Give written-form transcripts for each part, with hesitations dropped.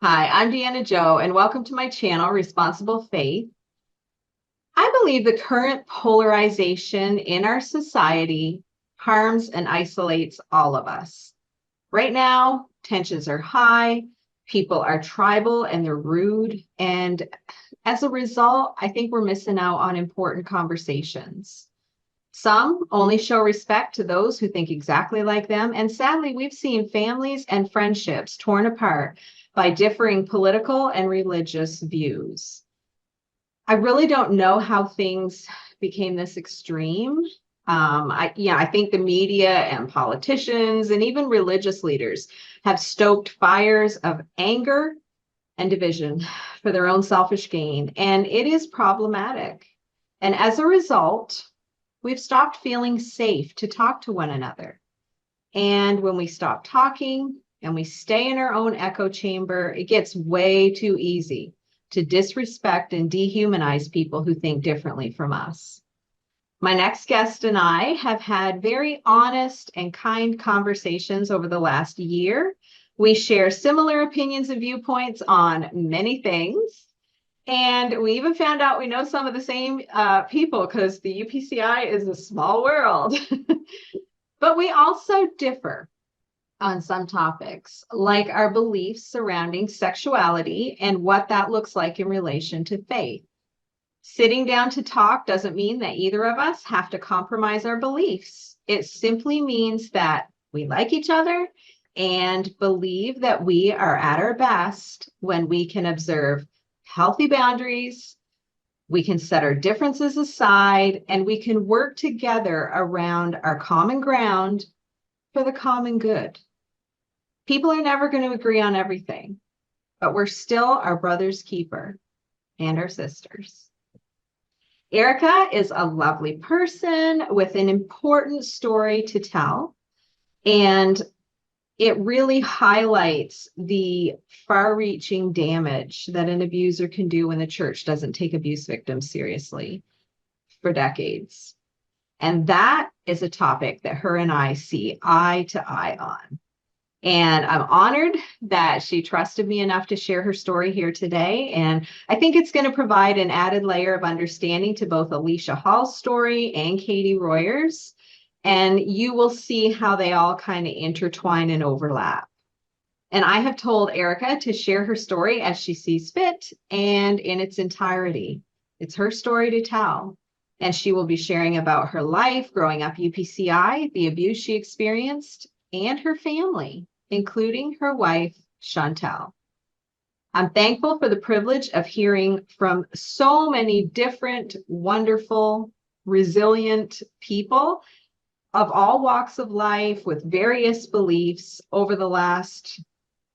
Hi, I'm Deanna Joe, and welcome to my channel, Responsible Faith. I believe the current polarization in our society harms and isolates all of us. Right now, tensions are high, people are tribal and they're rude, and as a result, I think we're missing out on important conversations. Some only show respect to those who think exactly like them, and sadly, we've seen families and friendships torn apart by differing political and religious views. I really don't know how things became this extreme. I think the media and politicians and even religious leaders have stoked fires of anger and division for their own selfish gain, and it is problematic. And as a result, we've stopped feeling safe to talk to one another. And when we stop talking and we stay in our own echo chamber, it gets way too easy to disrespect and dehumanize people who think differently from us. My next guest and I have had very honest and kind conversations over the last year. We share similar opinions and viewpoints on many things. And we even found out we know some of the same people because the UPCI is a small world. But we also differ on some topics, like our beliefs surrounding sexuality and what that looks like in relation to faith. Sitting down to talk doesn't mean that either of us have to compromise our beliefs. It simply means that we like each other and believe that we are at our best when we can observe healthy boundaries, we can set our differences aside, and we can work together around our common ground for the common good. People are never going to agree on everything, but we're still our brother's keeper and our sisters. Erica is a lovely person with an important story to tell, and it really highlights the far-reaching damage that an abuser can do when the church doesn't take abuse victims seriously for decades. And that is a topic that her and I see eye to eye on. And I'm honored that she trusted me enough to share her story here today. And I think it's going to provide an added layer of understanding to both Alicia Hall's story and Katie Royer's. And you will see how they all kind of intertwine and overlap. And I have told Erica to share her story as she sees fit and in its entirety. It's her story to tell. And she will be sharing about her life growing up UPCI, the abuse she experienced, and her family, including her wife, Chantel. I'm thankful for the privilege of hearing from so many different, wonderful, resilient people of all walks of life with various beliefs over the last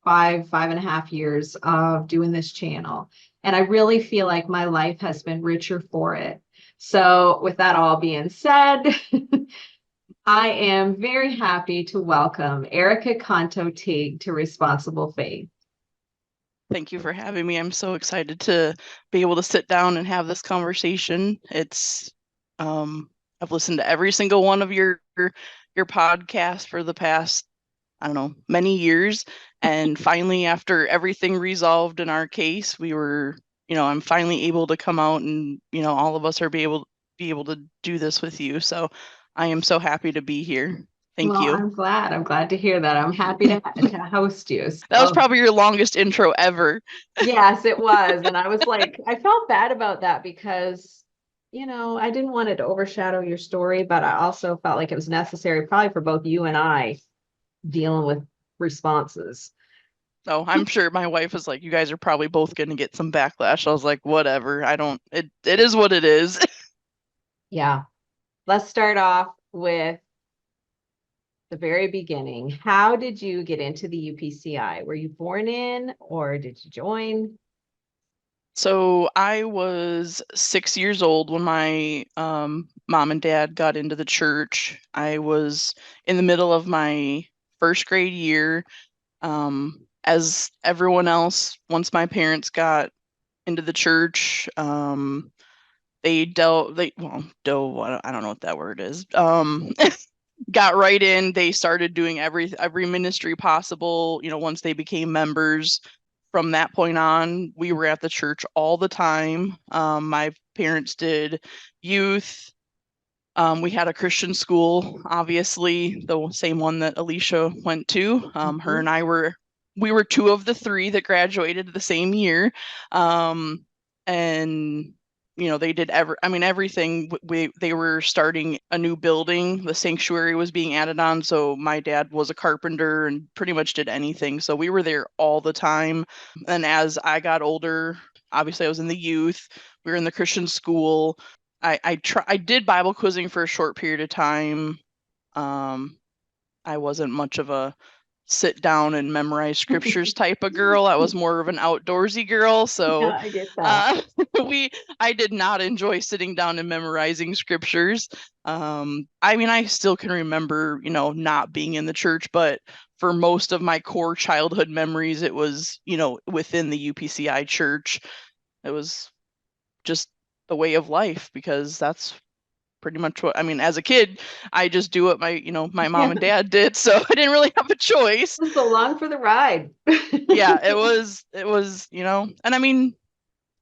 5.5 years of doing this channel. And I really feel like my life has been richer for it. So with that all being said, I am very happy to welcome Erica Canto-Teague to Responsible Faith. Thank you for having me. I'm so excited to be able to sit down and have this conversation. It's I've listened to every single one of your podcasts for the past, I don't know, many years. And finally, after everything resolved in our case, I'm finally able to come out and, all of us are be able to do this with you. So I am so happy to be here. Thank you. I'm glad to hear that. I'm happy to host you. That was probably your longest intro ever. Yes, it was. And I was like, I felt bad about that because, I didn't want it to overshadow your story, but I also felt like it was necessary probably for both you and I dealing with responses. So I'm sure my wife was like, you guys are probably both going to get some backlash. I was like, whatever. It is what it is. Yeah. Let's start off with the very beginning. How did you get into the UPCI? Were you born in or did you join? So I was 6 years old when my mom and dad got into the church. I was in the middle of my first grade year. As everyone else, once my parents got into the church, I don't know what that word is. Got right in. They started doing every ministry possible, once they became members. from that point on, we were at the church all the time. My parents did youth. We had a Christian school, obviously, the same one that Alicia went to. Her and I we were two of the three that graduated the same year. And they did everything. They were starting a new building. The sanctuary was being added on. So my dad was a carpenter and pretty much did anything. So we were there all the time. And as I got older, obviously I was in the youth. We were in the Christian school. I did Bible quizzing for a short period of time. I wasn't much of a sit down and memorize scriptures type of girl. I was more of an outdoorsy girl. So Yeah, I get that. I did not enjoy sitting down and memorizing scriptures. I still can remember, not being in the church, but for most of my core childhood memories, it was, within the UPCI church. It was just the way of life, because that's pretty much what as a kid, I just do what my mom and dad did, so I didn't really have a choice. So long for the ride. Yeah, it was and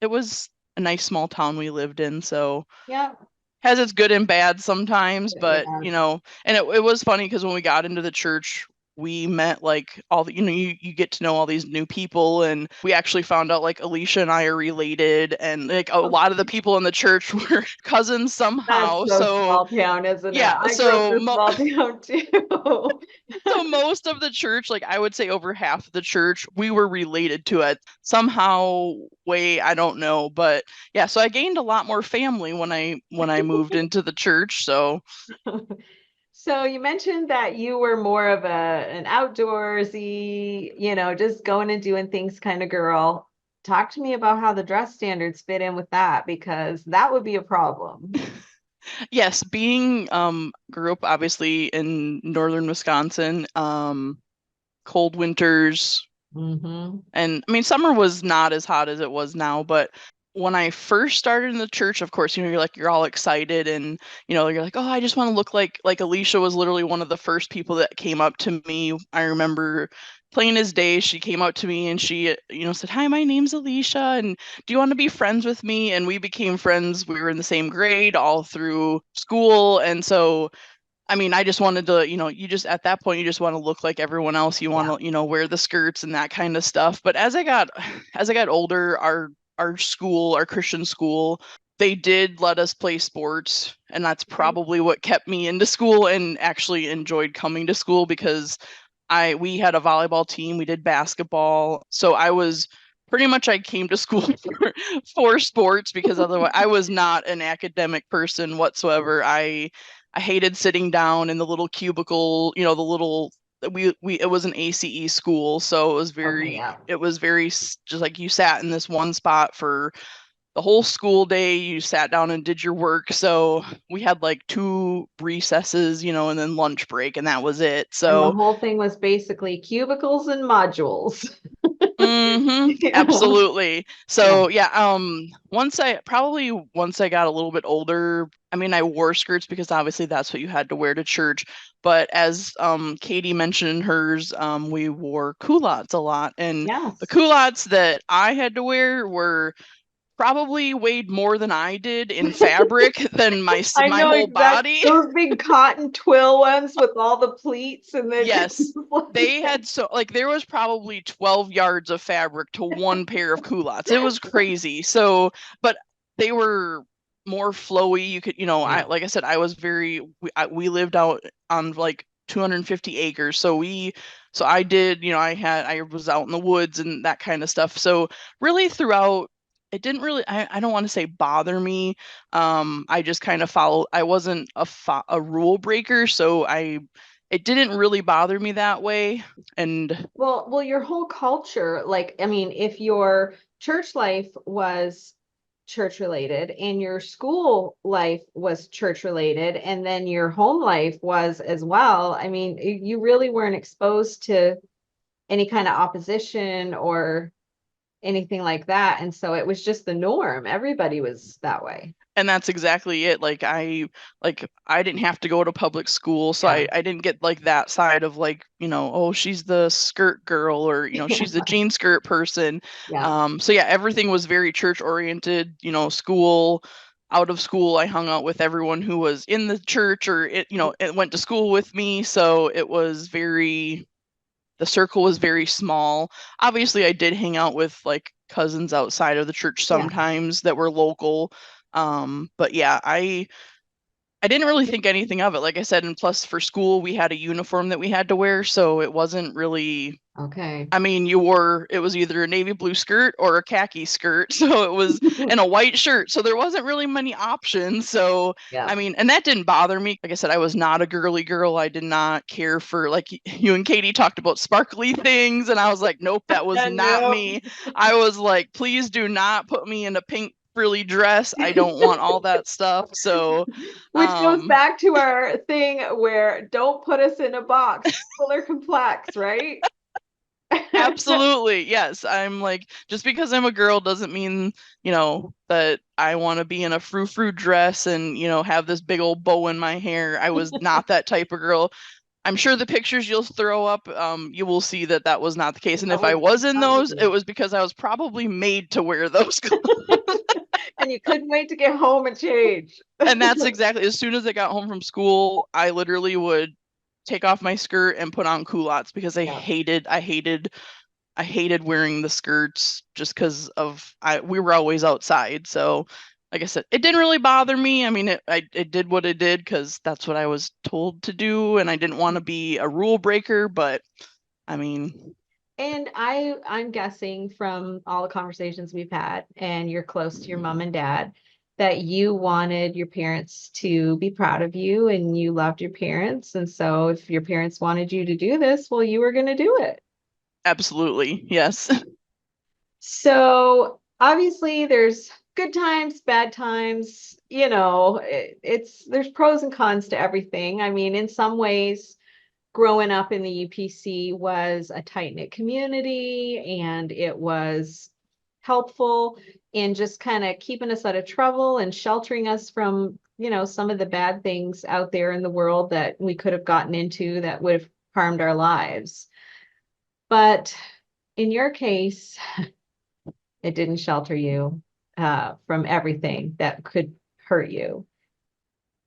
it was a nice small town we lived in, so Yeah. has its good and bad sometimes, but Yeah. and it was funny because when we got into the church, we met like all the you get to know all these new people, and we actually found out like Alicia and I are related, and like a lot of the people in the church were cousins That's somehow. so So small town, isn't it? yeah, I grew up in a small town too. so most of the church, like I would say over half of the church, we were related to it somehow, way, I don't know, but yeah, so I gained a lot more family when I moved into the church. So So you mentioned that you were more of an outdoorsy, just going and doing things kind of girl. Talk to me about how the dress standards fit in with that, because that would be a problem. yes, being grew up obviously in northern Wisconsin, cold winters, Mm-hmm. and summer was not as hot as it was now, but when I first started in the church, of course, you're all excited, and you're like, oh, I just want to look like Alicia was literally one of the first people that came up to me. I remember plain as day, she came up to me and she, said, hi, my name's Alicia, and do you want to be friends with me? And we became friends. We were in the same grade all through school. And so I just wanted to, you just at that point you just want to look like everyone else. You want Yeah. to, wear the skirts and that kind of stuff. But as I got older, our school, our Christian school, they did let us play sports, and that's probably what kept me into school and actually enjoyed coming to school, because we had a volleyball team, we did basketball. So I came to school for sports, because otherwise I was not an academic person whatsoever. I hated sitting down in the little cubicle, the little we it was an ACE school, so Okay, yeah. it was very just like you sat in this one spot for the whole school day. You sat down and did your work. So we had like two recesses, and then lunch break, and that was it. And the So whole thing was basically cubicles and modules. Yeah. absolutely. Yeah. So yeah, once I got a little bit older, I wore skirts because obviously that's what you had to wear to church. But as Katie mentioned in hers, we wore culottes a lot, and the Yes. culottes that I had to wear were probably weighed more than I did in fabric than I my know whole exactly body. those big cotton twill ones with all the pleats and then Yes, they had, so like there was probably 12 yards of fabric to one pair of culottes. It was crazy. So, but they were more flowy. You could, yeah. like I said, we lived out on like 250 acres. So I did, I was out in the woods and that kind of stuff. So really throughout, it didn't really, I don't want to say bother me. I just kind of followed, I wasn't a rule breaker. So it didn't really bother me that way. And Well, your whole culture, like, if your church life was church related and your school life was church related and then your home life was as well, you really weren't exposed to any kind of opposition or anything like that. And so it was just the norm. Everybody was that way. And that's exactly it. Like I didn't have to go to public school, so Yeah. I didn't get like that side of like, oh, she's the skirt girl, or she's the jean skirt person. Yeah. So yeah, everything was very church oriented, school, out of school, I hung out with everyone who was in the church, or it went to school with me, so the circle was very small. Obviously, I did hang out with like cousins outside of the church Yeah. sometimes that were local. But yeah, I didn't really think anything of it. Like I said, and plus for school, we had a uniform that we had to wear, so it wasn't really. Okay. I mean, it was either a navy blue skirt or a khaki skirt. So it was, and a white shirt. So there wasn't really many options. So, Yeah. I mean, and that didn't bother me. Like I said, I was not a girly girl. I did not care for, like, you and Katie talked about sparkly things. And I was like, nope, that was not No. me. I was like, please do not put me in a pink frilly dress. I don't want all that stuff. So, Which goes um, back to our thing where don't put us in a box. People are complex, right? absolutely. Yes. I'm like, just because I'm a girl doesn't mean, that I want to be in a frou-frou dress and, have this big old bow in my hair. I was not that type of girl. I'm sure the pictures you'll throw up, you will see that that was not the case. And That if I was was in not those, it you. was because I was probably made to wear those. And you couldn't wait to get home and change. And that's exactly, as soon as I got home from school, I literally would take off my skirt and put on culottes because Yeah. I hated wearing the skirts just because we were always outside. So, like I said, it didn't really bother me. I mean, it did what it did because that's what I was told to do, and I didn't want to be a rule breaker. But I mean, And I'm guessing from all the conversations we've had, and you're close to your mom and dad, that you wanted your parents to be proud of you and you loved your parents. And so if your parents wanted you to do this, well, you were going to do it. absolutely, yes. So obviously there's good times, bad times, it's there's pros and cons to everything. I mean, in some ways, growing up in the UPC was a tight-knit community and it was helpful in just kind of keeping us out of trouble and sheltering us from, some of the bad things out there in the world that we could have gotten into that would have harmed our lives. But in your case, it didn't shelter you from everything that could hurt you.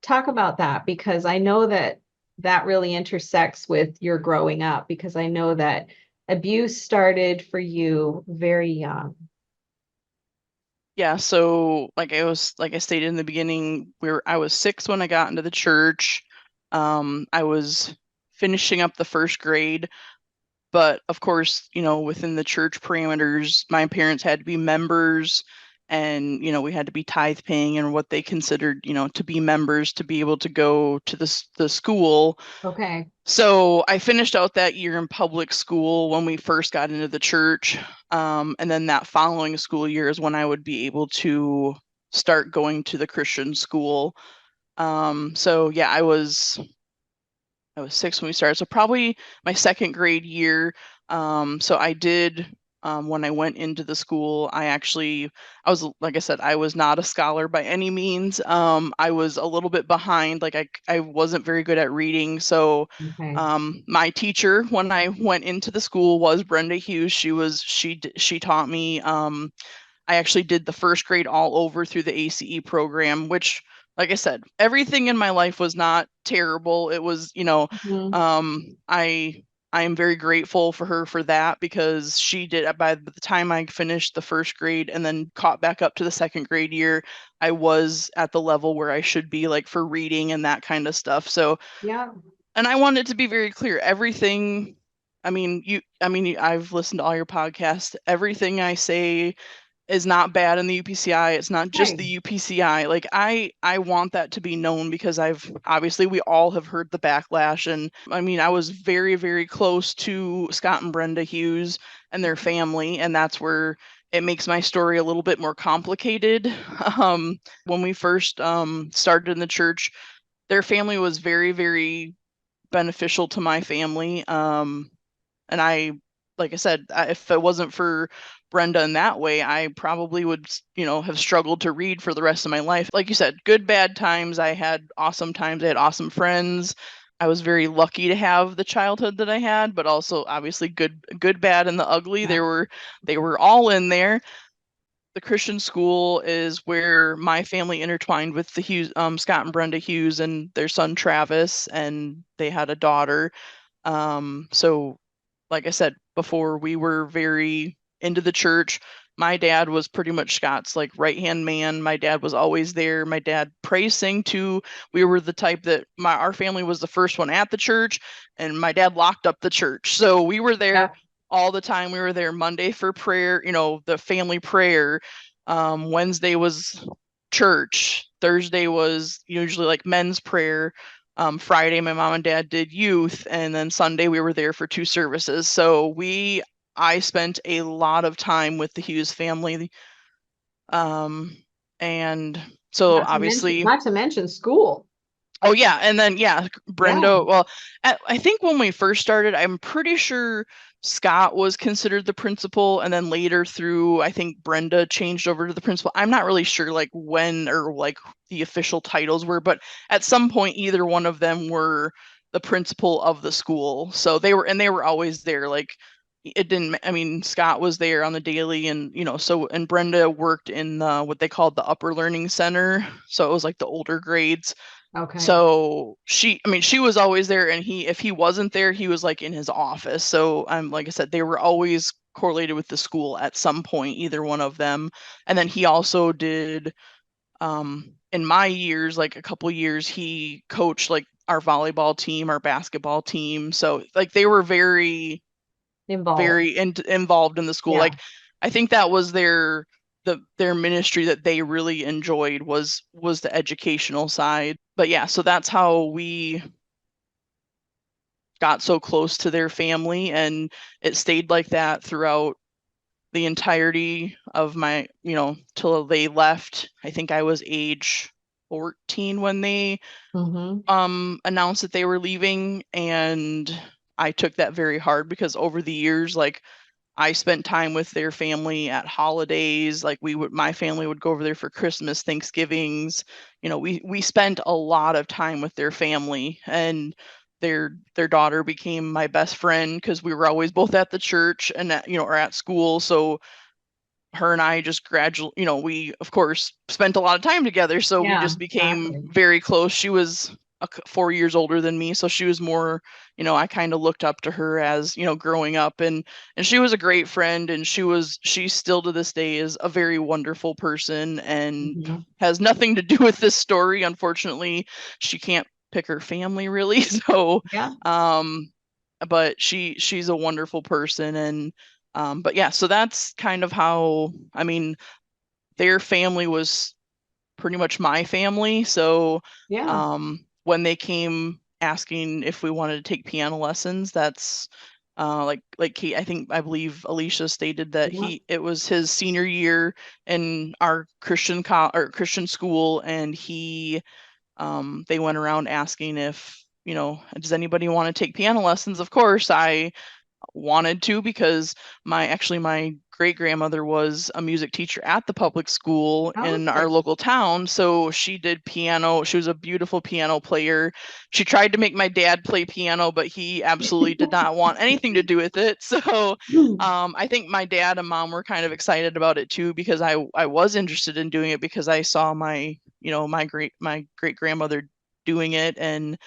Talk about that because I know that that really intersects with your growing up because I know that abuse started for you very young. Yeah, so like I stated in the beginning, I was 6 when I got into the church. I was finishing up the first grade. But of course, within the church parameters, my parents had to be members, and, we had to be tithe paying and what they considered, to be members to be able to go to the school. Okay. So I finished out that year in public school when we first got into the church. And then that following school year is when I would be able to start going to the Christian school. So yeah, I was 6 when we started, so probably my second grade year. So I did, when I went into the school, I was, like I said, I was not a scholar by any means. I was a little bit behind, like I wasn't very good at reading. So Okay. my teacher when I went into the school was Brenda Hughes. She taught me. I actually did the first grade all over through the ACE program, which, like I said, everything in my life was not terrible. It was, Mhm. um, I I am very grateful for her for that because she did, by the time I finished the first grade and then caught back up to the second grade year, I was at the level where I should be, like, for reading and that kind of stuff. So, Yeah. and I wanted to be very clear, everything, I've listened to all your podcasts. Everything I say is not bad in the UPCI. It's not just Right. the UPCI. Like, I want that to be known because we all have heard the backlash. And I was very, very close to Scott and Brenda Hughes and their family, and that's where it makes my story a little bit more complicated. When we first started in the church, their family was very, very beneficial to my family. And like I said, if it wasn't for Brenda in that way, I probably would, have struggled to read for the rest of my life. Like you said, good, bad times. I had awesome times. I had awesome friends. I was very lucky to have the childhood that I had, but also obviously good, bad, and the ugly. Yeah. They were all in there. The Christian school is where my family intertwined with the Hughes, Scott and Brenda Hughes and their son Travis, and they had a daughter. So like I said before, we were very into the church. My dad was pretty much Scott's like right hand man. My dad was always there. My dad praise sing too. We were the type that our family was the first one at the church, and my dad locked up the church. So we were there Yeah. all the time. We were there Monday for prayer, the family prayer. Wednesday was church. Thursday was usually like men's prayer. Friday, my mom and dad did youth, and then Sunday we were there for 2 services. So I spent a lot of time with the Hughes family. And so obviously, Not to mention school. oh yeah, and then yeah, Yeah. Brenda. Well, I think when we first started, I'm pretty sure Scott was considered the principal, and then later through, I think Brenda changed over to the principal. I'm not really sure like when or like the official titles were, but at some point, either one of them were the principal of the school. So they were always there. Like it didn't. I mean, Scott was there on the daily, and and Brenda worked in what they called the upper learning center. So it was like the older grades. Okay. So she was always there, and if he wasn't there, he was like in his office. So like I said, they were always correlated with the school at some point, either one of them. And then he also did, in my years, like a couple years, he coached like our volleyball team, our basketball team. So like they were very, Involved. very involved in the school. Yeah. Like I think that was their ministry that they really enjoyed was the educational side. But yeah, so that's how we got so close to their family, and it stayed like that throughout the entirety of my, till they left. I think I was age 14 when they Mm-hmm. announced that they were leaving, and I took that very hard because over the years, like I spent time with their family at holidays. Like my family would go over there for Christmas, Thanksgivings. We spent a lot of time with their family, and their daughter became my best friend because we were always both at the church and or at school. So her and I just gradually, we of course spent a lot of time together. So we Yeah, just became exactly. very close. She was 4 years older than me, so she was more, I kind of looked up to her as, growing up, and she was a great friend, and she still to this day is a very wonderful person and Mm-hmm. has nothing to do with this story. Unfortunately, she can't pick her family really. So, Yeah. but she's a wonderful person, and but yeah, so that's kind of how, I mean, their family was pretty much my family. So Yeah. when they came asking if we wanted to take piano lessons, that's like I believe Alicia stated that Yeah. it was his senior year in our Christian school, and they went around asking if, does anybody want to take piano lessons? Of course, I wanted to, because my great grandmother was a music teacher at the public school in our Okay. local town. So she did piano. She was a beautiful piano player. She tried to make my dad play piano, but he absolutely did not want anything to do with it. So I think my dad and mom were kind of excited about it too, because I was interested in doing it because I saw my great grandmother doing it. And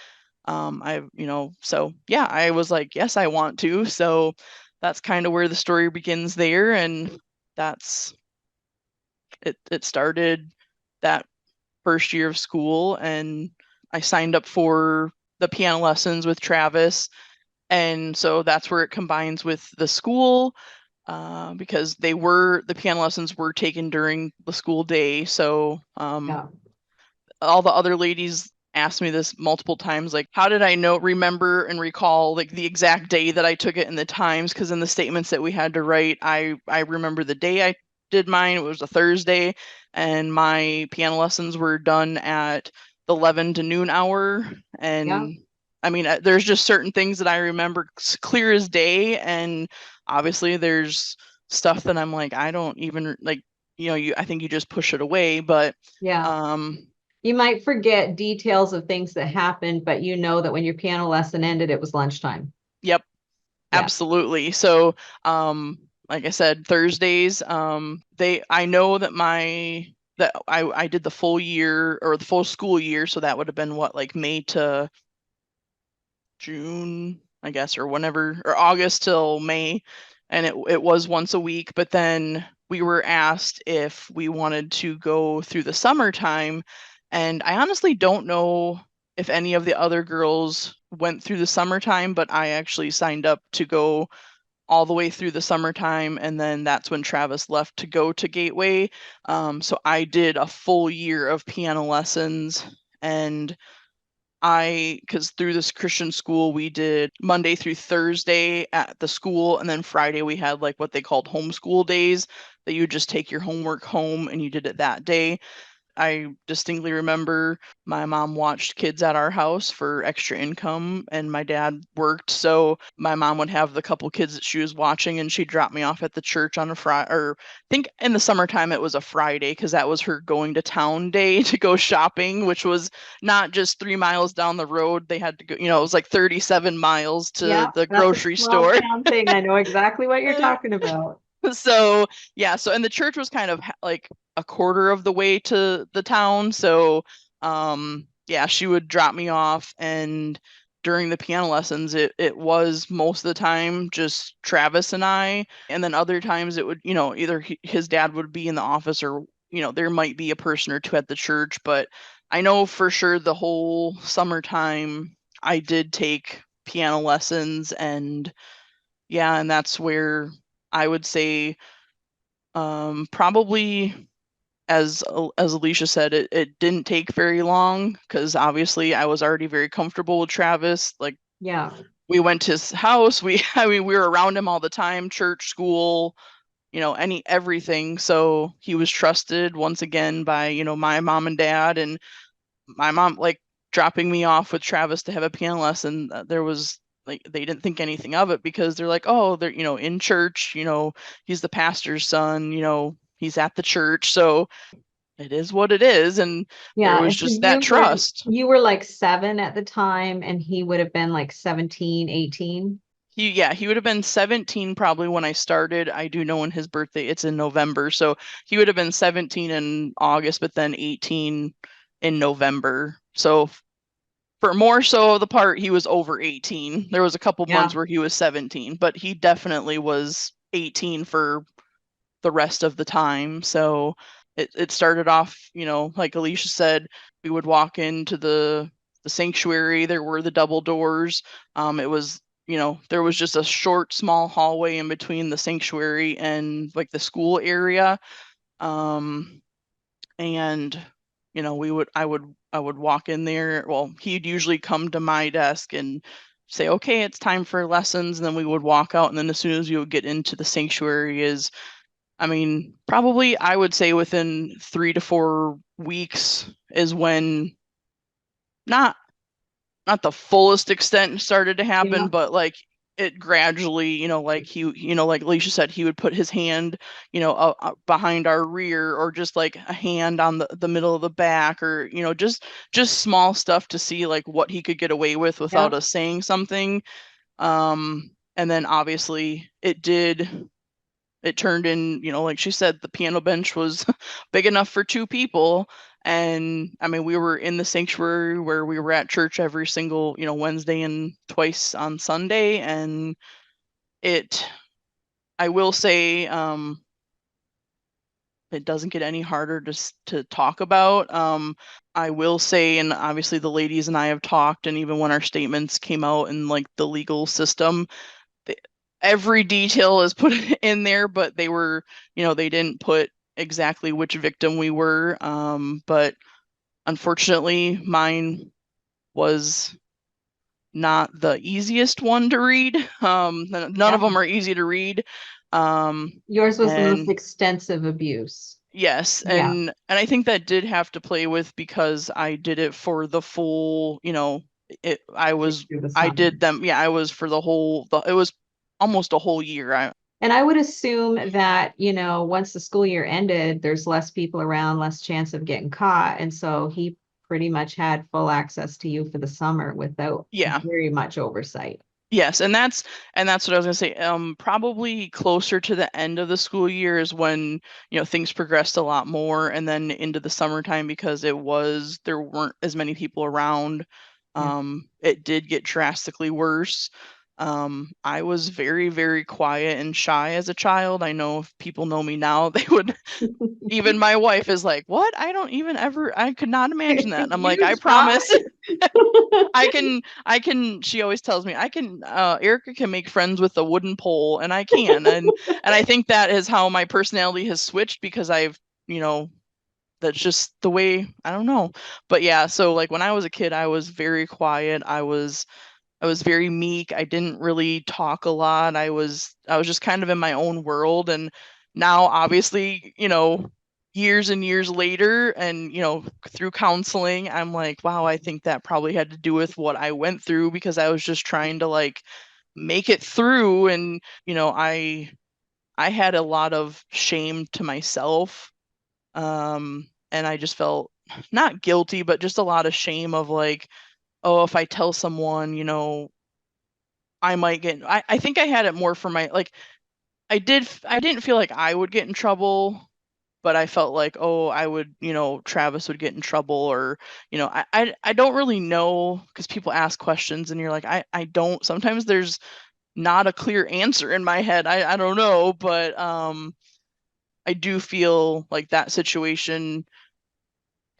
so yeah, I was like, yes, I want to. So that's kind of where the story begins there. And that's it started that first year of school, and I signed up for the piano lessons with Travis. And so that's where it combines with the school, because the piano lessons were taken during the school day. So Yeah. all the other ladies asked me this multiple times, like, how did I remember and recall like the exact day that I took it in the times? Because in the statements that we had to write, I remember the day I did mine. It was a Thursday, and my piano lessons were done at the 11 to noon hour. Yeah. And I mean, there's just certain things that I remember clear as day, and obviously there's stuff that I'm like, I don't even like, I think you just push it away, but Yeah. um, You might forget details of things that happened, but you know that when your piano lesson ended, it was lunchtime. yep, Yeah. absolutely. So, like I said, Thursdays, I know that I did the full year or the full school year, so that would have been what, like May to June, I guess, or whenever, or August till May, and it was once a week. But then we were asked if we wanted to go through the summertime, and I honestly don't know if any of the other girls went through the summertime, but I actually signed up to go all the way through the summertime, and then that's when Travis left to go to Gateway. So I did a full year of piano lessons, and because through this Christian school, we did Monday through Thursday at the school, and then Friday we had like what they called homeschool days that you just take your homework home and you did it that day. I distinctly remember my mom watched kids at our house for extra income, and my dad worked. So my mom would have the couple kids that she was watching, and she'd drop me off at the church on a Friday, or I think in the summertime it was a Friday because that was her going to town day to go shopping, which was not just 3 miles down the road. They had to go, it was like 37 miles to Yeah. the That's a grocery small store. town thing. I know exactly what you're talking about. So yeah, and the church was kind of like a quarter of the way to the town. So yeah, she would drop me off, and during the piano lessons it was most of the time just Travis and I, and then other times it would, either his dad would be in the office, or there might be a person or two at the church. But I know for sure the whole summertime I did take piano lessons. And yeah, and that's where I would say probably, as Alicia said, it didn't take very long because obviously I was already very comfortable with Travis. Like, Yeah. we went to his house. I mean, we were around him all the time, church, school, everything. So he was trusted once again by, my mom and dad, and my mom, like, dropping me off with Travis to have a piano lesson. There was like, they didn't think anything of it because they're like, oh, they're, in church, he's the pastor's son, he's at the church. So it is what it is. And there Yeah. was And so just that trust. you were like 7 at the time, and he would have been like 17, 18. He would have been 17 probably when I started. I do know when his birthday, it's in November. So he would have been 17 in August, but then 18 in November. So for more so of the part, he was over 18. There was a couple months Yeah. where he was 17, but he definitely was 18 for the rest of the time. So it started off, like Alicia said, we would walk into the sanctuary. There were the double doors. It was, there was just a short, small hallway in between the sanctuary and like the school area. Um, and I would walk in there. Well, he'd usually come to my desk and say, okay, it's time for lessons. And then we would walk out. And then as soon as you would get into the sanctuary I mean, probably I would say within 3 to 4 weeks is when not not the fullest extent started to Yeah. happen, but like it gradually, like like Alicia said, he would put his hand, behind our rear, or just like a hand on the middle of the back, or, just small stuff to see like what he could get away with without Yep. us saying something. And then obviously it turned in, like she said, the piano bench was big enough for 2 people. And I mean, we were in the sanctuary where we were at church every single, Wednesday and twice on Sunday. And it, I will say, it doesn't get any harder to talk about. I will say, and obviously the ladies and I have talked, and even when our statements came out in like the legal system, every detail is put in there, but they didn't put exactly which victim we were. But unfortunately, mine was not the easiest one to read. None of Yeah. them are easy to read. Yours was the most And extensive abuse. yes, Yeah. and I think that did have to play with because I did it for the full, through the I summer. did them. Yeah, I was for it was almost a whole year. And I would assume that, once the school year ended, there's less people around, less chance of getting caught. And so he pretty much had full access to you for the summer without Yeah. very much oversight. Yes, and that's what I was gonna say. Probably closer to the end of the school year is when, things progressed a lot more, and then into the summertime because there weren't as many people around. Yeah. It did get drastically worse. I was very, very quiet and shy as a child. I know if people know me now, they would even my wife is like, "What? I could not imagine that." And I'm like, You "I try. promise." She always tells me Erica can make friends with a wooden pole, and I can. And I think that is how my personality has switched because you know, that's just the way, I don't know. But yeah, so like when I was a kid, I was very quiet. I was very meek. I didn't really talk a lot. I was just kind of in my own world. And now obviously, years and years later and through counseling, I'm like, wow, I think that probably had to do with what I went through because I was just trying to like make it through. And I had a lot of shame to myself. And I just felt not guilty, but just a lot of shame of like, oh, if I tell someone, I might get I think I had it more for my like I didn't feel like I would get in trouble, but I felt like, oh, I would, Travis would get in trouble or, I don't really know because people ask questions and you're like, I don't sometimes there's not a clear answer in my head. I don't know, but I do feel like that situation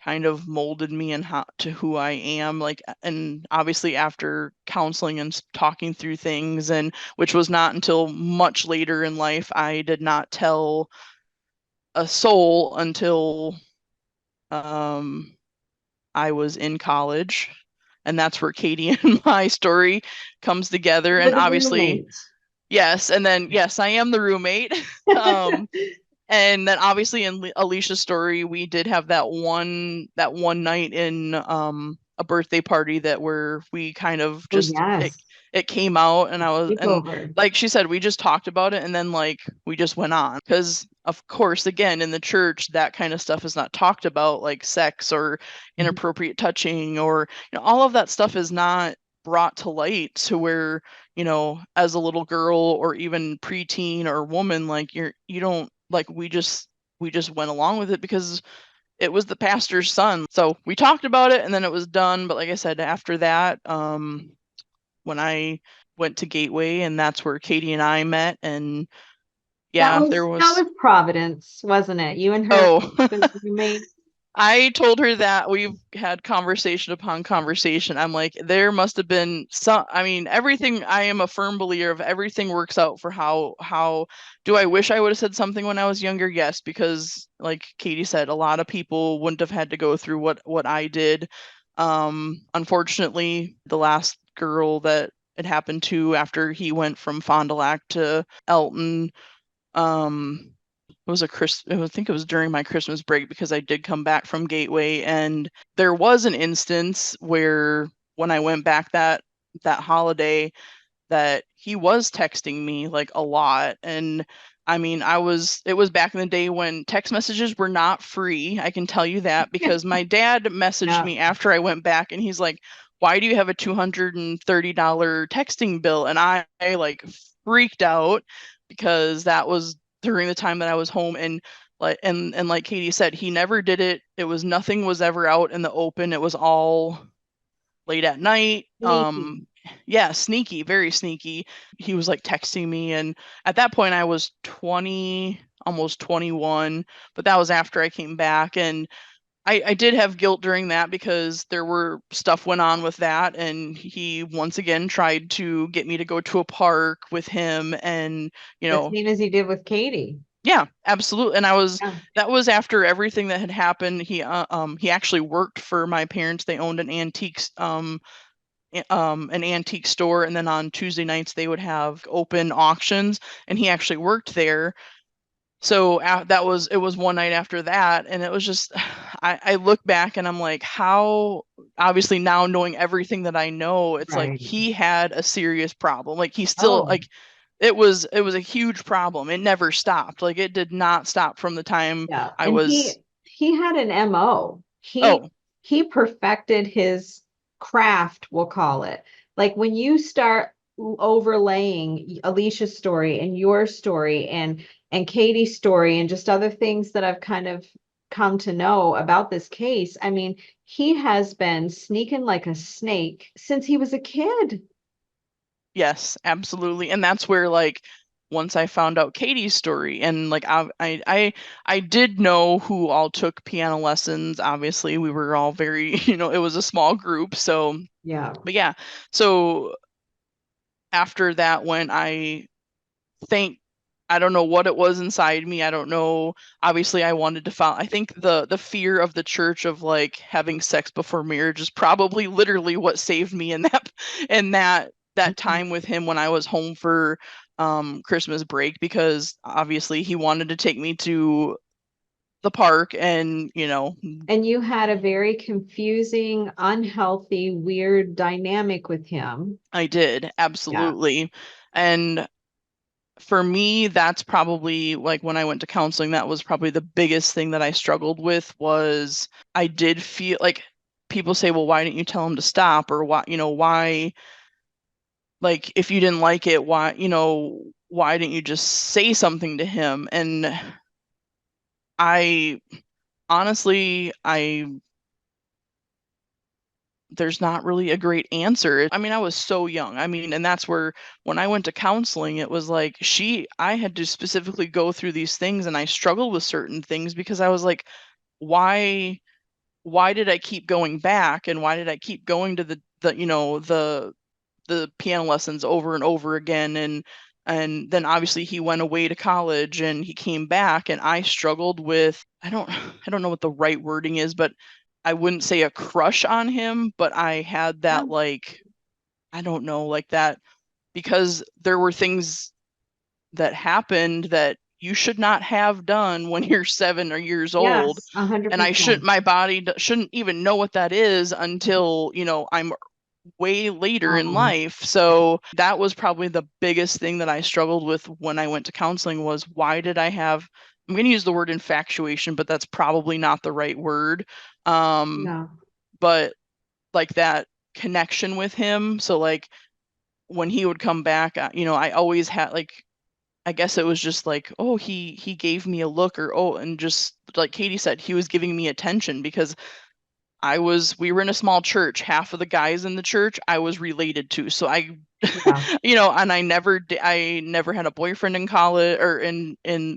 kind of molded me and how to who I am, like, and obviously after counseling and talking through things, and which was not until much later in life, I did not tell a soul until um I was in college, and that's where Katie and my story comes together. We're And the obviously, roommate. yes, and then yes, I am the roommate. um And then obviously in Alicia's story, we did have that one night in a birthday party that where we kind of Oh, just yes. it came out and and Sleepover. like she said, we just talked about it and then like we just went on because of course again in the church that kind of stuff is not talked about, like sex or Mhm. inappropriate touching or all of that stuff is not brought to light to where as a little girl or even preteen or woman, like you don't like we just went along with it because it was the pastor's son. So we talked about it and then it was done. But like I said, after that, when I went to Gateway and that's where Katie and I met, and That yeah, there was that was was Providence, wasn't it? You and her oh been roommates. I told her that we've had conversation upon conversation. I'm like, there must have been some, I mean, everything, I am a firm believer of everything works out for how do I wish I would have said something when I was younger? Yes, because like Katie said, a lot of people wouldn't have had to go through what I did. Unfortunately, the last girl that it happened to after he went from Fond du Lac to Elton, um, I think it was during my Christmas break because I did come back from Gateway, and there was an instance where when I went back that holiday that he was texting me like a lot. And I mean, it was back in the day when text messages were not free. I can tell you that because my dad messaged Yeah. me after I went back and he's like, "Why do you have a $230 texting bill?" And I like freaked out because that was during the time that I was home. And like Katie said, he never did it. It was nothing was ever out in the open. It was all late at night. Sneaky. Yeah, sneaky, very sneaky. He was like texting me, and at that point I was 20, almost 21, but that was after I came back. And I did have guilt during that because there were stuff went on with that, and he once again tried to get me to go to a park with him. And you The know same as you did with Katie. yeah, absolutely. And Yeah. that was after everything that had happened. He actually worked for my parents. They owned an antique store, and then on Tuesday nights they would have open auctions, and he actually worked there. So it was one night after that, and it was just I look back and I'm like, how, obviously now knowing everything that I know, it's like Right. he had a serious problem. Like he still, Oh, like, it was a huge problem. It never stopped. Like it did not stop from the time yeah. I And was, he had an MO. oh, He perfected his craft, we'll call it. Like when you start overlaying Alicia's story and your story and Katie's story and just other things that I've kind of come to know about this case, I mean, he has been sneaking like a snake since he was a kid. yes, absolutely. And that's where, like, once I found out Katie's story, and like I did know who all took piano lessons. Obviously, we were all very, it was a small group. So, Yeah. but yeah. So after that, when think I don't know what it was inside me. I don't know. Obviously, I wanted to follow. I think the fear of the church of like having sex before marriage is probably literally what saved me in that Mhm. time with him when I was home for Christmas break, because obviously he wanted to take me to the park, and And you had a very confusing, unhealthy, weird dynamic with him. I did, Yeah. absolutely. And for me, that's probably, like, when I went to counseling, that was probably the biggest thing that I struggled with. Was I did feel like people say, well, why didn't you tell him to stop? Or why, like, if you didn't like it, why didn't you just say something to him? And I honestly, there's not really a great answer. I mean, I was so young. I mean, and that's where, when I went to counseling, it was like I had to specifically go through these things, and I struggled with certain things because I was like, why why did I keep going back, and why did I keep going to the piano lessons over and over again? And then obviously he went away to college and he came back, and I struggled with, I don't know what the right wording is, but I wouldn't say a crush on him, but I had Yeah. that, like, I don't know, like that, because there were things that happened that you should not have done when you're 7 or years old. Yes, 100%. And my body shouldn't even know what that is until, I'm way later in Um, life. So that was probably the biggest thing that I struggled with when I went to counseling, was why did I have, I'm going to use the word infatuation, but that's probably not the right word. Um, yeah. but like that connection with him. So like when he would come back, I always had, like, I guess it was just like, oh, he gave me a look, or, oh, and just like Katie said, he was giving me attention because we were in a small church. Half of the guys in the church I was related to. So I, Yeah. and I never had a boyfriend in college, or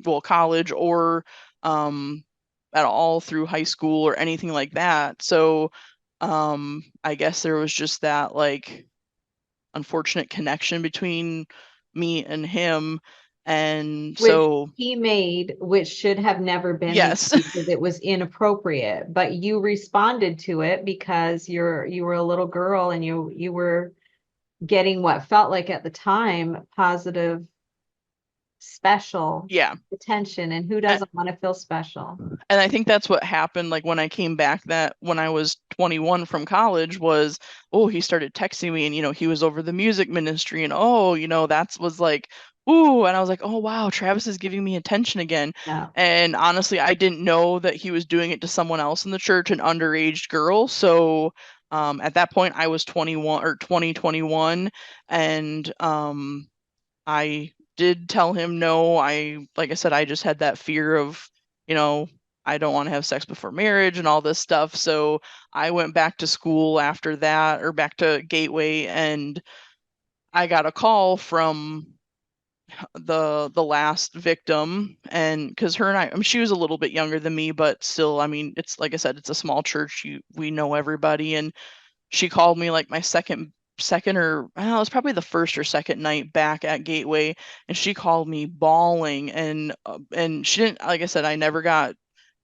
well, college, or um at all through high school or anything like that. So I guess there was just that, like, unfortunate connection between me and him. And Which so, he made, which should have never been made yes. because it was inappropriate, but you responded to it because you were a little girl and you were getting what felt like at the time positive, special Yeah. attention. And who A- doesn't want to feel special? And I think that's what happened, like, when I came back, that when I was 21 from college, was, oh, he started texting me, and he was over the music ministry, and, oh, that's was like, ooh, and I was like, oh wow, Travis is giving me attention again. Yeah. And honestly, I didn't know that he was doing it to someone else in the church, an underage girl. So at that point I was 21, or 2021. And I did tell him no. Like I said, I just had that fear of, you know, I don't want to have sex before marriage and all this stuff. So I went back to school after that, or back to Gateway, and I got a call from the last victim. And because her and I mean, she was a little bit younger than me, but still, I mean, it's like I said, it's a small church. We know everybody. And she called me like my second, or I don't know, it was probably the first or second night back at Gateway, and she called me bawling. And she didn't, like I said, I never got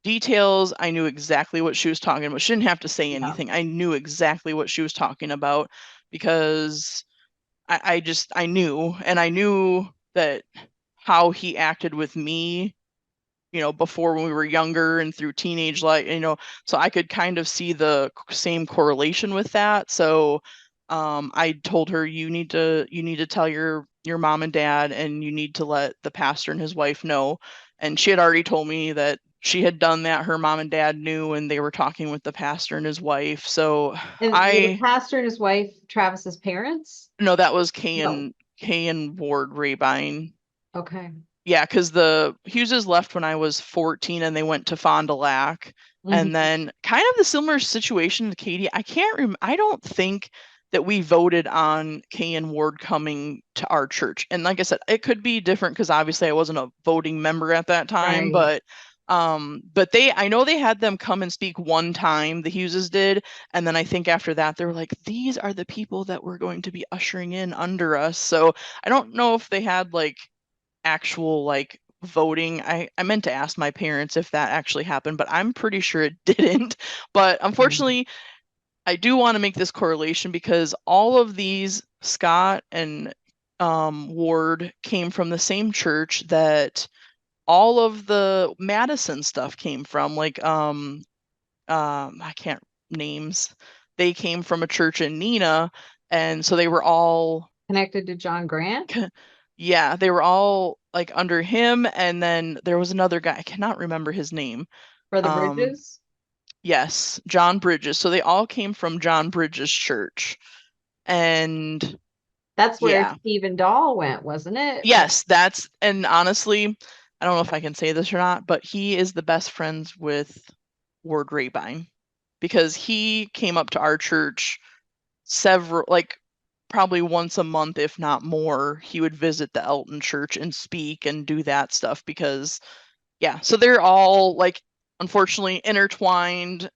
details. I knew exactly what she was talking about. She didn't have to say Yeah. anything. I knew exactly what she was talking about, because I knew, and I knew that how he acted with me. before when we were younger and through teenage life, so I could kind of see the same correlation with that. So I told her, you need to tell your mom and dad, and you need to let the pastor and his wife know. And she had already told me that she had done that. Her mom and dad knew, and they were talking with the pastor and his wife. So And were the pastor and his wife Travis's parents? no, that was Kay No. and Ward Rabine. Okay. Yeah, because the Hugheses left when I was 14 and they went to Fond du Lac. And Mhm. then kind of the similar situation to Katie. I don't think that we voted on Kay and Ward coming to our church. And like I said, it could be different because obviously I wasn't a voting member at that time, Right. but I know they had them come and speak one time, the Hugheses did, and then I think after that they were like, these are the people that we're going to be ushering in under us. So I don't know if they had like actual like voting. I meant to ask my parents if that actually happened, but I'm pretty sure it didn't. But unfortunately, I do want to make this correlation because all of these, Scott and Ward, came from the same church that all of the Madison stuff came from. Like I can't names. They came from a church in Neenah, and so they were all Connected to John Grant yeah, they were all like under him, and then there was another guy, I cannot remember his name. for the Um, Bridges. yes, John Bridges. So they all came from John Bridges' church. And That's where yeah, Stephen Dahl went, wasn't it? yes, and honestly, I don't know if I can say this or not, but he is the best friends with Ward Rabine because he came up to our church several, like probably once a month, if not more. He would visit the Elton Church and speak and do that stuff because, yeah, so they're all like, unfortunately, intertwined.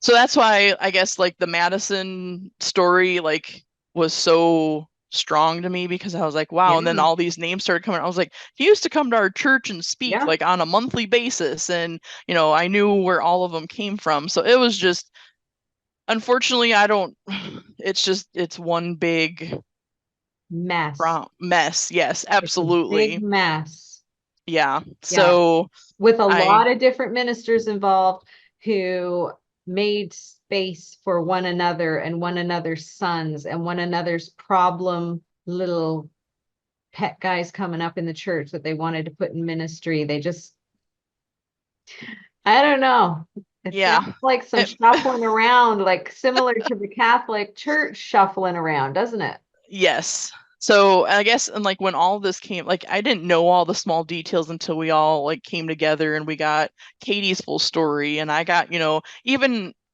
So that's why I guess like the Madison story like was so strong to me because I was like, wow. And then Yeah. all these names started coming. I was like, he used to come to our church and speak Yeah. like on a monthly basis. And, I knew where all of them came from. So it was just, unfortunately, I don't, it's one big Mess. mess. Yes, It's a big absolutely. mess. Yeah. Yeah. So With a I, lot of different ministers involved who made space for one another and one another's sons and one another's problem little pet guys coming up in the church that they wanted to put in ministry. They just, I don't know. It yeah. sounds like some It, shuffling around, like similar to the Catholic Church shuffling around, doesn't it? Yes. So I guess, and like when all this came, like I didn't know all the small details until we all like came together and we got Katie's full story, and I got,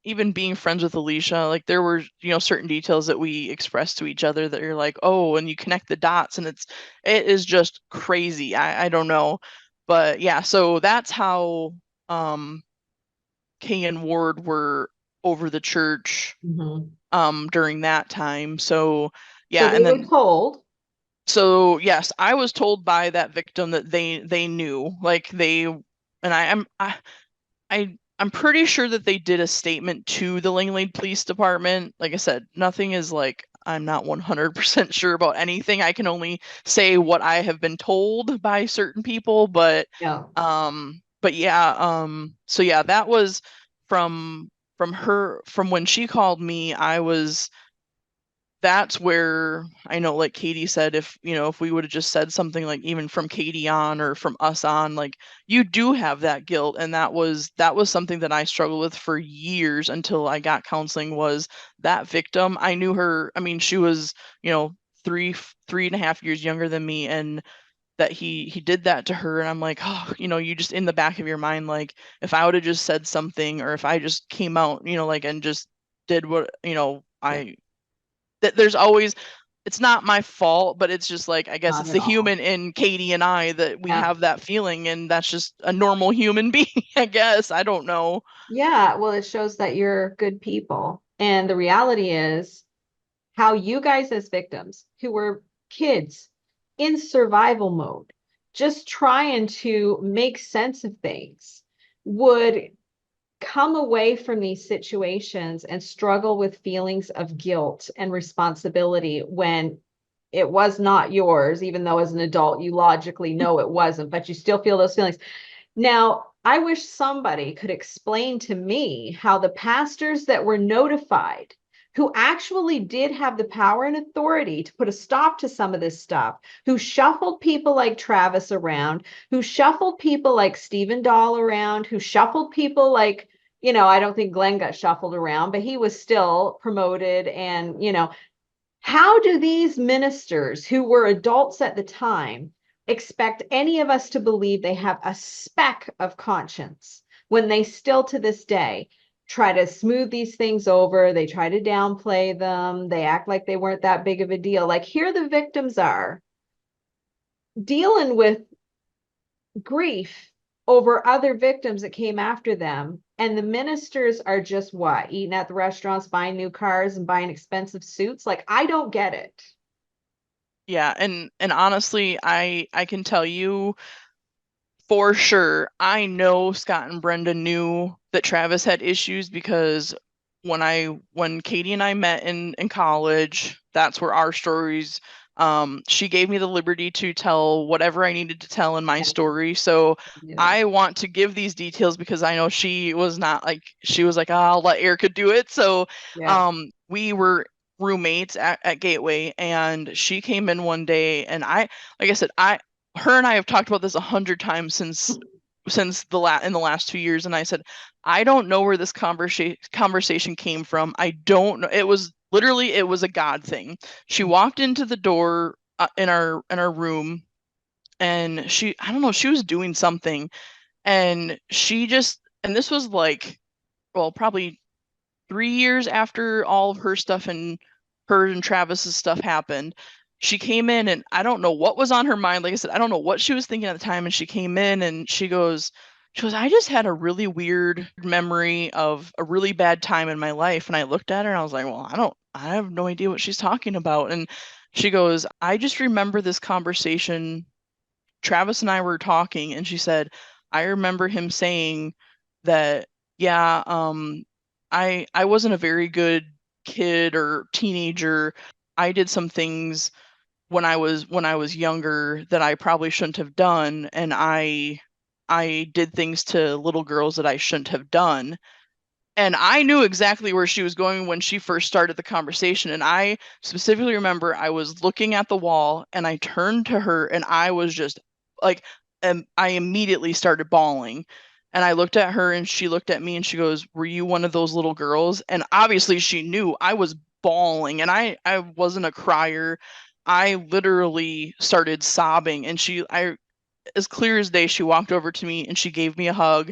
even being friends with Alicia, like there were, certain details that we expressed to each other that you're like, oh, and you connect the dots, and it is just crazy. I don't know. But yeah, so that's how um Kay and Ward were over the church Mhm. during that time. So So yeah, they and were then told, so yes, I was told by that victim that they knew, like and I'm pretty sure that they did a statement to the Langley Police Department. Like I said, nothing is like, I'm not 100% sure about anything. I can only say what I have been told by certain people, but yeah, so yeah, that was from when she called me. That's where I know, like Katie said, if we would have just said something like even from Katie on or from us on, like you do have that guilt. And that was something that I struggled with for years until I got counseling. Was that victim. I knew her. I mean, she was, 3.5 years younger than me. And that he did that to her. And I'm like, oh, you just in the back of your mind, like, if I would have just said something, or if I just came out, like, and just did what, Yeah, that there's always, it's not my fault, but it's just like, I guess not it's at the all. human in Katie and I that we Yeah. have that feeling, and that's just a normal human being, I guess. I don't know. Yeah, well, it shows that you're good people. And the reality is how you guys as victims who were kids in survival mode, just trying to make sense of things, would come away from these situations and struggle with feelings of guilt and responsibility when it was not yours, even though as an adult you logically know it wasn't, but you still feel those feelings. Now, I wish somebody could explain to me how the pastors that were notified, who actually did have the power and authority to put a stop to some of this stuff, who shuffled people like Travis around, who shuffled people like Stephen Dahl around, who shuffled people like, I don't think Glenn got shuffled around, but he was still promoted. And, how do these ministers who were adults at the time expect any of us to believe they have a speck of conscience when they still to this day try to smooth these things over? They try to downplay them. They act like they weren't that big of a deal. Like here, the victims are dealing with grief over other victims that came after them. And the ministers are just what? Eating at the restaurants, buying new cars and buying expensive suits. Like, I don't get it. Yeah, and honestly, I can tell you for sure, I know Scott and Brenda knew that Travis had issues, because when Katie and I met in college, that's where our stories, she gave me the liberty to tell whatever I needed to tell in my Yeah, story. So yeah, I want to give these details because I know she was not like, she was like, "Oh, I'll let Erica do it." So yeah. we were roommates at Gateway, and she came in one day, and like I said, her and I have talked about this 100 times since in the last 2 years, and I said, I don't know where this conversation came from. I don't know. It was literally, it was a God thing. She walked into the door in our room, and I don't know, she was doing something, and and this was like, well, probably 3 years after all of her stuff and her and Travis's stuff happened. She came in, and I don't know what was on her mind. Like I said, I don't know what she was thinking at the time. And she came in, and she goes, I just had a really weird memory of a really bad time in my life. And I looked at her and I was like, well, I have no idea what she's talking about. And she goes, I just remember this conversation. Travis and I were talking, and she said, I remember him saying that, yeah, I wasn't a very good kid or teenager. I did some things when I was younger that I probably shouldn't have done, and I did things to little girls that I shouldn't have done. And I knew exactly where she was going when she first started the conversation. And I specifically remember I was looking at the wall, and I turned to her, and I was just like, I immediately started bawling. And I looked at her, and she looked at me, and she goes, were you one of those little girls? And obviously she knew I was bawling, and I wasn't a crier. I literally started sobbing, and as clear as day, she walked over to me and she gave me a hug.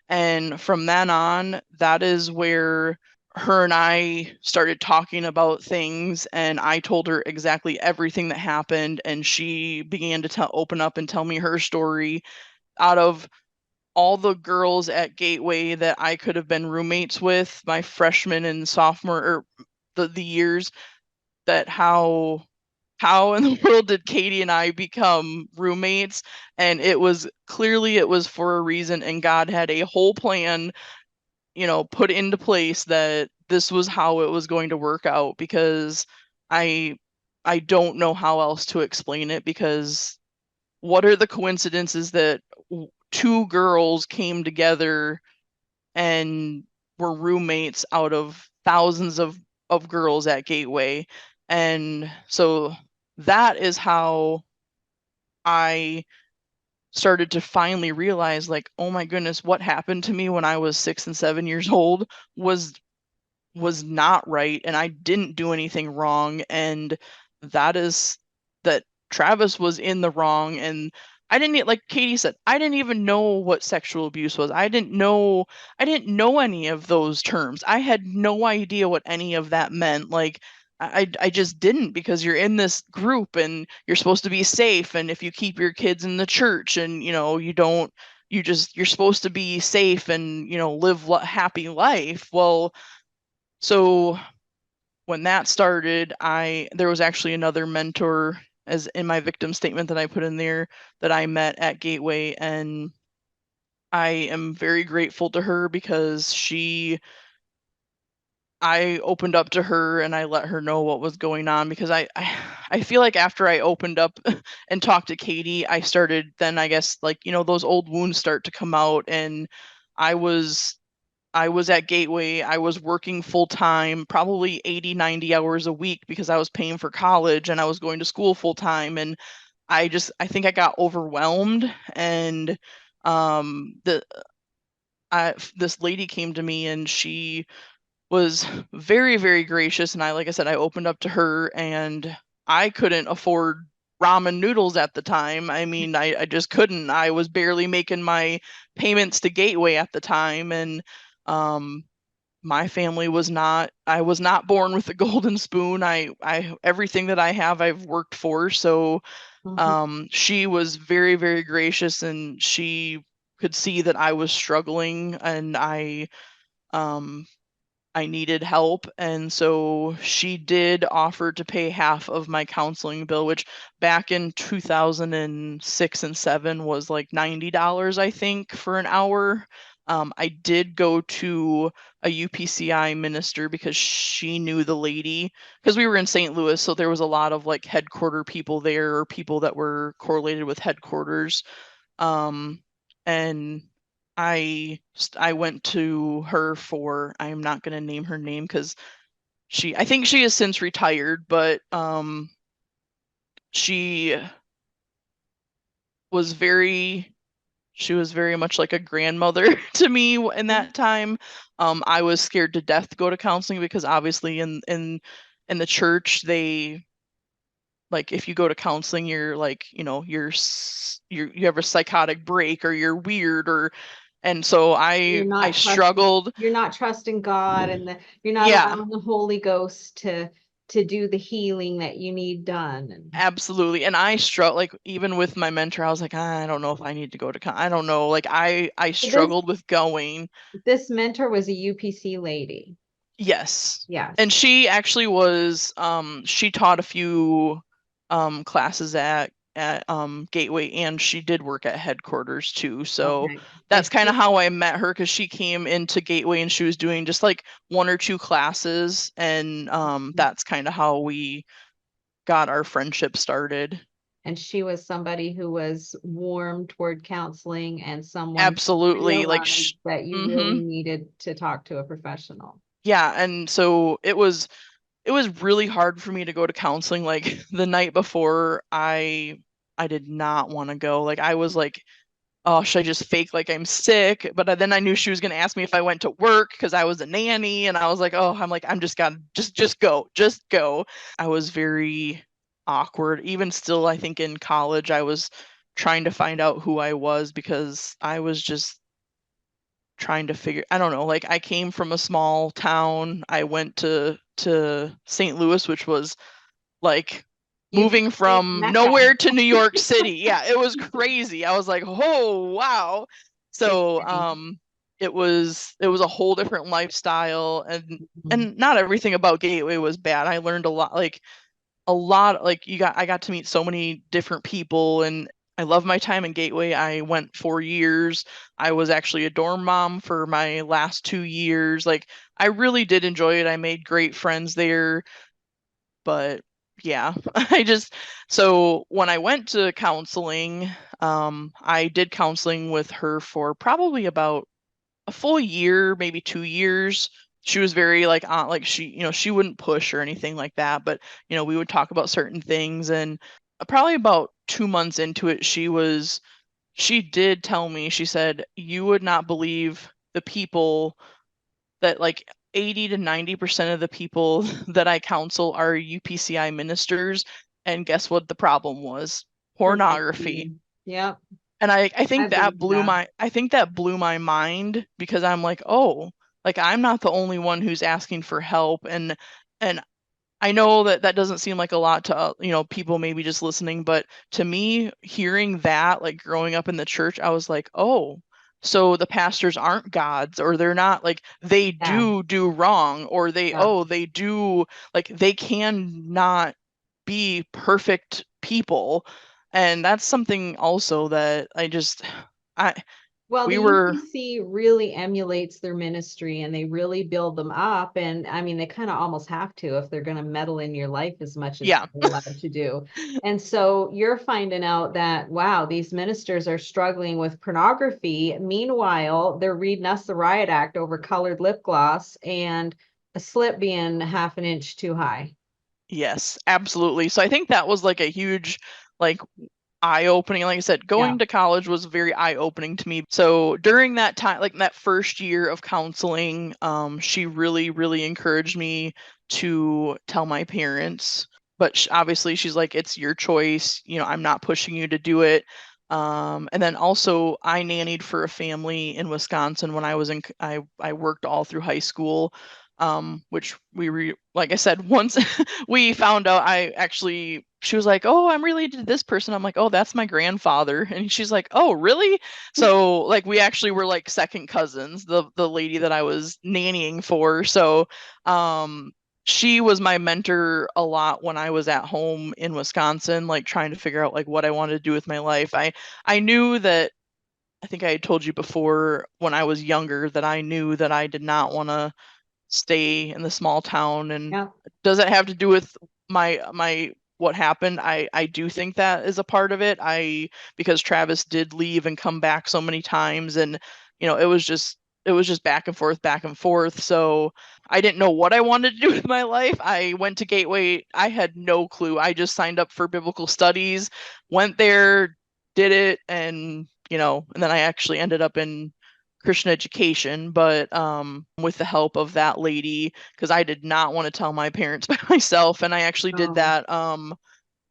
And from then on, that is where her and I started talking about things. And I told her exactly everything that happened. And she began to open up and tell me her story. Out of all the girls at Gateway that I could have been roommates with, my freshman and sophomore, or the years, that how in the world did Katie and I become roommates? And it was for a reason, and God had a whole plan, put into place that this was how it was going to work out, because I I don't know how else to explain it, because what are the coincidences that two girls came together and were roommates out of thousands of girls at Gateway? And so that is how I started to finally realize, like, oh my goodness, what happened to me when I was 6 and 7 years old was not right, and I didn't do anything wrong. And that is that Travis was in the wrong. And I didn't, like Katie said, I didn't even know what sexual abuse was. I didn't know any of those terms. I had no idea what any of that meant. Like I just didn't, because you're in this group and you're supposed to be safe. And if you keep your kids in the church and, you don't, you're supposed to be safe and, live happy life. Well, so when that started, there was actually another mentor, as in my victim statement that I put in there, that I met at Gateway, and I am very grateful to her because I opened up to her and I let her know what was going on, because I feel like after I opened up and talked to Katie, I started then, I guess, like, those old wounds start to come out. And I was at Gateway. I was working full time, probably 80, 90 hours a week, because I was paying for college and I was going to school full time. And I think I got overwhelmed. And the this lady came to me and she was very, very gracious. And like I said, I opened up to her, and I couldn't afford ramen noodles at the time. I mean, I just couldn't. I was barely making my payments to Gateway at the time. And my family I was not born with a golden spoon. Everything that I have, I've worked for. So she was very, very gracious, and she could see that I was struggling, and I needed help. And so she did offer to pay half of my counseling bill, which back in 2006 and 7 was like $90, I think, for an hour. I did go to a UPCI minister because she knew the lady, because we were in St. Louis. So there was a lot of like headquarter people there, or people that were correlated with headquarters. And I went to her for, I'm not going to name her name because I think she has since retired, but she was very much like a grandmother to me in that time. I was scared to death to go to counseling, because obviously in the church, they, like, if you go to counseling, you're like, you have a psychotic break, or you're weird, and so I struggled. You're not trusting God, and you're not Yeah, allowing the Holy Ghost to do the healing that you need done. And absolutely. And I struggle, like, even with my mentor, I was like, I don't know if I need to go to I don't know. Like, I this struggled with going. this mentor was a UPC lady. Yes. Yes. And she actually was, she taught a few classes at Gateway, and she did work at headquarters too. So Okay. that's And kind of how I met her, because she came into Gateway and she was doing just like 1 or 2 classes, and that's kind of how we got our friendship started. she was somebody who was warm toward counseling, and someone who Absolutely. Like, realized that you really mm-hmm. needed to talk to a professional. Yeah, and so it was really hard for me to go to counseling. Like, the night before, I did not want to go. Like, I was like, oh, should I just fake like I'm sick? But then I knew she was going to ask me if I went to work, because I was a nanny, and I was like, oh, I'm just gonna just go. I was very awkward. Even still, I think in college I was trying to find out who I was, because I was just trying to figure, I don't know, like, I came from a small town. I went to St. Louis, which was like moving UPC from Mecca. nowhere to New York City. Yeah, it was crazy. I was like, oh wow. Big So city. it was a whole different lifestyle, and Mhm. not everything about Gateway was bad. I learned a lot, like, I got to meet so many different people, and I love my time in Gateway. I went 4 years. I was actually a dorm mom for my last 2 years. Like, I really did enjoy it. I made great friends there. But yeah, so when I went to counseling, I did counseling with her for probably about a full year, maybe 2 years. She was very like, like, she wouldn't push or anything like that, but we would talk about certain things. And probably about 2 months into it, she did tell me, she said, you would not believe the people that, like, 80 to 90% of the people that I counsel are UPCI ministers. And guess what the problem was? Pornography. Yep. And I I think that believe blew that. blew my mind because I'm like, oh, like I'm not the only one who's asking for help. And I know that that doesn't seem like a lot to, people maybe just listening, but to me, hearing that, like growing up in the church, I was like, oh, so the pastors aren't gods, or they're not, like they Yeah. do wrong, or Yeah. they do, like they can not be perfect people. And that's something also that I, Well, the we were, UPC really emulates their ministry and they really build them up. And I mean, they kind of almost have to if they're going to meddle in your life as much as yeah, they're allowed to do. And so you're finding out that, wow, these ministers are struggling with pornography. Meanwhile, they're reading us the riot act over colored lip gloss and a slip being half an inch too high. yes, absolutely. So I think that was like a huge, like, eye-opening. Like I said, Yeah. going to college was very eye-opening to me. So during that time, like that first year of counseling, she really, really encouraged me to tell my parents. But obviously, she's like, it's your choice. I'm not pushing you to do it. And then also, I nannied for a family in Wisconsin when I was in. I worked all through high school, which like I said, once we found out, she was like, oh, I'm related to this person. I'm like, oh, that's my grandfather. And she's like, oh, really? So like we actually were like second cousins, the lady that I was nannying for. So she was my mentor a lot when I was at home in Wisconsin, like trying to figure out like what I wanted to do with my life. I knew that, I think I had told you before, when I was younger, that I knew that I did not want to stay in the small town. And Yeah. does it have to do with my what happened? I do think that is a part of it. Because Travis did leave and come back so many times, and it was just back and forth, back and forth. So I didn't know what I wanted to do with my life. I went to Gateway. I had no clue. I just signed up for biblical studies, went there, did it, and then I actually ended up in Christian education, but with the help of that lady, because I did not want to tell my parents by myself. And I actually did Oh, that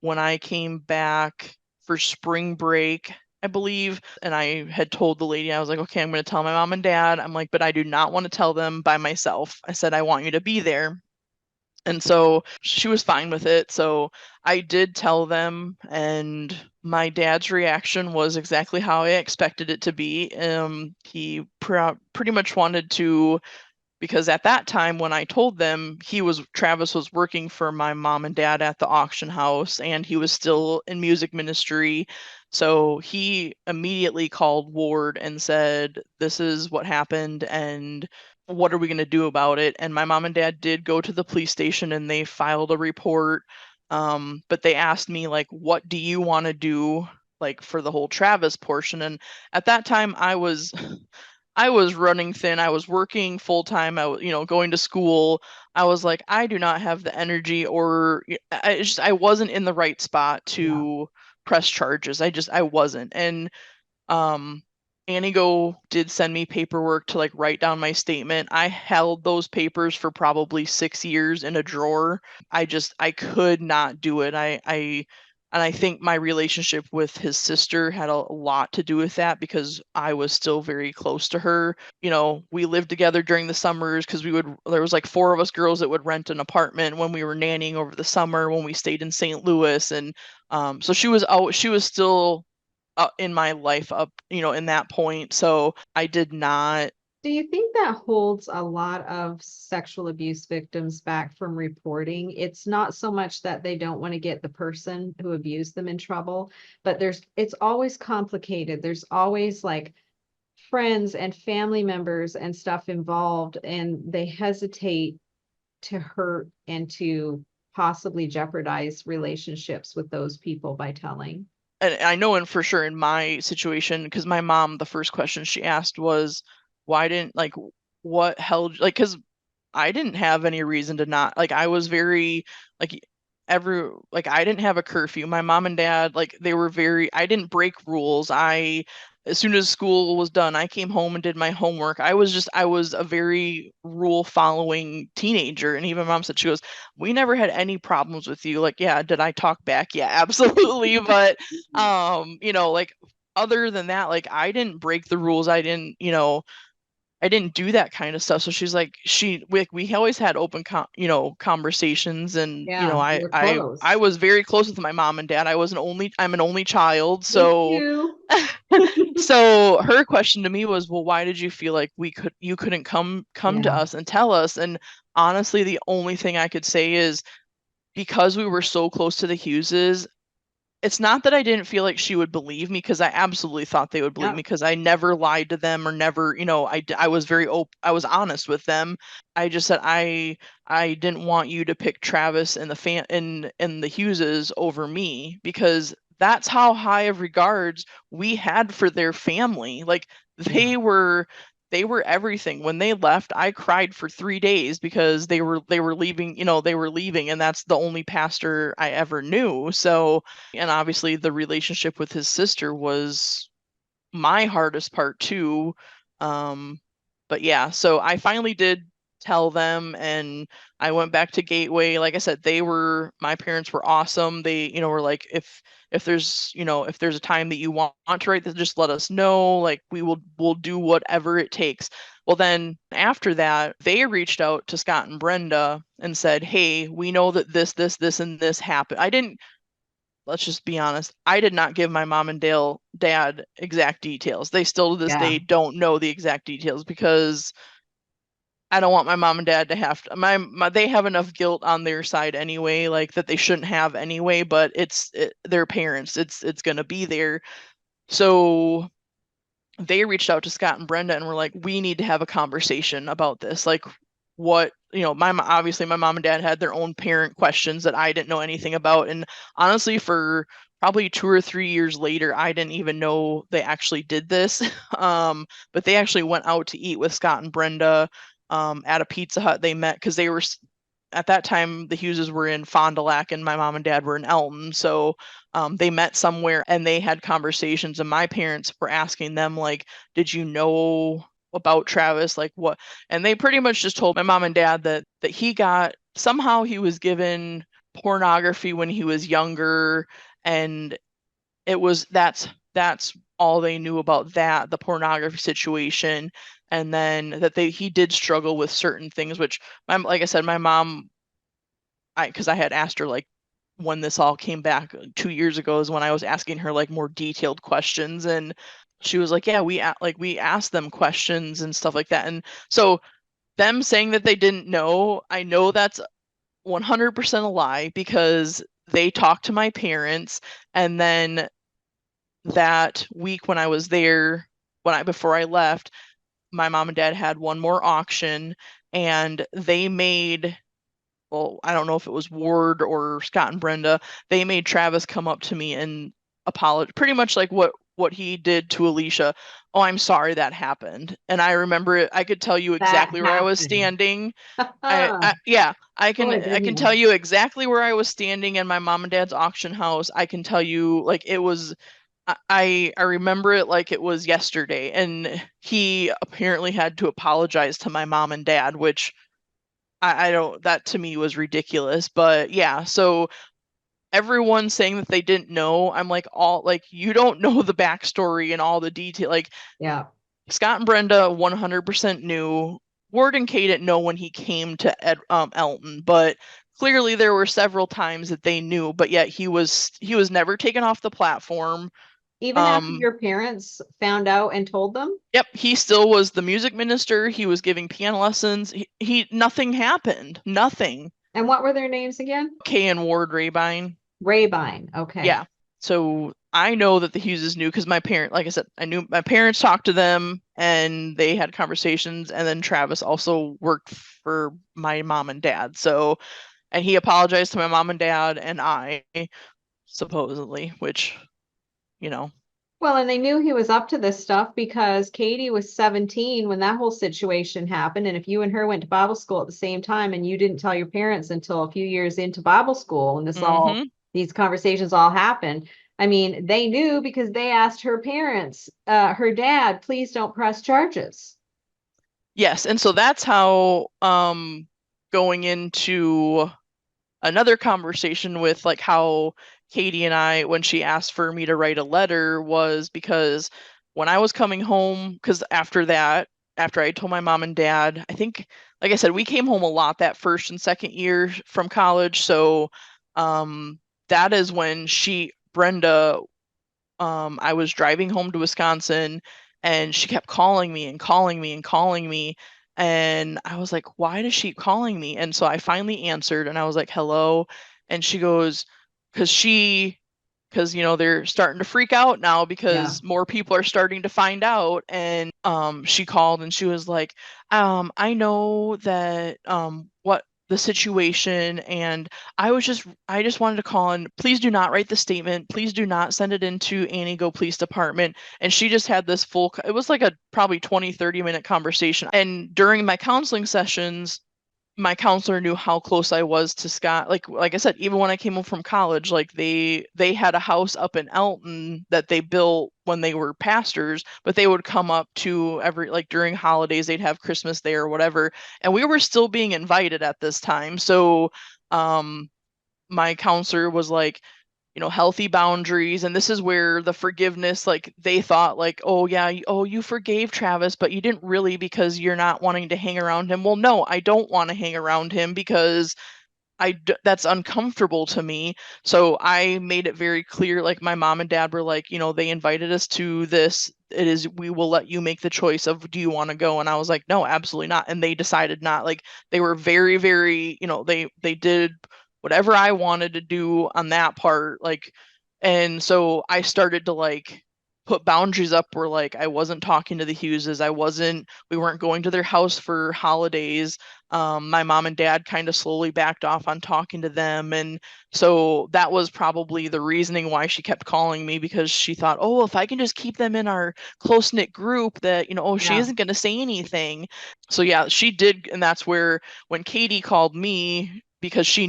when I came back for spring break, I believe. And I had told the lady, I was like, okay, I'm going to tell my mom and dad. I'm like, but I do not want to tell them by myself. I said, I want you to be there. And so she was fine with it. So I did tell them, and my dad's reaction was exactly how I expected it to be. He pretty much wanted to, because at that time when I told them, Travis was working for my mom and dad at the auction house, and he was still in music ministry. So he immediately called Ward and said, this is what happened, and what are we going to do about it? And my mom and dad did go to the police station and they filed a report. But they asked me, like, what do you want to do, like, for the whole Travis portion? And at that time I was running thin. I was working full time. I was, going to school. I was like, I do not have the energy, or I wasn't in the right spot yeah. to press charges. I wasn't. And um Anigo did send me paperwork to like write down my statement. I held those papers for probably 6 years in a drawer. I could not do it. And I think my relationship with his sister had a lot to do with that, because I was still very close to her. We lived together during the summers, because there was like four of us girls that would rent an apartment when we were nannying over the summer when we stayed in St. Louis. And so she was still in my life up, in that point. So I did not. Do you think that holds a lot of sexual abuse victims back from reporting? It's not so much that they don't want to get the person who abused them in trouble, but it's always complicated. There's always like friends and family members and stuff involved, and they hesitate to hurt and to possibly jeopardize relationships with those people by telling. And I know, and for sure in my situation, because my mom, the first question she asked was, why didn't, like, what held, like, because I didn't have any reason to not, like, I was very, like, I didn't have a curfew. My mom and dad, like they were I didn't break rules. As soon as school was done, I came home and did my homework. I was a very rule following teenager. And even mom said, she goes, we never had any problems with you. Like, yeah, did I talk back? Yeah, absolutely. But, like other than that, like I didn't break the rules. I didn't do that kind of stuff. So she's like, we always had open, conversations, and Yeah, you were I close. was very close with my mom and dad. I'm an only child, Me so too. so her question to me was, well, why did you feel like you couldn't come to Yeah, us and tell us? And honestly, the only thing I could say is because we were so close to the Hugheses, it's not that I didn't feel like she would believe me, because I absolutely thought they would believe yeah, me, because I never lied to them, or never, I was very open, I was honest with them. I just said I didn't want you to pick Travis and the Hugheses over me, because that's how high of regards we had for their family. Like yeah, they were everything. When they left, I cried for 3 days, because they were leaving, they were leaving, and that's the only pastor I ever knew. So, and obviously the relationship with his sister was my hardest part too. But yeah, so I finally did tell them, and I went back to Gateway. Like I said, my parents were awesome. They, were like, if if there's a time that you want to write this, just let us know. Like we'll do whatever it takes. Well, then after that, they reached out to Scott and Brenda and said, hey, we know that this, and this happened. I didn't Let's just be honest. I did not give my mom and dad exact details. They still to this yeah, day don't know the exact details, because I don't want my mom and dad to have to, they have enough guilt on their side anyway, like that they shouldn't have anyway, but their parents. It's going to be there. So they reached out to Scott and Brenda and were like, we need to have a conversation about this. Like, what, obviously my mom and dad had their own parent questions that I didn't know anything about. And honestly, for probably 2 or 3 years later, I didn't even know they actually did this. But they actually went out to eat with Scott and Brenda at a Pizza Hut. They met because they were, at that time, the Hugheses were in Fond du Lac and my mom and dad were in Elton. So they met somewhere and they had conversations, and my parents were asking them, like, did you know about Travis? Like what? And they pretty much just told my mom and dad that he was given pornography when he was younger, and that's all they knew about the pornography situation. And then that he did struggle with certain things, which like I said, my mom, because I had asked her, like, when this all came back 2 years ago is when I was asking her like more detailed questions, and she was like, yeah, we asked them questions and stuff like that. And so them saying that they didn't know, I know that's 100% a lie, because they talked to my parents. And then that week when I was there, before I left, my mom and dad had one more auction, and they made, well, I don't know if it was Ward or Scott and Brenda, they made Travis come up to me and apologize, pretty much like what he did to Alicia. Oh, I'm sorry that happened. And I remember it. I could tell you that exactly where I was happened. standing. Yeah, Boy, I didn't can tell you? you exactly where I was standing in my mom and dad's auction house. I can tell you, like, it was, I remember it like it was yesterday. And he apparently had to apologize to my mom and dad, which I don't, that to me was ridiculous. But yeah, so everyone saying that they didn't know, I'm like, all like, you don't know the backstory and all the detail. Like, Yeah, Scott and Brenda 100% knew. Ward and Kay didn't know when he came to Elton, but clearly there were several times that they knew. But yet he was never taken off the platform. even after Um, your parents found out and told them. yep, he still was the music minister. He was giving piano lessons. Nothing happened. Nothing. And what were their names again? Kay and Ward Rabine. Rabine. Okay. Yeah. So I know that the Hugheses knew, because my parent, like I said, I knew my parents talked to them and they had conversations. And then Travis also worked for my mom and dad. So, and he apologized to my mom and dad and I, supposedly, which, you know, Well, and they knew he was up to this stuff because Katie was 17 when that whole situation happened. And if you and her went to Bible school at the same time and you didn't tell your parents until a few years into Bible school and Mm-hmm. these conversations all happened, I mean, they knew because they asked her parents, her dad, please don't press charges. Yes, and so that's how going into another conversation with like how Katie and I, when she asked for me to write a letter, was because when I was coming home, because after that, after I told my mom and dad, I think, like I said, we came home a lot that first and second year from college. So that is when Brenda, I was driving home to Wisconsin and she kept calling me and calling me and calling me. And I was like, why does she keep calling me? And so I finally answered and I was like, hello. And she goes, because they're starting to freak out now Yeah. because more people are starting to find out. And she called and she was like, I know that what the situation, and I just wanted to call and please do not write the statement. Please do not send it into Antigo Police Department. And she just had this it was like a probably 20-30 minute conversation. And during my counseling sessions, my counselor knew how close I was to Scott. Like I said, even when I came home from college, like they had a house up in Elton that they built when they were pastors, but they would come up to every like during holidays, they'd have Christmas there or whatever. And we were still being invited at this time. So um my counselor was like, healthy boundaries. And this is where the forgiveness, like they thought like, oh yeah, oh, you forgave Travis, but you didn't really because you're not wanting to hang around him. Well, no, I don't want to hang around him because that's uncomfortable to me. So I made it very clear, like my mom and dad were like, they invited us to this. We will let you make the choice of, do you want to go? And I was like, no, absolutely not. And they decided not. Like they were very, very, they did whatever I wanted to do on that part. Like, and so I started to like put boundaries up where like I wasn't talking to the Hugheses. We weren't going to their house for holidays. My mom and dad kind of slowly backed off on talking to them. And so that was probably the reasoning why she kept calling me, because she thought, oh, if I can just keep them in our close knit group that, oh, she Yeah. isn't going to say anything. So yeah, she did. And that's where when Katie called me, because Katie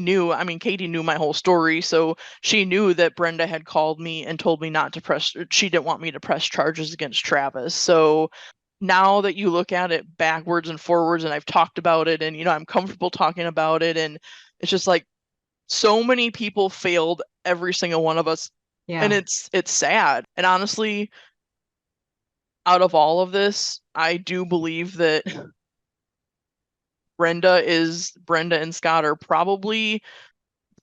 knew my whole story. So she knew that Brenda had called me and told me not to she didn't want me to press charges against Travis. So now that you look at it backwards and forwards, and I've talked about it, and I'm comfortable talking about it, and it's just like so many people failed every single one of us, and Yeah. it's sad. And honestly, out of all of this, I do believe that Brenda and Scott are probably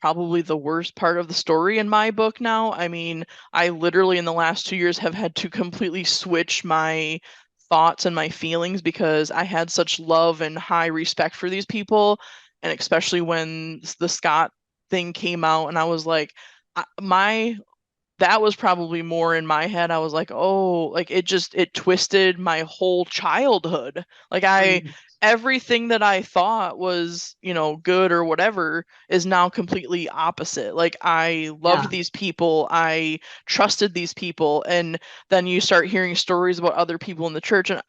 the worst part of the story in my book now. I mean, I literally in the last 2 years have had to completely switch my thoughts and my feelings because I had such love and high respect for these people. And especially when the Scott thing came out, and I was like, that was probably more in my head. I was like, oh, like it twisted my whole childhood. Like Right. everything that I thought was, good or whatever is now completely opposite. Like I loved Yeah. these people, I trusted these people, and then you start hearing stories about other people in the church, and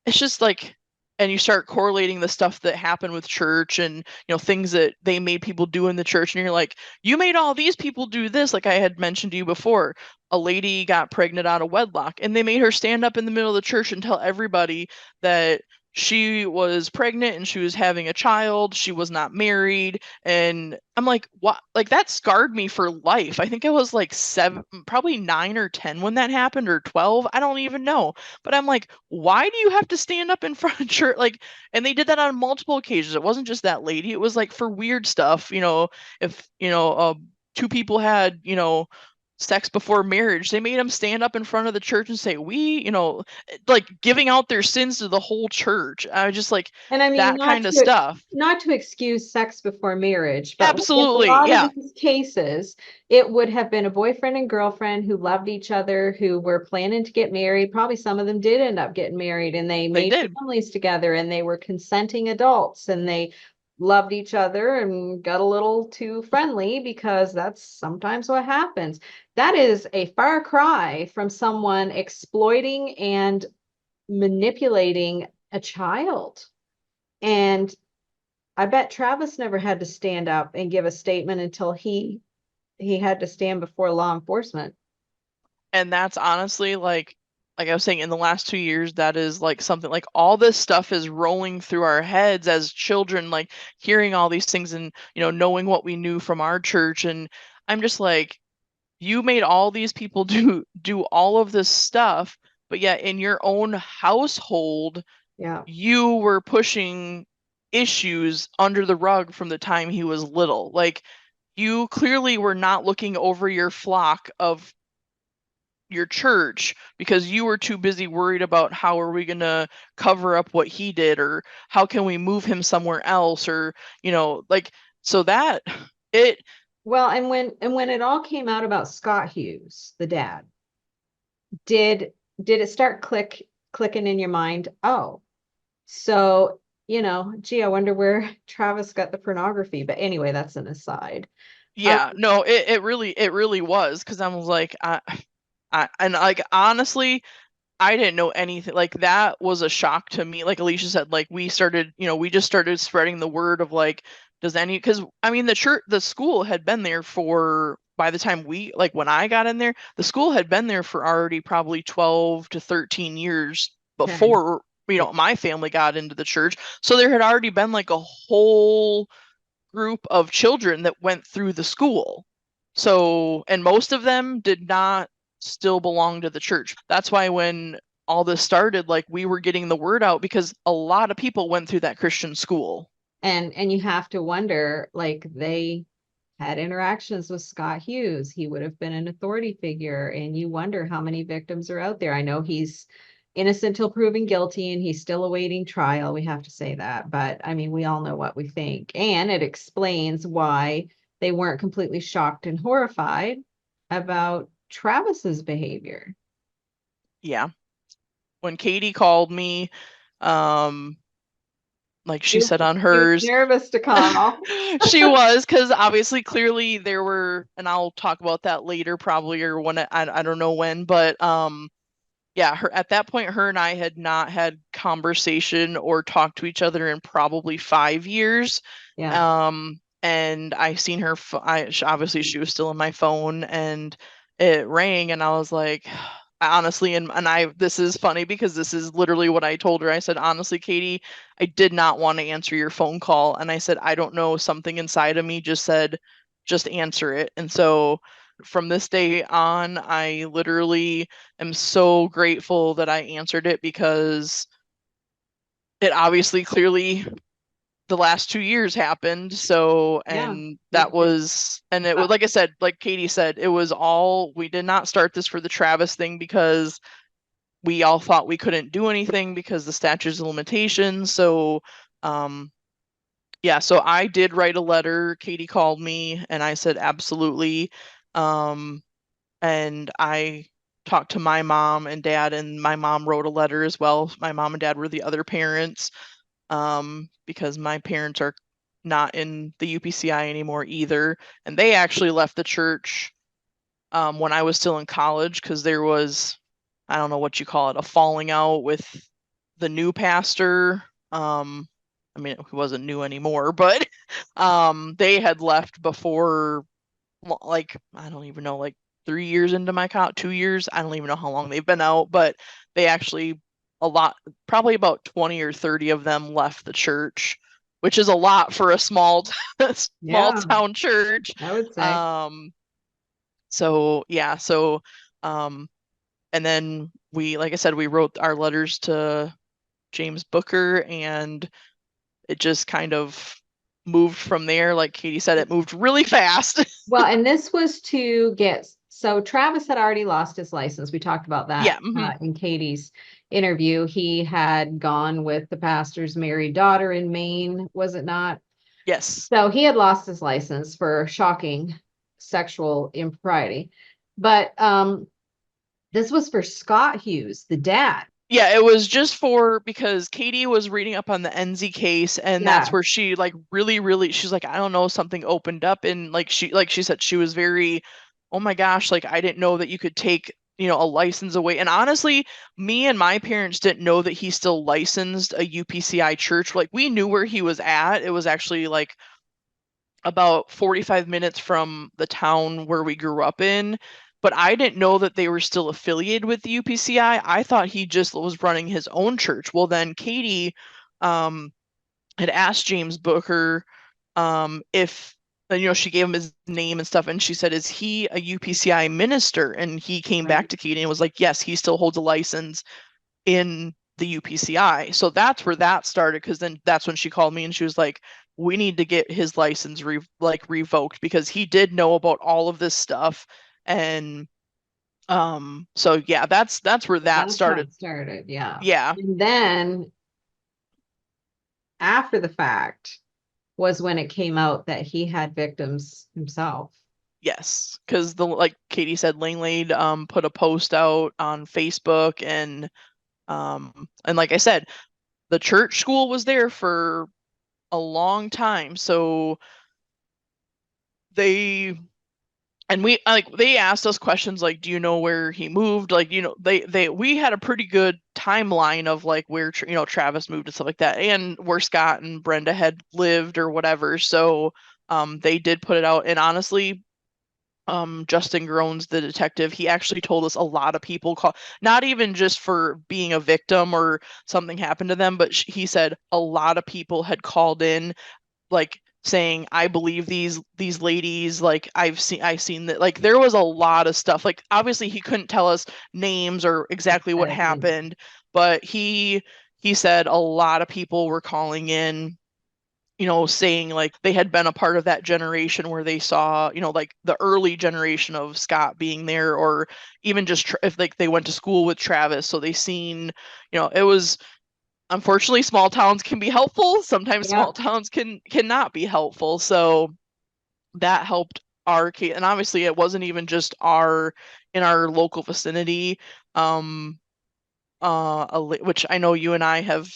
it's just like, and you start correlating the stuff that happened with church and things that they made people do in the church, and you're like, you made all these people do this. Like I had mentioned to you before, a lady got pregnant out of wedlock and they made her stand up in the middle of the church and tell everybody that she was pregnant and she was having a child, she was not married. And I'm like, what? Like that scarred me for life. I think I was like 7, probably 9 or 10 when that happened, or 12, I don't even know. But I'm like, why do you have to stand up in front of church? Like, and they did that on multiple occasions. It wasn't just that lady, it was like for weird stuff. If two people had sex before marriage, they made them stand up in front of the church and say, like giving out their sins to the whole church. I just like And I mean, that kind of stuff. not to excuse sex before marriage, but like in a Absolutely, lot of yeah. these cases, it would have been a boyfriend and girlfriend who loved each other, who were planning to get married. Probably some of them did end up getting married, and they They made did. families together, and they were consenting adults, and they loved each other and got a little too friendly, because that's sometimes what happens. That is a far cry from someone exploiting and manipulating a child. And I bet Travis never had to stand up and give a statement until he had to stand before law enforcement. And that's honestly like I was saying, in the last 2 years, that is like something like all this stuff is rolling through our heads as children, like hearing all these things and, knowing what we knew from our church. And I'm just like, you made all these people do all of this stuff, but yet in your own household, Yeah. you were pushing issues under the rug from the time he was little. Like, you clearly were not looking over your flock of your church because you were too busy worried about how are we going to cover up what he did, or how can we move him somewhere else, or like, so that it Well, and when it all came out about Scott Hughes, the dad, did it start clicking in your mind? Oh, so, gee, I wonder where Travis got the pornography. But anyway, that's an aside. Um, yeah, no, it really was, because I was like, and like, honestly, I didn't know anything. Like, that was a shock to me. Like Alicia said, like, we just started spreading the word of like, because I mean, the school had been there for, by the time when I got in there, the school had been there for already probably 12 to 13 years okay. before, my family got into the church. So there had already been like a whole group of children that went through the school. So, and most of them did not still belong to the church. That's why when all this started, like, we were getting the word out because a lot of people went through that Christian school. And you have to wonder, like, they had interactions with Scott Hughes. He would have been an authority figure, and you wonder how many victims are out there. I know he's innocent till proven guilty, and he's still awaiting trial. We have to say that, but I mean, we all know what we think, and it explains why they weren't completely shocked and horrified about Travis's behavior. Yeah. When Katie called me, um, like she said on She was hers, nervous to call. she was, because obviously, clearly there were, and I'll talk about that later probably, or when I don't know when, but yeah, her at that point, her and I had not had conversation or talked to each other in probably 5 years. Yeah. And I seen her. Obviously, she was still in my phone, and it rang, and I was like, honestly, and I. This is funny because this is literally what I told her. I said, honestly, Katie, I did not want to answer your phone call, and I said, I don't know, something inside of me just said, just answer it, and so from this day on, I literally am so grateful that I answered it, because it obviously clearly the last 2 years happened. So, Yeah. and It, that was, and it was, like I said, like Katie said, it was all, we did not start this for the Travis thing because we all thought we couldn't do anything because the statutes of limitations. So, yeah, so I did write a letter. Katie called me and I said, absolutely. Um, and I talked to my mom and dad, and my mom wrote a letter as well. My mom and dad were the other parents, because my parents are not in the UPCI anymore either, and they actually left the church when I was still in college, because there was, I don't know what you call it, a falling out with the new pastor. I mean, he wasn't new anymore, but they had left before, like, I don't even know, like 3 years into my 2 years. I don't even know how long they've been out, but they actually, a lot, probably about 20 or 30 of them left the church, which is a lot for a small yeah, town church. I would say. Um, so yeah, so um, and then we, like I said, we wrote our letters to James Booker, and it just kind of moved from there. Like Katie said, it moved really fast. Well, and this was to get, so Travis had already lost his license. We talked about Yeah. that in Katie's interview. He had gone with the pastor's married daughter in Maine, was it not? Yes. So he had lost his license for shocking sexual impropriety. But this was for Scott Hughes, the dad. Yeah, it was just for because Katie was reading up on the Enzi case, and that's Yeah, where she like really she's like, I don't know, something opened up, and like she said she was very, oh my gosh, like I didn't know that you could take, a license away. And honestly, me and my parents didn't know that he still licensed a UPCI church. Like we knew where he was at. It was actually like about 45 minutes from the town where we grew up in. But I didn't know that they were still affiliated with the UPCI. I thought he just was running his own church. Well, then Katie um, had asked James Booker if, she gave him his name and stuff, and she said, "Is he a UPCI minister?" And he came back right. to Katie and was like, "Yes, he still holds a license in the UPCI." So that's where that started, because then that's when she called me and she was like, we need to get his license revoked because he did know about all of this stuff. And so yeah, that's where that That's how started. it started. Yeah. Yeah. And then after the fact was when it came out that he had victims himself. Yes, because the like Katie said, Langlade put a post out on Facebook, and like I said, the church school was there for a long time. So they and we like they asked us questions like, do you know where he moved? Like, they we had a pretty good timeline of like where Travis moved and stuff like that, and where Scott and Brenda had lived or whatever. So they did put it out. And honestly, Justin Groans, the detective, he actually told us a lot of people call, not even just for being a victim or something happened to them, but he said a lot of people had called in, like saying, I believe these ladies, like I've seen that. Like there was a lot of stuff. Like obviously he couldn't tell us names or exactly what Exactly. happened, but he said a lot of people were calling in, saying like they had been a part of that generation where they saw, like the early generation of Scott being there, or even just if like they went to school with Travis, so they seen, it was, unfortunately, small towns can be helpful. Sometimes Yeah. small towns cannot be helpful. So that helped our case. And obviously it wasn't even just in our local vicinity. Um which I know you and I have,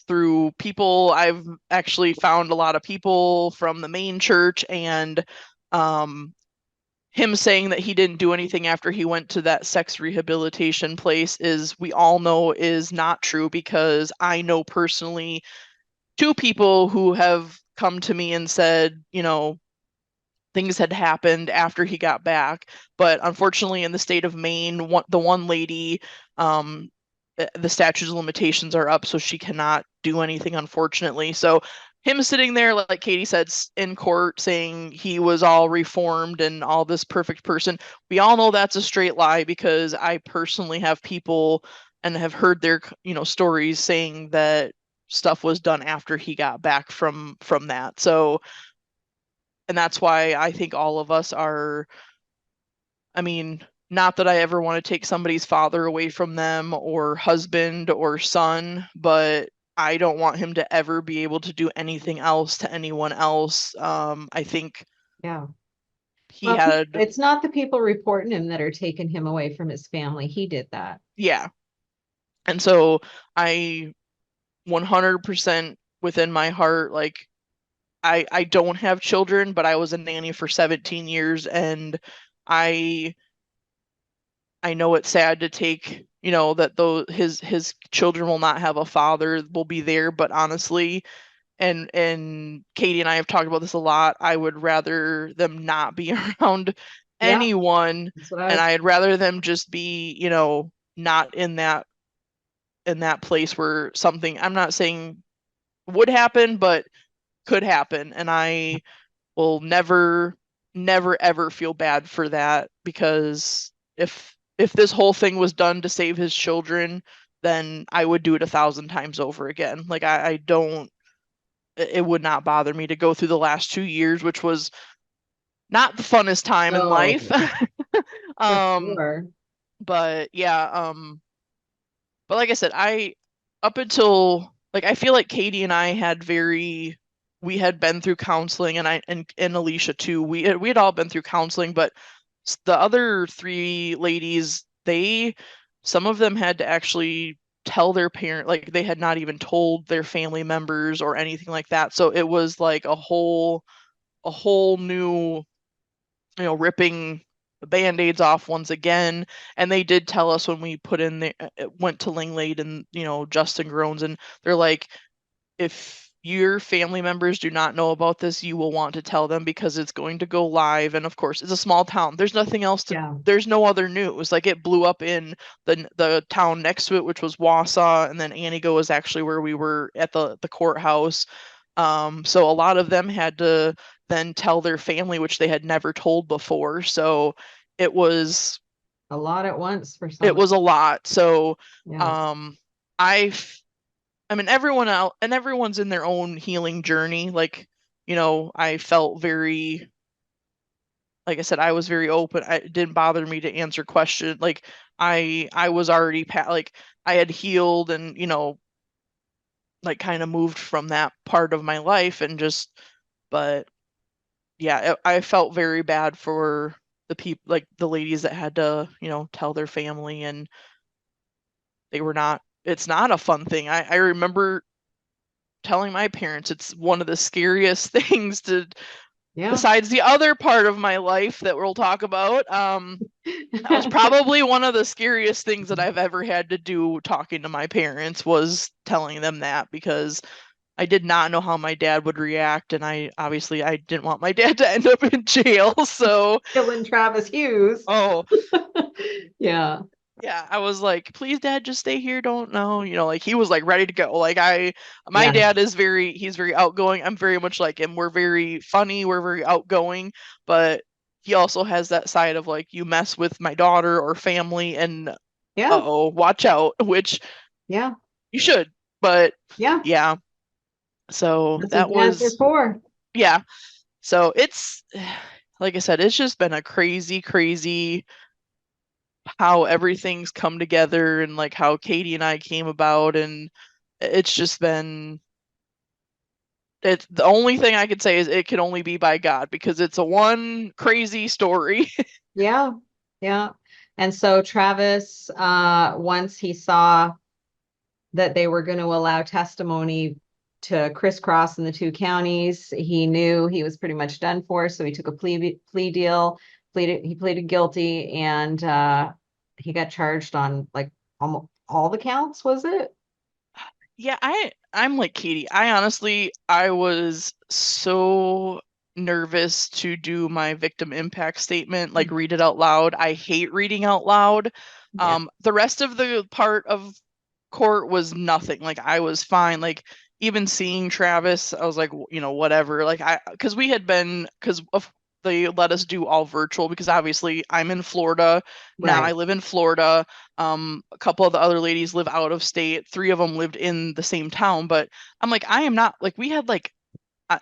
through people, I've actually found a lot of people from the main church, and um him saying that he didn't do anything after he went to that sex rehabilitation place is, we all know, is not true, because I know personally two people who have come to me and said, things had happened after he got back. But unfortunately, in the state of Maine, the one lady, um, the statute of limitations are up, so she cannot do anything, unfortunately. So him sitting there, like Katie said, in court saying he was all reformed and all this perfect person, we all know that's a straight lie, because I personally have people and have heard their, stories saying that stuff was done after he got back from that. So, and that's why I think all of us are, I mean, not that I ever want to take somebody's father away from them, or husband or son, but I don't want him to ever be able to do anything else to anyone else. I think Yeah. he Well, had, it's not the people reporting him that are taking him away from his family. He did that. yeah. And so I 100% within my heart, like, I don't have children, but I was a nanny for 17 years, and I I know it's sad to take, that those his children will not have a father, will be there, but honestly, and Katie and I have talked about this a lot, I would rather them not be around Yeah. anyone, That's what I and was. I'd rather them just be, not in that place where something, I'm not saying would happen, but could happen. And I will never, never, ever feel bad for that, because if this whole thing was done to save his children, then I would do it 1,000 times over again. Like I don't, it would not bother me to go through the last 2 years, which was not the funnest time in life. Oh, for um, sure. but yeah, but like I said, up until, like, I feel like Katie and I had we had been through counseling, and and Alicia too. We had all been through counseling, but the other three ladies, some of them had to actually tell their parent, like they had not even told their family members or anything like that. So it was like a whole new, ripping the band-aids off once again. And they did tell us when we went to Langlade and, Justin Groans, and they're like, if your family members do not know about this, you will want to tell them because it's going to go live. And of course, it's a small town. There's nothing else there's no other news. Like it blew up in the town next to it, which was Wausau, and then Antigo was actually where we were at the courthouse. So a lot of them had to then tell their family, which they had never told before. So it was a lot at once for some. It was a lot. So yeah. I mean, everyone's in their own healing journey. Like, I felt very, like I said, I was very open. It didn't bother me to answer questions. Like I was already like I had healed and, like kind of moved from that part of my life and but yeah, I felt very bad for the people, like the ladies that had to, tell their family, and it's not a fun thing. I remember telling my parents it's one of the scariest things besides the other part of my life that we'll talk about. That was probably one of the scariest things that I've ever had to do, talking to my parents, was telling them that, because I did not know how my dad would react, and I didn't want my dad to end up in jail. So killing Travis Hughes. Oh, yeah. Yeah, I was like, please, Dad, just stay here. Don't know. Like he was like ready to go. Like my dad is he's very outgoing. I'm very much like him. We're very funny. We're very outgoing, but he also has that side of like, you mess with my daughter or family and watch out, which you should. But yeah. So that's that what dads are for. Yeah. So it's, like I said, it's just been a crazy, crazy how everything's come together, and like how Katie and I came about, and it's just been, it's the only thing I could say is it can only be by God, because it's a one crazy story. Yeah. And so Travis, once he saw that they were going to allow testimony to crisscross in the two counties, he knew he was pretty much done for. So he took a plea deal, he pleaded guilty, and he got charged on like almost all the counts, was it? Yeah, I'm like Katie. I was so nervous to do my victim impact statement, like read it out loud. I hate reading out loud. The rest of the part of court was nothing. Like I was fine. Like even seeing Travis, I was like, whatever. Like because they let us do all virtual, because obviously I'm in Florida now. I live in Florida. A couple of the other ladies live out of state. 3 of them lived in the same town, but I'm like, I am not, like, we had like,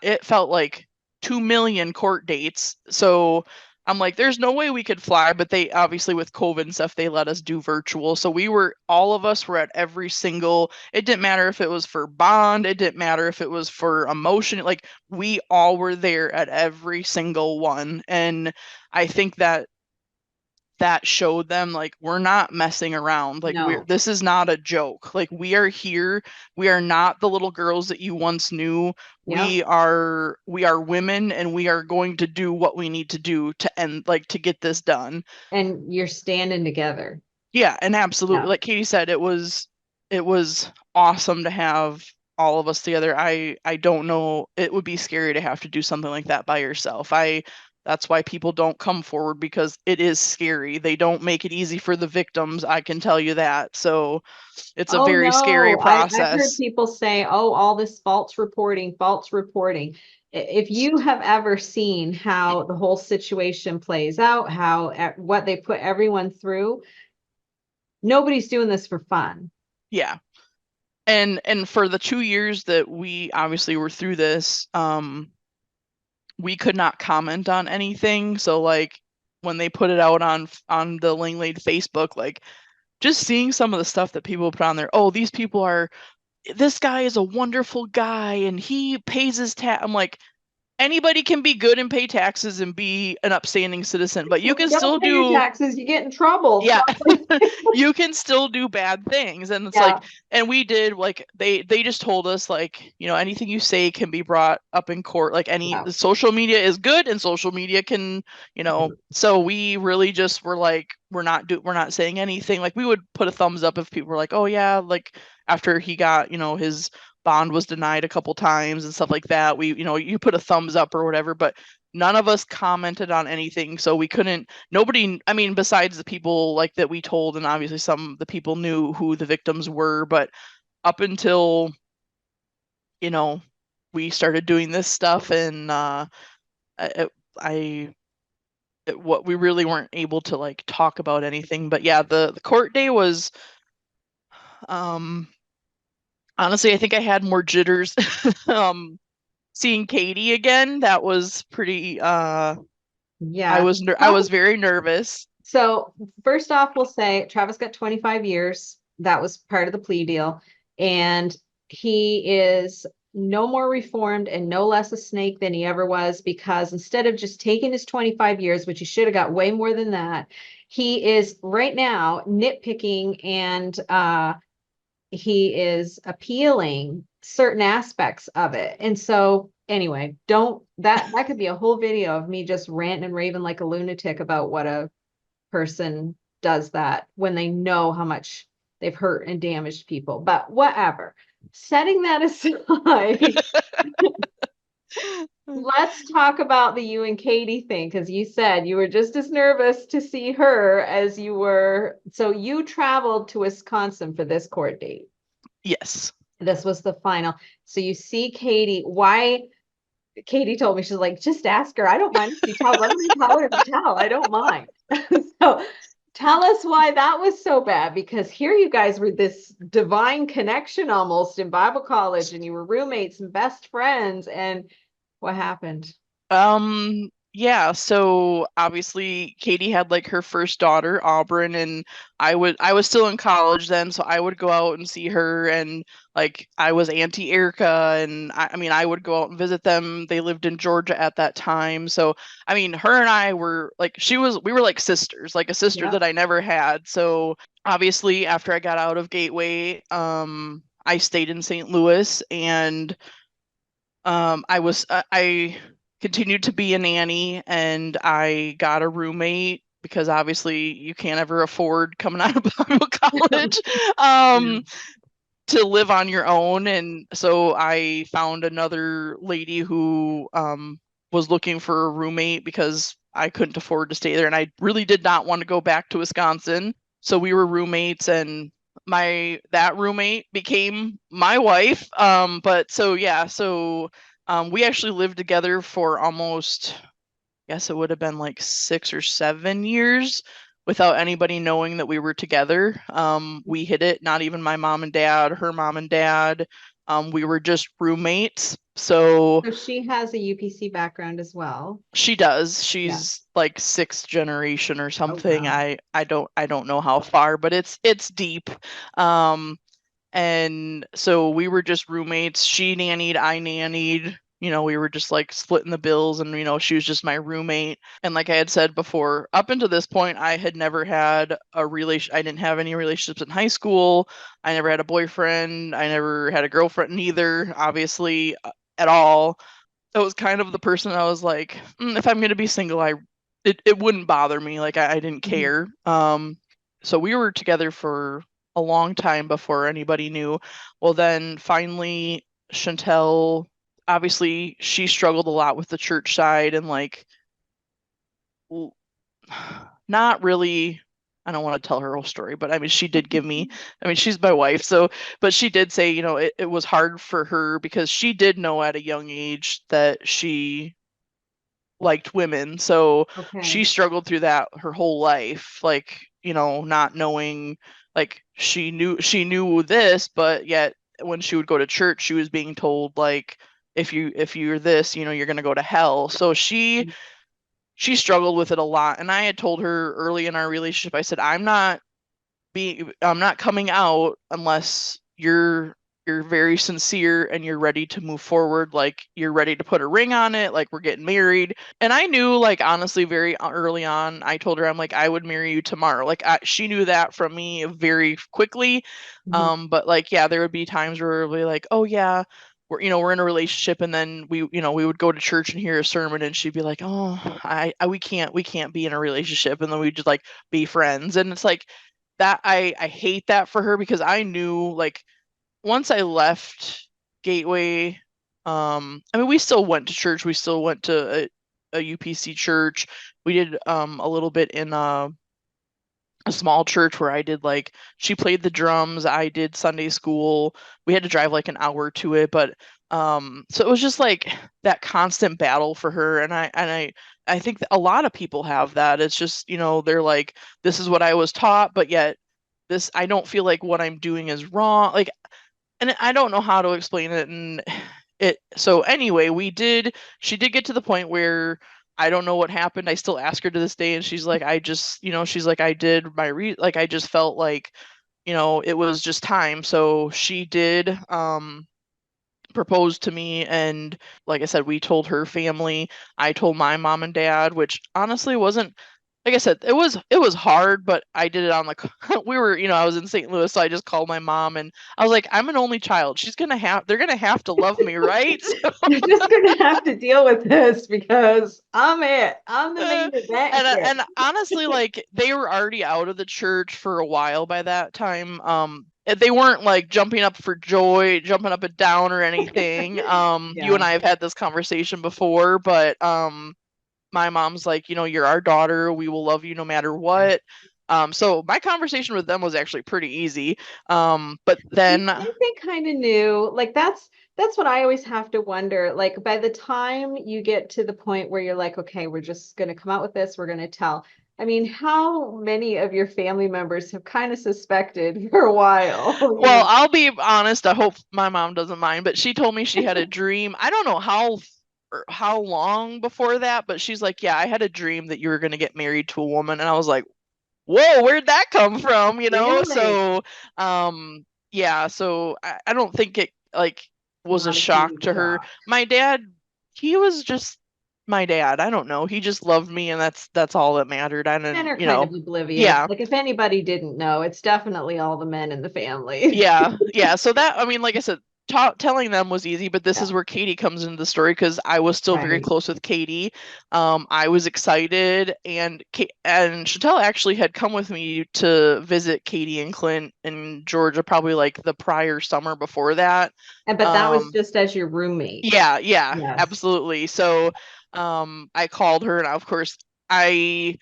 it felt like 2 million court dates. So I'm like, there's no way we could fly, but they obviously, with COVID and stuff, they let us do virtual. So all of us were at every single, it didn't matter if it was for bond, it didn't matter if it was for a motion, like we all were there at every single one. And I think that showed them, like, we're not messing around. Like this is not a joke. Like we are here. We are not the little girls that you once knew. We are women, and we are going to do what we need to do to get this done. And you're standing together. Yeah, and absolutely. Like Katie said, it was awesome to have all of us together. I don't know, it would be scary to have to do something like that by yourself. That's why people don't come forward, because it is scary. They don't make it easy for the victims, I can tell you that. So it's a very scary process. I've heard people say, all this false reporting. If you have ever seen how the whole situation plays out, what they put everyone through, nobody's doing this for fun. Yeah. And for the 2 years that we obviously were through this, we could not comment on anything. So like when they put it out on the Langlade Facebook, like just seeing some of the stuff that people put on there. Oh, this guy is a wonderful guy and he pays his tax. I'm like, anybody can be good and pay taxes and be an upstanding citizen, but you If can you don't still pay your do, taxes, you get in trouble. yeah, So, you can still do bad things. And it's yeah. like, and we did, like, they just told us, like, anything you say can be brought up in court. Like, any Yeah. social media is good, and social media can, so we really just were like, we're not saying anything. Like, we would put a thumbs up if people were like, oh yeah, like, after he got, his bond was denied a couple times and stuff like that, we, you put a thumbs up or whatever, but none of us commented on anything. So we couldn't, nobody, I mean, besides the people like that we told, and obviously some of the people knew who the victims were, but up until, you know, we started doing this stuff, and I, I what we really weren't able to like talk about anything. But yeah, the court day was, um honestly, I think I had more jitters seeing Katie again. That was pretty, Yeah. I was very nervous. So first off, we'll say Travis got 25 years. That was part of the plea deal. And he is no more reformed and no less a snake than he ever was, because instead of just taking his 25 years, which he should have got way more than that, he is right now nitpicking, and he is appealing certain aspects of it. And so anyway, don't that could be a whole video of me just ranting and raving like a lunatic about what a person does that when they know how much they've hurt and damaged people. But whatever. Setting that aside, let's talk about the you and Katie thing, because you said you were just as nervous to see her as you were. So you traveled to Wisconsin for this court date. Yes. This was the final. So you see Katie. Why? Katie told me, she's like, just ask her. I don't mind if she tells. I'm going to tell her to tell. I don't mind. So tell us why that was so bad, because here you guys were this divine connection almost in Bible college, and you were roommates and best friends. And what happened? Yeah, so obviously Katie had like her first daughter, Auburn, and I was still in college then, so I would go out and see her, and like I was Auntie Erica, and I mean I would go out and visit them. They lived in Georgia at that time. So I mean her and I were like, we were like sisters, like a sister Yeah. that I never had. So obviously after I got out of Gateway, I stayed in St. Louis, and I continued to be a nanny, and I got a roommate because obviously you can't ever afford coming out of Bible college Yeah. um, to live on your own. And so I found another lady who was looking for a roommate because I couldn't afford to stay there, and I really did not want to go back to Wisconsin. So we were roommates, and that roommate became my wife. But so yeah, so we actually lived together for almost, I guess it would have been like 6 or 7 years without anybody knowing that we were together. We hid it, not even my mom and dad, her mom and dad. We were just roommates. So So she has a UPC background as well. she does. Yeah. She's like sixth generation or Oh, something. wow. I don't know how far, but it's deep. Um, and so we were just roommates. She nannied, I nannied. We were just like splitting the bills, and she was just my roommate. And like I had said before, up until this point, I had never had a relation. I didn't have any relationships in high school. I never had a boyfriend. I never had a girlfriend neither, obviously, at all. It was kind of the person I was like, if I'm gonna be single, it wouldn't bother me. Like I didn't Mhm. care. So we were together for a long time before anybody knew. Well, then finally, Chantel, obviously, she struggled a lot with the church side, and like, not really. I don't want to tell her whole story, but I mean, she did give me, I mean, she's my wife. So, but she did say, it was hard for her because she did know at a young age that she liked women. So she Okay. struggled through that her whole life, like, not knowing, like she knew this, but yet when she would go to church, she was being told like, if you're this, you're gonna go to hell. So she struggled with it a lot. And I had told her early in our relationship, I said, I'm not coming out unless you're very sincere and you're ready to move forward, like you're ready to put a ring on it, like we're getting married. And I knew, like, honestly, very early on, I told her, I'm like, I would marry you tomorrow. Like she knew that from me very quickly. Mhm. But like, yeah, there would be times where we're like, oh yeah, we're in a relationship, and then we would go to church and hear a sermon, and she'd be like, oh, we can't be in a relationship, and then we'd just like be friends. And it's like that, I hate that for her, because I knew, like, once I left Gateway, I mean, we still went to church. We still went to a UPC church. We did a little bit in a small church where I did, like, she played the drums, I did Sunday school. We had to drive like an hour to it, but so it was just like that constant battle for her. And I think that a lot of people have that. It's just, they're like, this is what I was taught, but yet this, I don't feel like what I'm doing is wrong. Like, and I don't know how to explain it. And so anyway, she did get to the point where I don't know what happened. I still ask her to this day, and she's like, I just, she's like, I did like, I just felt like, it was just time. So she did proposed to me, and like I said, we told her family. I told my mom and dad, which honestly wasn't, like I said, it was hard, but I did it on the we were, I was in St. Louis, so I just called my mom, and I was like, I'm an only child, they're gonna have to love me, right? You're just gonna have to deal with this because I'm it. I'm the main event here. And honestly, like, they were already out of the church for a while by that time. They weren't like jumping up for joy, jumping up and down or anything. You Yeah. and I have had this conversation before, but my mom's like, you're our daughter, we will love you no matter Yeah. what. So my conversation with them was actually pretty easy. But Do you then think they kind of knew? Like that's what I always have to wonder. Like by the time you get to the point where you're like, okay, we're just gonna come out with this, we're gonna tell. I mean, how many of your family members have kind of suspected for a while, you Well, know? I'll be honest, I hope my mom doesn't mind, but she told me she had a dream. I don't know how long before that, but she's like, "Yeah, I had a dream that you were going to get married to a woman." And I was like, "Whoa, where'd that come from?" Really? So, yeah, so I don't think it, like, was a Not a shock huge to her. shock. My dad, he was just my dad. I don't know. He just loved me, and that's all that mattered. I Men didn't, are kind of oblivious. yeah. Like if anybody didn't know, it's definitely all the men in the family. Yeah. So that, I mean, like I said, telling them was easy, but this Yeah, is where Katie comes into the story, because I was still very right. close with Katie. I was excited, and and Chantel actually had come with me to visit Katie and Clint in Georgia, probably like the prior summer before that. And but that was Um, just as your roommate. yeah, Yes. absolutely. So, I called her, and of course, I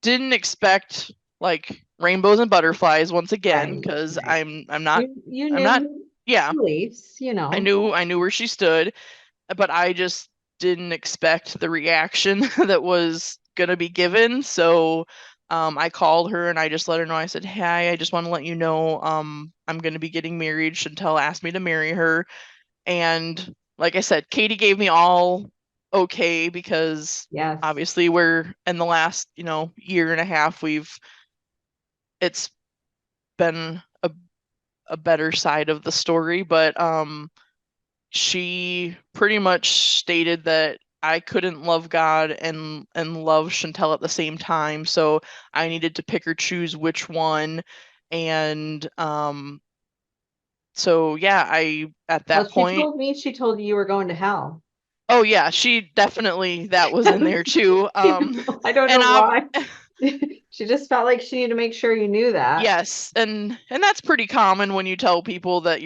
didn't expect like rainbows and butterflies once again, Right, because right. You I'm not knew yeah, beliefs, you I know. knew I knew where she stood, but I just didn't expect the reaction that was gonna be given. So I called her and I just let her know. I said, "Hey, I just want to let you know I'm gonna be getting married. Chantel asked me to marry her." And like I said, Katie gave me all okay, because Yes. obviously we're in the last, year and a half, it's been a better side of the story, but she pretty much stated that I couldn't love God and love Chantel at the same time, so I needed to pick or choose which one. And so yeah, I at Well, that she point, told me she told you you were going to hell. oh yeah, she definitely, that was in there too. I don't And know why. She just felt like she needed to make sure you knew that. yes, and that's pretty common when you tell people that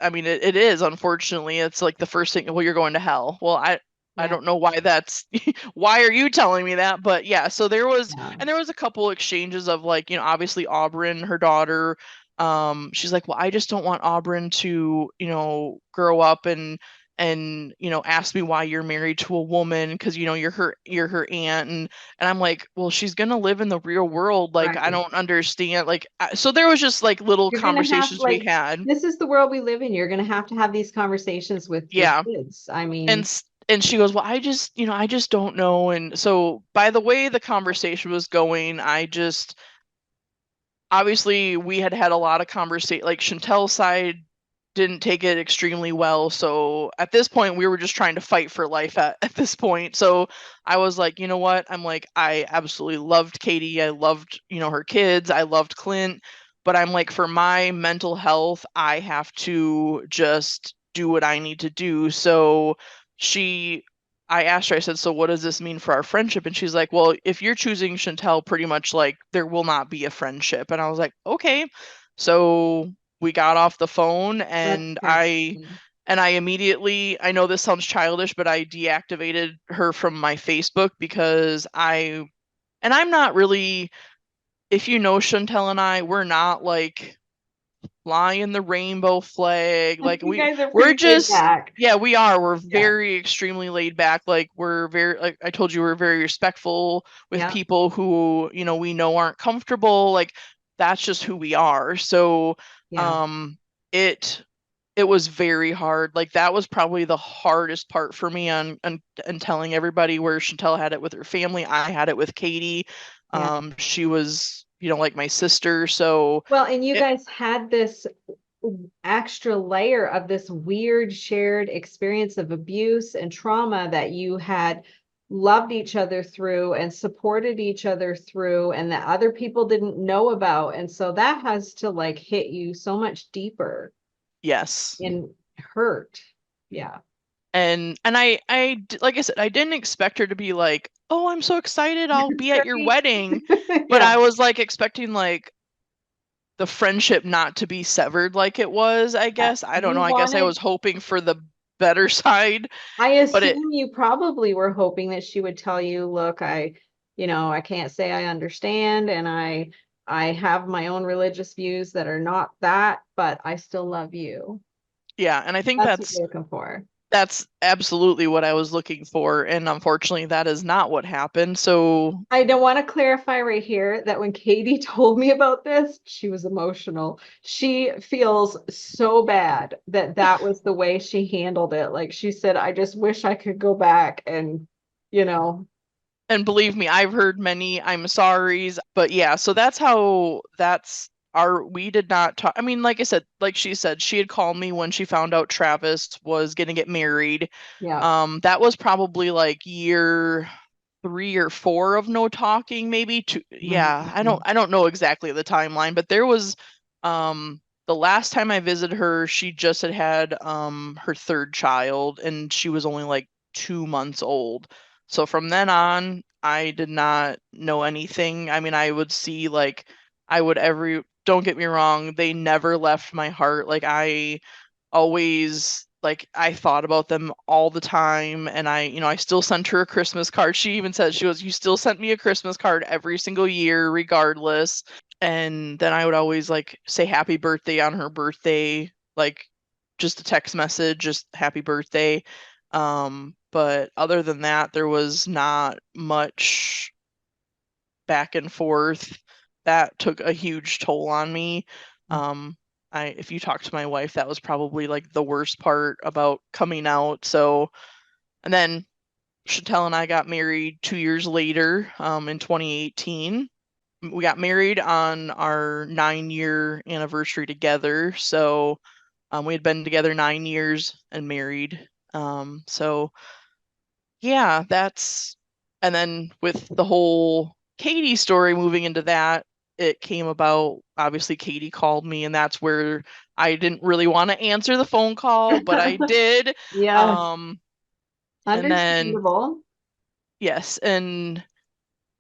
I mean, it is, unfortunately, it's like the first thing, well, you're going to hell. Well, I Yeah. don't know why that's why are you telling me that? But yeah, so Yeah. there was a couple exchanges of, like, obviously Auburn, her daughter, she's like, well, I just don't want Auburn to, grow up and ask me why you're married to a woman, because you're her aunt. And I'm like, well, she's gonna live in the real world. Like, I Right. don't understand. Like, so there was just like little You're gonna have conversations we like had. this is the world we live in. You're gonna have to have these conversations with your Yeah. kids. I And mean, and she goes, well, I just don't know. And so by the way the conversation was going, I just, obviously we had had a lot of conversation, like Chantel's side. didn't take it extremely well. So at this point, we were just trying to fight for life at this point. So I was like, you know what? I'm like, I absolutely loved Katie. I loved, her kids. I loved Clint. But I'm like, for my mental health, I have to just do what I need to do. So I asked her, I said, so what does this mean for our friendship? And she's like, well, if you're choosing Chantel, pretty much like there will not be a friendship. And I was like, okay. So we got off the phone That's and interesting. I immediately, I know this sounds childish, but I deactivated her from my Facebook because I'm not really, if you know Chantel and I, we're not like flying the rainbow flag. Like You guys are we're pretty laid just, back. yeah, we are. We're Yeah. very extremely laid back. Like we're very, like I told you, we're very respectful with Yeah. people who, we know aren't comfortable. Like that's just who we are. So, Yeah. um, it it was very hard. Like that was probably the hardest part for me on telling everybody where Chantel had it with her family. I had it with Katie. Yeah. She was, like my sister. So Well, and you it, guys had this extra layer of this weird shared experience of abuse and trauma that you had loved each other through and supported each other through, and that other people didn't know about. And so that has to like hit you so much deeper yes. and hurt. Yeah. And like I said, I didn't expect her to be like, "Oh, I'm so excited, I'll be at your Right. wedding." But Yeah. I was like expecting like the friendship not to be severed like it was, I Yeah. guess. I don't You know. I guess I wanted, was hoping for the better side, I but it assume you probably were hoping that she would tell you, look, I can't say I understand, and I have my own religious views that are not that, but I still love you. yeah, and I think That's what that's you're looking for. that's absolutely what I was looking for, and unfortunately that is not what happened. So, I don't want to clarify right here that when Katie told me about this, she was emotional. She feels so bad that that was the way she handled it. Like she said, I just wish I could go back and, you know, and believe me, I've heard many I'm sorry's, but yeah, so that's our we did not talk. I mean, like I said, like she said, she had called me when she found out Travis was gonna get married. yeah. That was probably like year 3 or 4 of no talking, maybe two. Yeah, Mhm. I don't know exactly the timeline, but there was the last time I visited her, she just had her third child, and she was only like 2 months old. So from then on, I did not know anything. I mean, I would see like I would every don't get me wrong, they never left my heart. Like I always like I thought about them all the time, and I still sent her a Christmas card. She even said, she goes, "You still sent me a Christmas card every single year regardless." And then I would always like say happy birthday on her birthday, like just a text message, just happy birthday. But other than that, there was not much back and forth. That took a huge toll on me. Um, if you talk to my wife, that was probably like the worst part about coming out. So, and then Chantel and I got married 2 years later, in 2018. We got married on our 9-year anniversary together. So, we had been together 9 years and married. So yeah, and then with the whole Katie story moving into that, it came about. Obviously, Katie called me, and that's where I didn't really want to answer the phone call, but I did. Yeah, Um, and then understandable. yes, and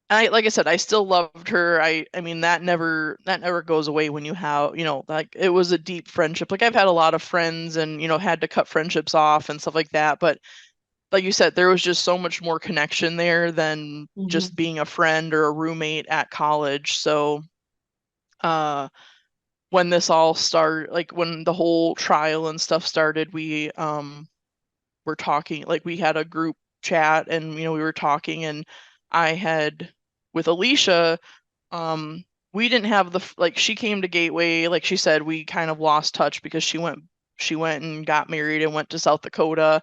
I, like I said, I still loved her. I mean that never goes away when you have, like it was a deep friendship. Like I've had a lot of friends and, had to cut friendships off and stuff like that, but like you said, there was just so much more connection there than just Mhm. being a friend or a roommate at college. So, uh, when this all started, like when the whole trial and stuff started, we were talking, like we had a group chat, and we were talking, and I had with Alicia, um, we didn't have like she came to Gateway, like she said, we kind of lost touch because she went and got married and went to South Dakota,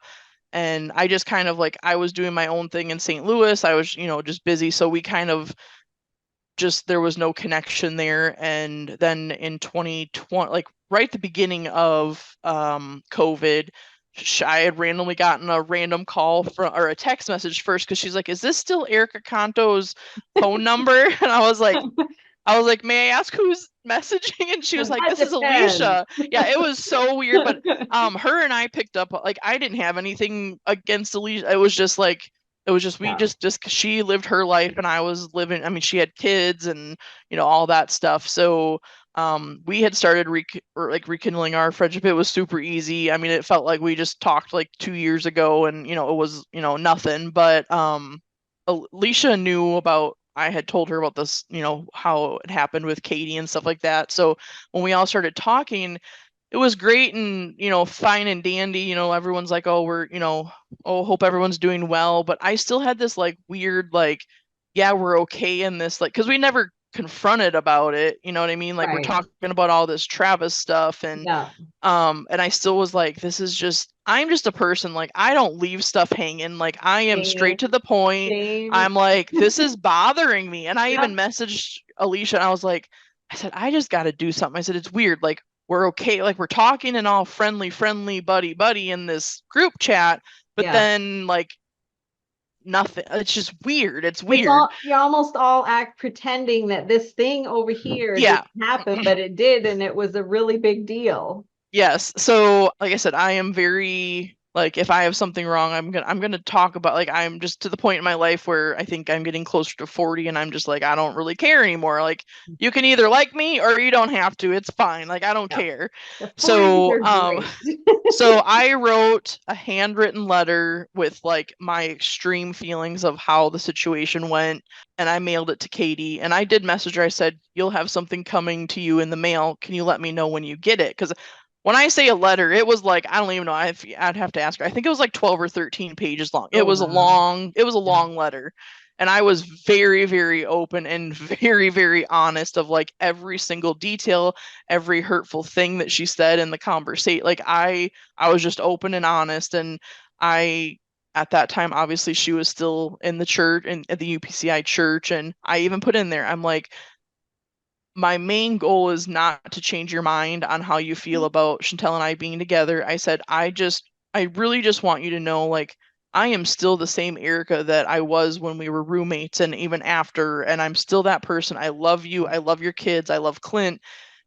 and I just kind of like I was doing my own thing in St. Louis. I was, just busy, so we kind of just there was no connection there. And then in 2020, like right at the beginning of COVID, I had randomly gotten a random call from or a text message first because she's like, "Is this still Erica Canto's phone number?" And I was like, "May I ask who's messaging?" And she was like, That "This is depends. Alicia." Yeah, it was so weird, but her and I picked up like I didn't have anything against Alicia. It was just like we Yeah. just 'cause she lived her life and I was living. I mean, she had kids and all that stuff. So we had started rekindling our friendship. It was super easy. I mean, it felt like we just talked like 2 years ago and it was nothing. But Alicia knew about I had told her about this, how it happened with Katie and stuff like that. So when we all started talking, it was great and, fine and dandy. Everyone's like, oh, oh, hope everyone's doing well. But I still had this like weird, like, yeah, we're okay in this, like, because we never confronted about it. You know what I mean? Like, we're Right. talking about all this Travis stuff Yeah. and I still was like, I'm just a person, like I don't leave stuff hanging, like I am Same. straight to the point. Same. I'm like, this is bothering me. And I even Yep. messaged Alicia and I said, I just got to do something. I said, it's weird. Like we're okay. Like we're talking and all friendly, buddy in this group chat. But Yeah. then like nothing. It's just weird. It's It's weird. all you almost all act pretending that this thing over here Yeah. didn't happen, but it did, and it was a really big deal. Yes. So, like I said, I am very like if I have something wrong, I'm gonna talk about like I'm just to the point in my life where I think I'm getting closer to 40 and I'm just like I don't really care anymore. Like you can either like me or you don't have to. It's fine. Like I don't Yeah. care. The 40s So, are great. so I wrote a handwritten letter with like my extreme feelings of how the situation went and I mailed it to Katie and I did message her. I said, "You'll have something coming to you in the mail. Can you let me know when you get it?" Because when I say a letter, it was like I don't even know. I'd have to ask her. I think it was like 12 or 13 pages long. Oh wow. It was a Yeah. long letter. And I was very, very open and very, very honest of like every single detail, every hurtful thing that she said in the conversation. Like I was just open and honest. And I at that time, obviously she was still in the church and at the UPCI church. And I even put in there, I'm like, my main goal is not to change your mind on how you feel about Chantel and I being together. I said, I really just want you to know, like, I am still the same Erica that I was when we were roommates and even after, and I'm still that person. I love you. I love your kids. I love Clint.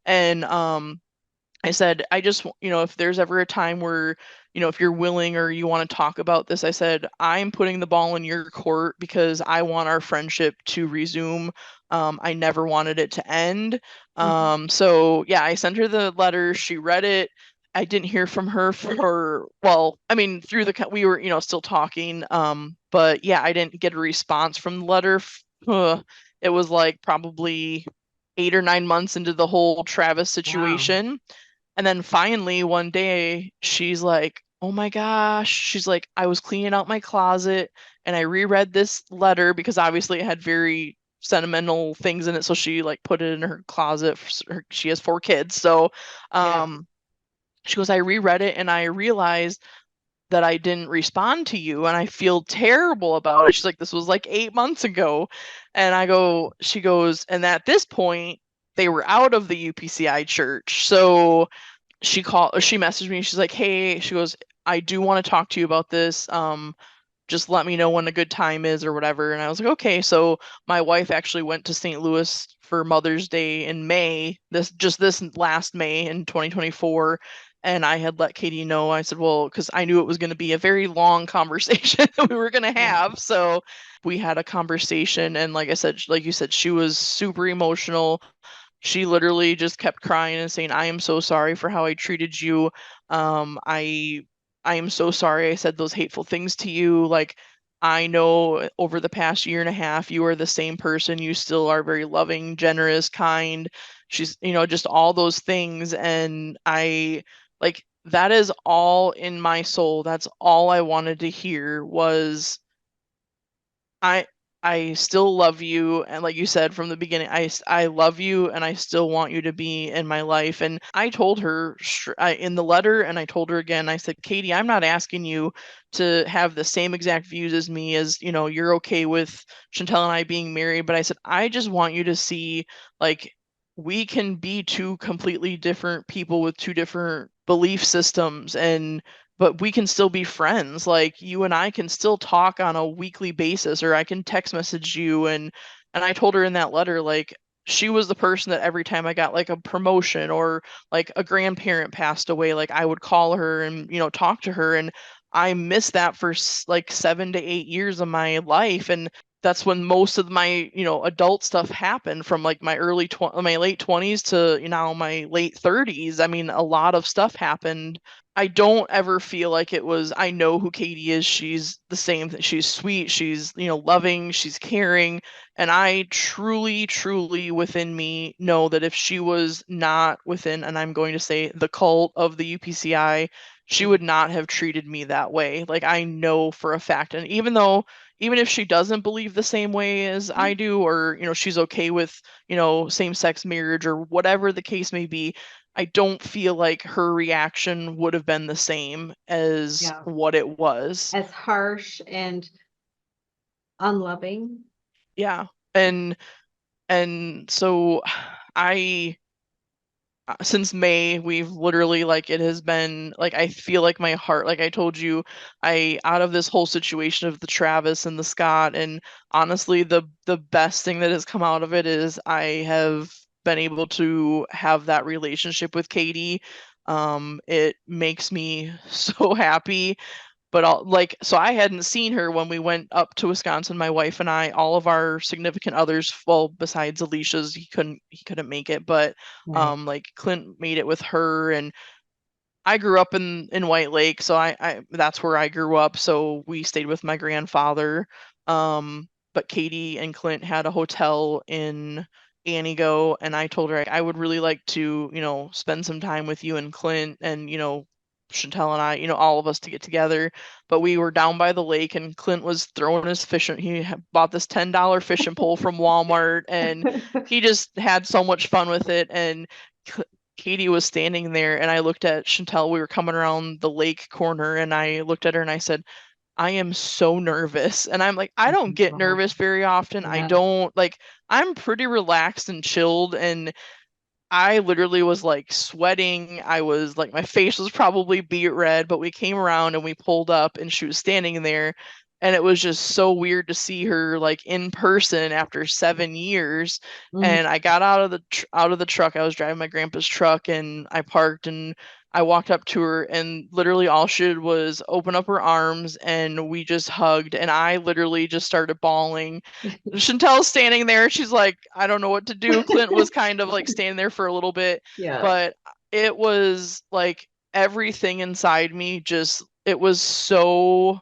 And I said, I just, if there's ever a time where, if you're willing or you want to talk about this, I said, I'm putting the ball in your court because I want our friendship to resume. I never wanted it to end. Mhm. So yeah, I sent her the letter. She read it. I didn't hear from her for, well, I mean, we were, still talking. But yeah, I didn't get a response from the letter. It was like probably 8 or 9 months into the whole Travis Wow. situation. And then finally one day she's like, "Oh my gosh." She's like, "I was cleaning out my closet and I reread this letter because obviously it had very sentimental things in it. So she like put it in her closet. She has 4 kids. So Yeah. um she goes, "I reread it and I realized that I didn't respond to you and I feel terrible about it." She's like, "This was like 8 months ago." And she goes, "And at this point, they were out of the UPCI church." So she messaged me. She's like, "Hey," she goes, "I do want to talk to you about this. Just let me know when a good time is or whatever." And I was like, "Okay." So my wife actually went to St. Louis for Mother's Day in May, this last May in 2024. And I had let Katie know. I said, "Well, because I knew it was going to be a very long conversation that we were going to Yeah. have." So we had a conversation, and like I said, like you said, she was super emotional. She literally just kept crying and saying, "I am so sorry for how I treated you. Um, I I am so sorry I said those hateful things to you. Like I know over the past year and a half you are the same person. You still are very loving, generous, kind." She's, just all those things. And I like that is all in my soul. That's all I wanted to hear was I I still love you, and like you said from the beginning, I love you and I still want you to be in my life. And I told her in the letter, and I told her again, I said, "Katie, I'm not asking you to have the same exact views as me, as you're okay with Chantel and I being married, but I said I just want you to see like we can be two completely different people with two different belief systems, and but we can still be friends. Like you and I can still talk on a weekly basis, or I can text message you. And I told her in that letter, like, she was the person that every time I got like a promotion or like a grandparent passed away, like I would call her and, talk to her. And I missed that for like 7 to 8 years of my life. And that's when most of my, adult stuff happened, from like my late 20s to, now my late 30s. I mean, a lot of stuff happened. I don't ever feel like it was, I know who Katie is. She's the same. She's sweet. She's, loving. She's caring. And I truly, truly within me know that if she was not within, and I'm going to say the cult of the UPCI, she would not have treated me that way. Like I know for a fact. And even if she doesn't believe the same way as I do, or, she's okay with, same-sex marriage or whatever the case may be, I don't feel like her reaction would have been the same as Yeah. what it was. As harsh and unloving. Yeah. And so I since May, we've literally, like, it has been like, I feel like my heart, like I told you, out of this whole situation of the Travis and the Scott, and honestly, the best thing that has come out of it is I have been able to have that relationship with Katie. It makes me so happy. But so I hadn't seen her when we went up to Wisconsin, my wife and I. All of our significant others, well, besides Alicia's, he couldn't make it, but Right. like Clint made it with her. And I grew up in White Lake, so I that's where I grew up. So we stayed with my grandfather. But Katie and Clint had a hotel in Anigo, and I told her I would really like to, spend some time with you and Clint, and, Chantel and I, all of us to get together. But we were down by the lake, and Clint was throwing his fishing. He bought this $10 fishing pole from Walmart, and he just had so much fun with it. And Katie was standing there, and I looked at Chantel. We were coming around the lake corner, and I looked at her and I said, I am so nervous. And I'm like, I don't get Oh, nervous very often. I yeah. don't like, I'm pretty relaxed and chilled. And I literally was like sweating. I was like, my face was probably beet red, but we came around and we pulled up and she was standing there. And it was just so weird to see her like in person after 7 years. Mm. And I got out of the truck. I was driving my grandpa's truck, and I parked, and I walked up to her, and literally all she did was open up her arms, and we just hugged. And I literally just started bawling. Chantel's standing there. She's like, I don't know what to do. Clint was kind of like standing there for a little bit, Yeah. but it was like everything inside me just, it was so,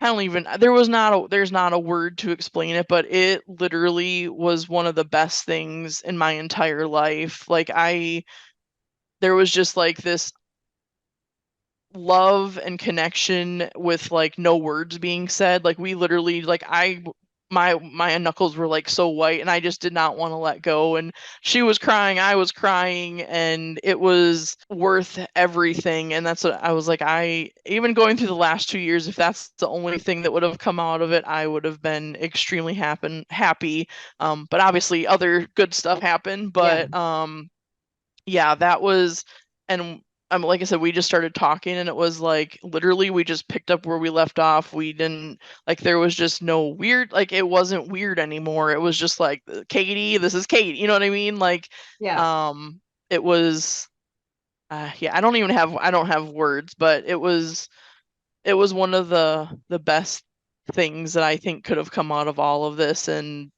I don't even, there's not a word to explain it, but it literally was one of the best things in my entire life. Like there was just like this love and connection with like no words being said. Like we literally, like my knuckles were like so white, and I just did not want to let go. And she was crying, I was crying, and it was worth everything. And that's what I was like, I, even going through the last 2 years, if that's the only thing that would have come out of it, I would have been extremely happy. But obviously other good stuff happened. Yeah. But yeah, that was, and like I said, we just started talking, and it was like literally we just picked up where we left off. We didn't, like, there was just no weird, like it wasn't weird anymore. It was just like, Katie, this is Kate. You know what I mean? Like, Yeah. um, it was, yeah, I don't have words, but it was one of the best things that I think could have come out of all of this. And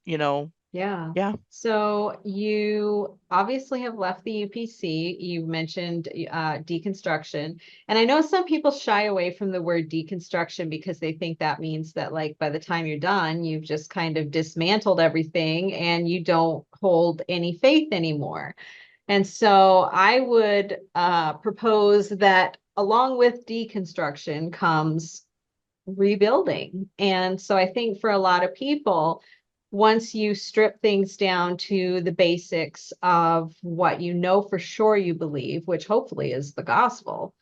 Yeah. yeah. So you obviously have left the UPC. You mentioned deconstruction. And I know some people shy away from the word deconstruction because they think that means that, like, by the time you're done, you've just kind of dismantled everything and you don't hold any faith anymore. And so I would propose that along with deconstruction comes rebuilding. And so I think for a lot of people, once you strip things down to the basics of what you know for sure you believe, which hopefully is the gospel,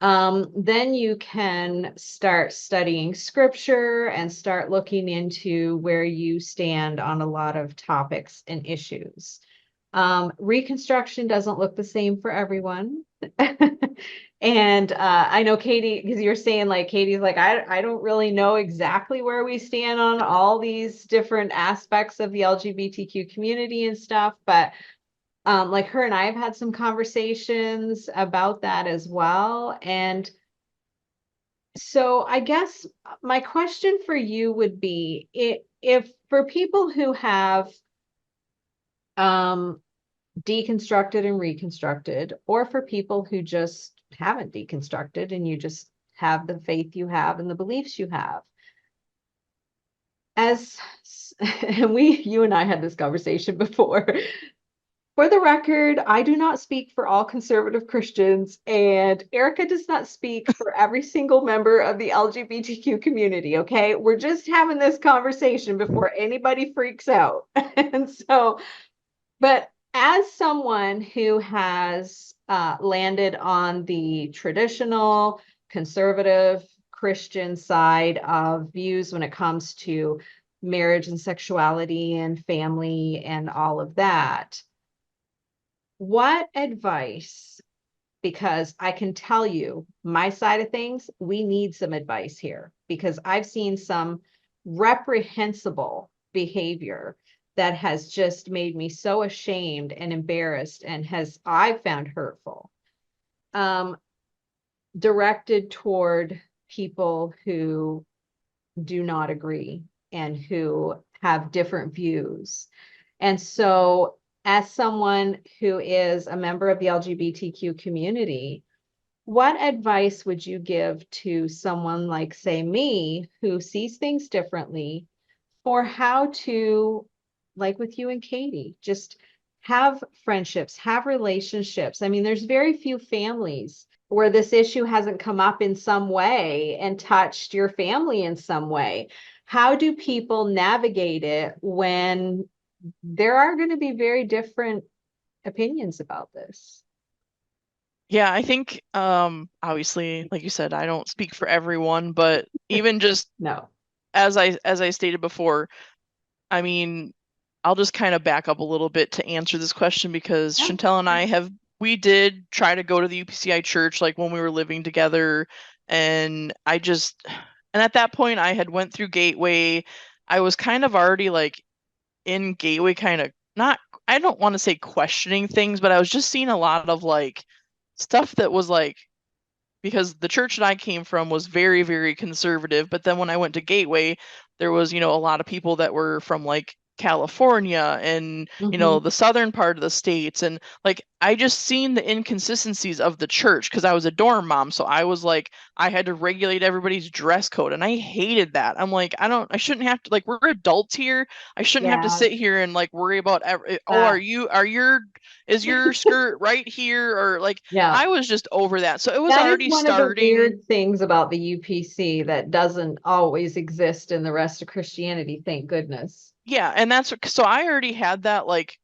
then you can start studying scripture and start looking into where you stand on a lot of topics and issues. Reconstruction doesn't look the same for everyone. And I know Katie, because you're saying like Katie's like, I don't really know exactly where we stand on all these different aspects of the LGBTQ community and stuff, but like her and I have had some conversations about that as well. And so I guess my question for you would be if for people who have deconstructed and reconstructed, or for people who just haven't deconstructed and you just have the faith you have and the beliefs you have. As and you and I had this conversation before. For the record, I do not speak for all conservative Christians, and Erica does not speak for every single member of the LGBTQ community. Okay. We're just having this conversation before anybody freaks out. And so, but as someone who has landed on the traditional conservative Christian side of views when it comes to marriage and sexuality and family and all of that, what advice, because I can tell you my side of things, we need some advice here because I've seen some reprehensible behavior that has just made me so ashamed and embarrassed and I found hurtful, directed toward people who do not agree and who have different views. And so as someone who is a member of the LGBTQ community, what advice would you give to someone like, say, me, who sees things differently, for how to, like with you and Katie, just have friendships, have relationships? I mean, there's very few families where this issue hasn't come up in some way and touched your family in some way. How do people navigate it when there are going to be very different opinions about this? Yeah, I think obviously, like you said, I don't speak for everyone, but even just No. as I stated before, I mean, I'll just kind of back up a little bit to answer this question because Yeah. Chantel and we did try to go to the UPCI church like when we were living together, and and at that point I had went through Gateway. I was kind of already like in Gateway, kind of not, I don't want to say questioning things, but I was just seeing a lot of like stuff that was like, because the church that I came from was very, very conservative. But then when I went to Gateway, there was, a lot of people that were from like California and, Mm-hmm. the southern part of the states. And like, I just seen the inconsistencies of the church because I was a dorm mom. So I was like, I had to regulate everybody's dress code. And I hated that. I'm like, I shouldn't have to, like, we're adults here. I shouldn't have to Yeah. sit here and like worry about, Uh, is your skirt right here? Or like, yeah. I was just over that. So it was That is already one of the starting. weird things about the UPC that doesn't always exist in the rest of Christianity, thank goodness. Yeah. And so I already had that like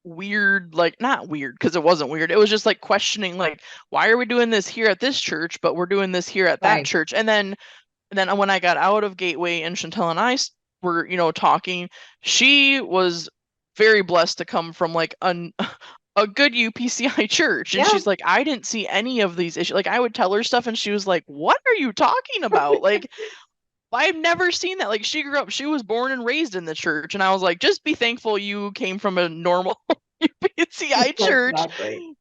weird, like not weird because it wasn't weird. It was just like questioning, like, why are we doing this here at this church, but we're doing this here at that Right. church? And then when I got out of Gateway and Chantel and I were, talking, she was very blessed to come from like a good UPCI church. And Yeah. she's like, I didn't see any of these issues. Like I would tell her stuff and she was like, what are you talking about? Like, I've never seen that. Like she was born and raised in the church. And I was like, just be thankful you came from a normal UPCI church. Exactly.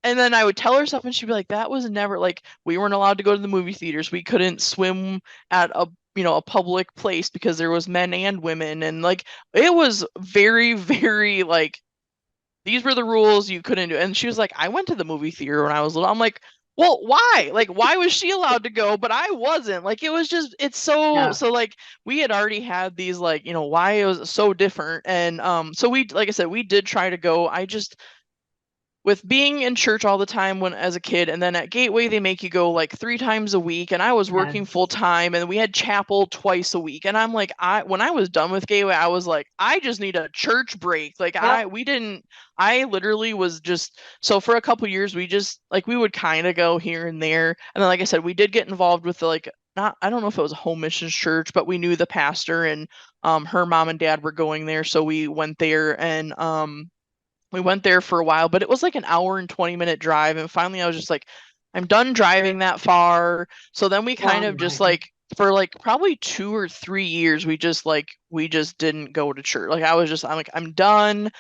And then I would tell her stuff and she'd be like, that was never like, we weren't allowed to go to the movie theaters. We couldn't swim at a public place because there was men and women. And like, it was very, very like, these were the rules you couldn't do. And she was like, I went to the movie theater when I was little. I'm like, well, why? Like, why was she allowed to go, but I wasn't? Like, it was just, it's Yeah. so like we had already had these like, why it was so different. And so we, like I said, we did try to go. I just, with being in church all the time when as a kid, and then at Gateway they make you go like 3 times a week, and I was working full Yes. time and we had chapel twice a week. And I'm like, when I was done with Gateway, I was like, I just need a church break. Like Yep. I literally was just, so for a couple years we just like, we would kind of go here and there. And then like I said, we did get involved with the, like, not, I don't know if it was a home missions church, but we knew the pastor, and her mom and dad were going there, so we went there. And we went there for a while, but it was like an hour and 20-minute drive. And finally I was just like, I'm done driving that far. So then we kind Oh of just my. like for like probably 2 or 3 years, we just didn't go to church. Like I'm like, I'm done.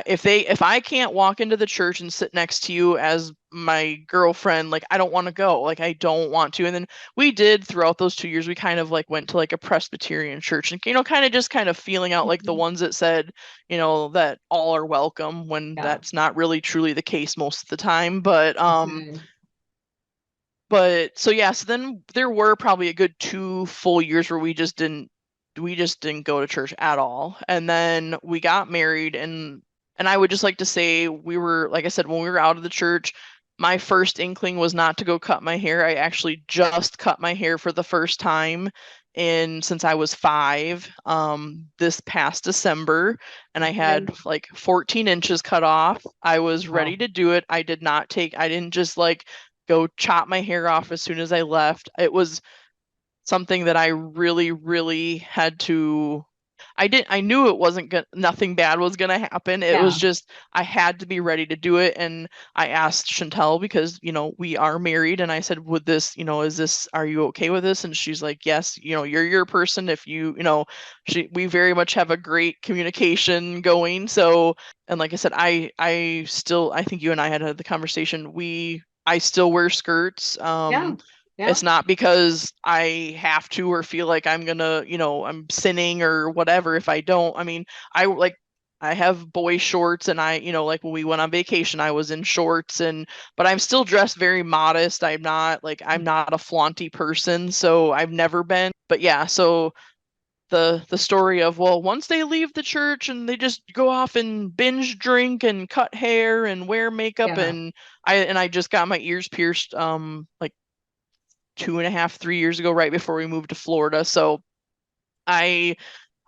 If I can't walk into the church and sit next to you as my girlfriend, like I don't want to go. Like I don't want to. And then we did throughout those 2 years, we kind of like went to like a Presbyterian church and kind of feeling out like the Mhm. ones that said, that all are welcome when Yeah. that's not really truly the case most of the time. Okay. But so yeah, so then there were probably a good 2 full years where we just didn't go to church at all. And then we got married, and I would just like to say we were, like I said, when we were out of the church, my first inkling was not to go cut my hair. I actually just cut my hair for the first time in since I was 5, this past December, and I Okay. had like 14 inches cut off. I was ready Wow. to do it. I didn't just like go chop my hair off as soon as I left. It was something that I really, really had to. I knew it wasn't good. Nothing bad was gonna happen. It was Yeah. just I had to be ready to do it. And I asked Chantel because we are married, and I said, "Would this, are you okay with this?" And she's like, "Yes, you're your person. If we very much have a great communication going." So, and like I said, I think you and I had the conversation. I still wear skirts. Yeah. Yeah. It's not because I have to or feel like I'm gonna, I'm sinning or whatever if I don't. I mean, I have boy shorts, and like when we went on vacation, I was in shorts, but I'm still dressed very modest. I'm not a flaunty person, so I've never been. But yeah, so the story of, well, once they leave the church and they just go off and binge drink and cut hair and wear makeup, Yeah. and I just got my ears pierced like 2.5, 3 years ago, right before we moved to Florida. So I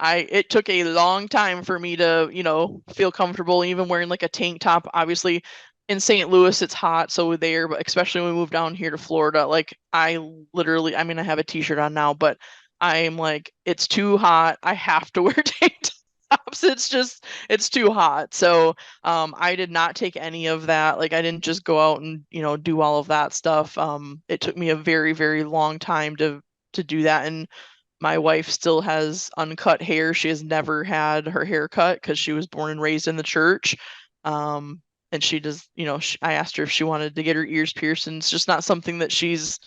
it took a long time for me to, feel comfortable even wearing like a tank top. Obviously, in St. Louis it's hot, so there, but especially when we moved down here to Florida, like I mean, I have a t-shirt on now, but I'm like, it's too hot. I have to wear tank tops. It's too hot. So I did not take any of that. Like I didn't just go out and, do all of that stuff. It took me a very, very long time to do that. And my wife still has uncut hair. She has never had her hair cut because she was born and raised in the church. Um, and she does, I asked her if she wanted to get her ears pierced, and it's just not something that she's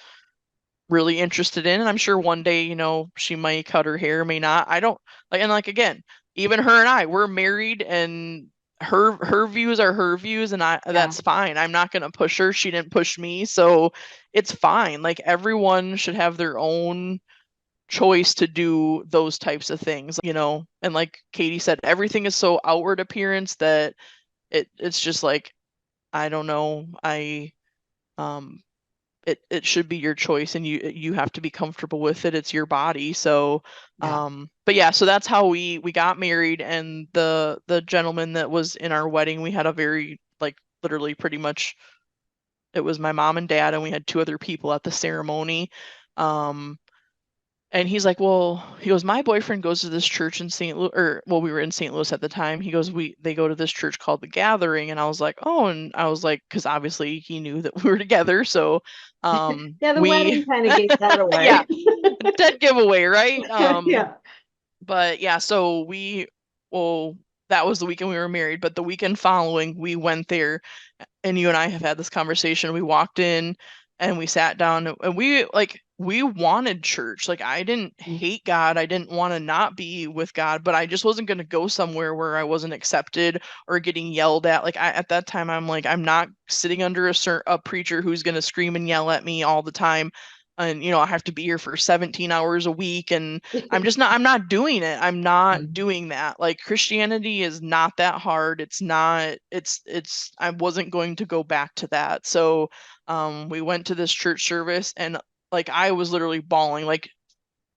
really interested in. And I'm sure one day, she might cut her hair, may not. I don't like, and like again, even her and we're married, and her views are her views, and Yeah. that's fine. I'm not gonna push her. She didn't push me, so it's fine. Like everyone should have their own choice to do those types of things, and like Katie said, everything is so outward appearance that it's just like, I don't know. Um it should be your choice, and you have to be comfortable with it. It's your body. So Yeah. but yeah, so that's how we got married. And the gentleman that was in our wedding, we had a very, like, literally pretty much, it was my mom and dad, and we had 2 other people at the ceremony. um and he's like, well, he goes, my boyfriend goes to this church in St. Louis, or well, we were in St. Louis at the time. He goes, they go to this church called the Gathering. And I was like, oh, and I was like, because obviously he knew that we were together. So Yeah. The we wedding kind of gave that yeah, away. dead giveaway, right? Yeah. But yeah, so well, that was the weekend we were married, but the weekend following we went there, and you and I have had this conversation. We walked in and we sat down, and we wanted church. Like I didn't hate God. I didn't want to not be with God, but I just wasn't going to go somewhere where I wasn't accepted or getting yelled at. Like at that time, I'm like, I'm not sitting under a preacher who's going to scream and yell at me all the time. And I have to be here for 17 hours a week, and I'm not doing it. I'm not doing that. Like Christianity is not that hard. It's not, I wasn't going to go back to that. So we went to this church service, and like I was literally bawling like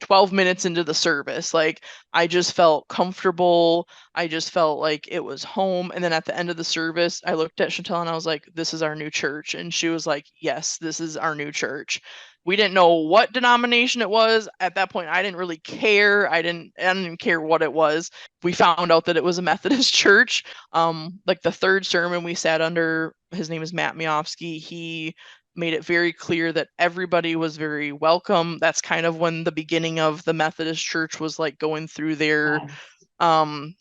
12 minutes into the service. Like, I just felt comfortable. I just felt like it was home. And then at the end of the service, I looked at Chantel and I was like, this is our new church. And she was like, yes, this is our new church. We didn't know what denomination it was. At that point, I didn't really care. I didn't care what it was. We found out that it was a Methodist church. Like the third sermon we sat under, his name is Matt Miofsky. He made it very clear that everybody was very welcome. That's kind of when the beginning of the Methodist Church was like going through their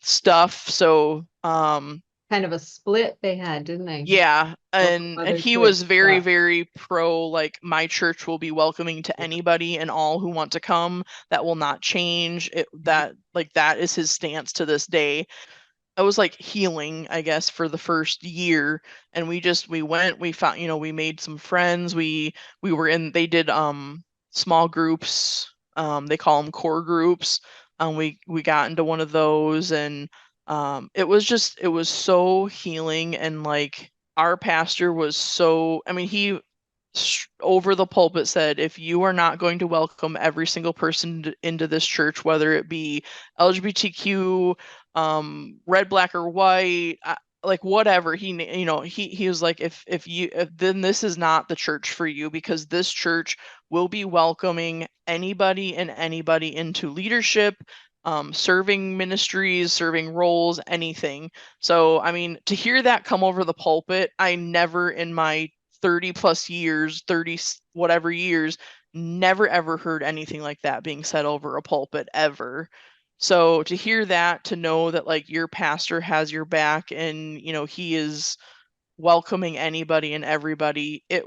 stuff. So kind of a split they had, didn't they? Yeah, and he was very, very pro, like, my church will be welcoming to anybody and all who want to come. That will not change. That is his stance to this day. I was like healing, I guess, for the first year, and we went, we found, we made some friends. We they did small groups. They call them core groups. We got into one of those, and it was so healing. And like, our pastor was so, I mean, he over the pulpit said, if you are not going to welcome every single person into this church, whether it be LGBTQ, red, black, or white, like whatever, he was like, if then this is not the church for you, because this church will be welcoming anybody and anybody into leadership, serving ministries, serving roles, anything. So, I mean, to hear that come over the pulpit, I never in my 30 plus years, 30 whatever years, never ever heard anything like that being said over a pulpit ever. So to hear that, to know that like your pastor has your back and, he is welcoming anybody and everybody, it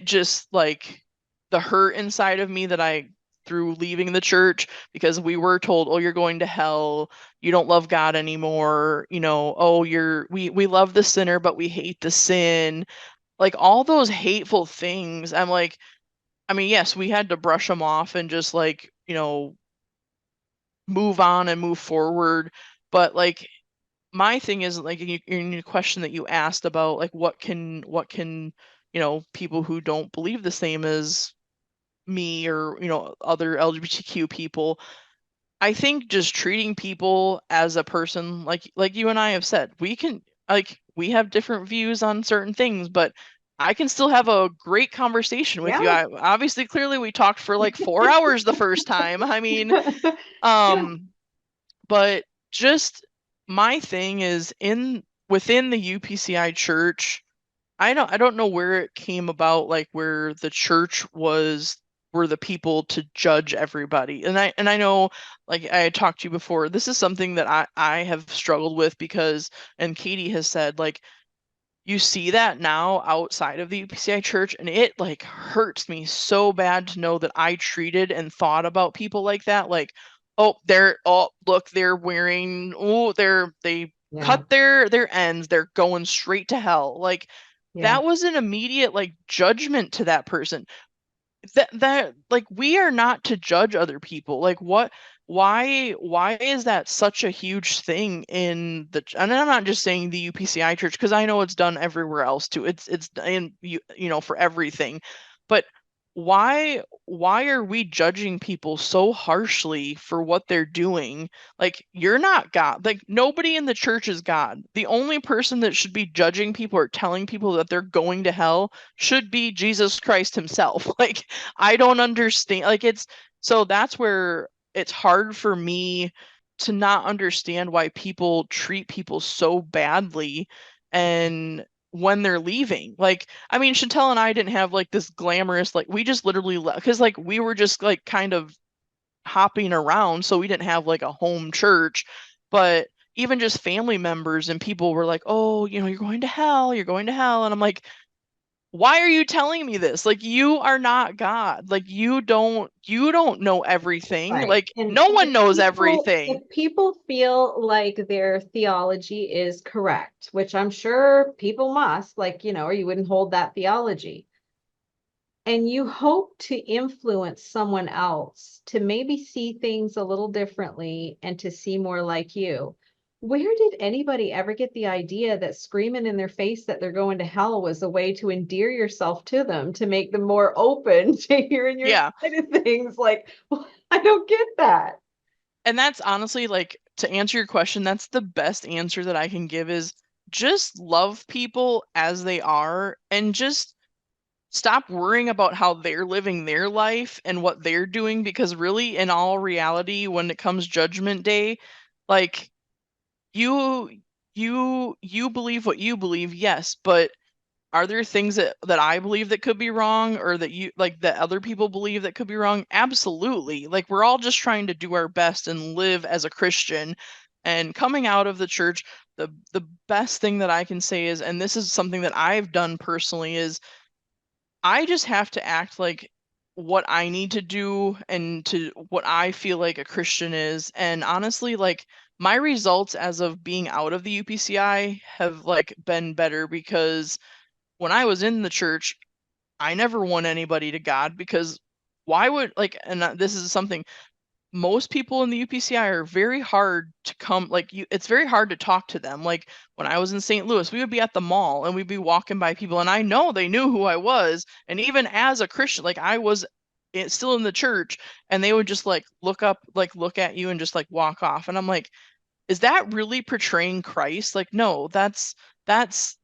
just like the hurt inside of me that I through leaving the church, because we were told, oh, you're going to hell, you don't love God anymore, oh, we love the sinner but we hate the sin, like all those hateful things. I'm like, I mean, yes, we had to brush them off and just like, move on and move forward. But like, my thing is like, in your question that you asked about like what can people who don't believe the same as me or other LGBTQ people, I think just treating people as a person, like you and I have said, we have different views on certain things, but I can still have a great conversation with you. Obviously, clearly we talked for like 4 hours the first time. I mean, but just my thing is within the UPCI church, I don't know where it came about, like where the church were the people to judge everybody. And I know, like I had talked to you before, this is something that I have struggled with, because, and Katie has said, like, you see that now outside of the UPCI church, and it like hurts me so bad to know that I treated and thought about people like that. Like, oh, look, they're wearing, they cut their ends, they're going straight to hell. Like, that was an immediate like judgment to that person. That like, we are not to judge other people. Like, why is that such a huge thing and I'm not just saying the UPCI church, because I know it's done everywhere else too. It's in for everything. But why are we judging people so harshly for what they're doing? Like, you're not God. Like, nobody in the church is God. The only person that should be judging people or telling people that they're going to hell should be Jesus Christ himself. Like, I don't understand. Like, so that's where it's hard for me to not understand why people treat people so badly and when they're leaving. Like, I mean, Chantel and I didn't have like this glamorous, like, we just literally left because like we were just like kind of hopping around, so we didn't have like a home church. But even just family members and people were like, oh, you're going to hell, you're going to hell. And I'm like, why are you telling me this? Like, you are not God. Like, you don't know everything. Right. Like, and no one knows everything. If people feel like their theology is correct, which I'm sure people must, like, or you wouldn't hold that theology, and you hope to influence someone else to maybe see things a little differently and to see more like you, Where did anybody ever get the idea that screaming in their face that they're going to hell was a way to endear yourself to them, to make them more open to hearing your Yeah. side of things? Like, I don't get that. And that's honestly, like, to answer your question, that's the best answer that I can give is just love people as they are and just stop worrying about how they're living their life and what they're doing, because really, in all reality, when it comes judgment day, like, you you believe what you believe, yes, but are there things that I believe that could be wrong, or that you like that other people believe that could be wrong? Absolutely. Like, we're all just trying to do our best and live as a Christian. And coming out of the church, the best thing that I can say is, and this is something that I've done personally, is I just have to act like what I need to do and to what I feel like a Christian is. And honestly, like, my results as of being out of the UPCI have like been better, because when I was in the church, I never won anybody to God, because why would, like, and this is something, most people in the UPCI are very hard to come, like, it's very hard to talk to them. Like, when I was in St. Louis, we would be at the mall and we'd be walking by people, and I know they knew who I was, and even as a Christian, like, I was still in the church, and they would just like look up, like look at you and just like walk off, and I'm like, is that really portraying Christ? Like, no, that's that's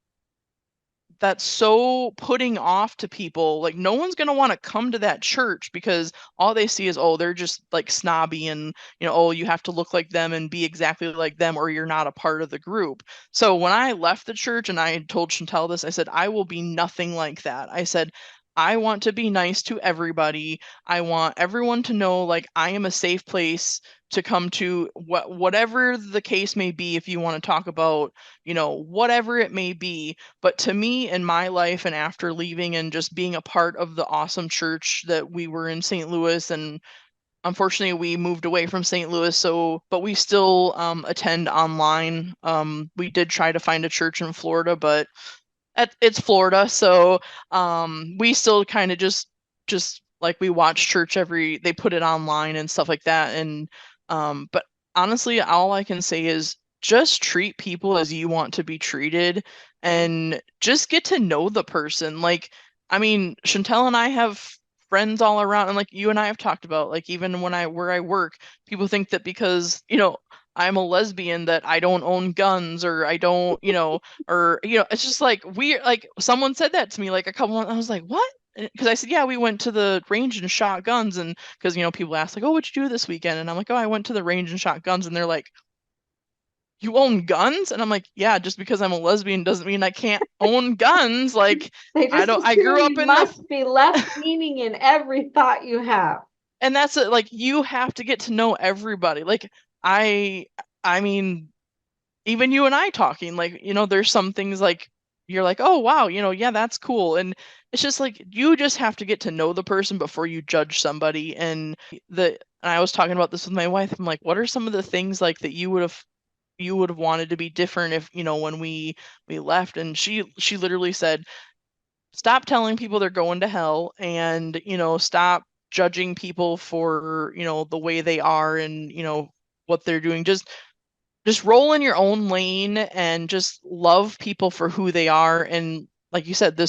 so putting off to people. Like, no one's going to want to come to that church, because all they see is, oh, they're just like snobby, and oh, you have to look like them and be exactly like them, or you're not a part of the group. So when I left the church, and I told Chantel this, I said, I will be nothing like that. I said, I want to be nice to everybody. I want everyone to know, like, I am a safe place to come to, whatever the case may be. If you want to talk about, whatever it may be. But to me, in my life, and after leaving and just being a part of the awesome church that we were in St. Louis, and unfortunately we moved away from St. Louis, so but we still attend online. We did try to find a church in Florida, but it's Florida, so we still kind of just like, we watch church they put it online and stuff like that. And but honestly, all I can say is just treat people as you want to be treated, and just get to know the person. Like, I mean, Chantel and I have friends all around, and like you and I have talked about, like, even where I work, people think that because I'm a lesbian, that I don't own guns, or I don't, or it's just like, like, someone said that to me like a couple months, I was like, what? Because I said, yeah, we went to the range and shot guns. And because people ask, like, oh, what'd you do this weekend? And I'm like, oh, I went to the range and shot guns. And they're like, you own guns? And I'm like, yeah, just because I'm a lesbian doesn't mean I can't own guns. Like, They just I grew assume up you in the must be left-leaning in every thought you have. and that's it. Like, you have to get to know everybody. Like, I I mean, even you and I talking, like, there's some things, like, you're like, oh wow, yeah, that's cool. And it's just like, you just have to get to know the person before you judge somebody. And I was talking about this with my wife. I'm like, what are some of the things, like, that you would have wanted to be different if, when we left? And she literally said, stop telling people they're going to hell, and stop judging people for the way they are, and what they're doing. Just roll in your own lane and just love people for who they are. And like you said,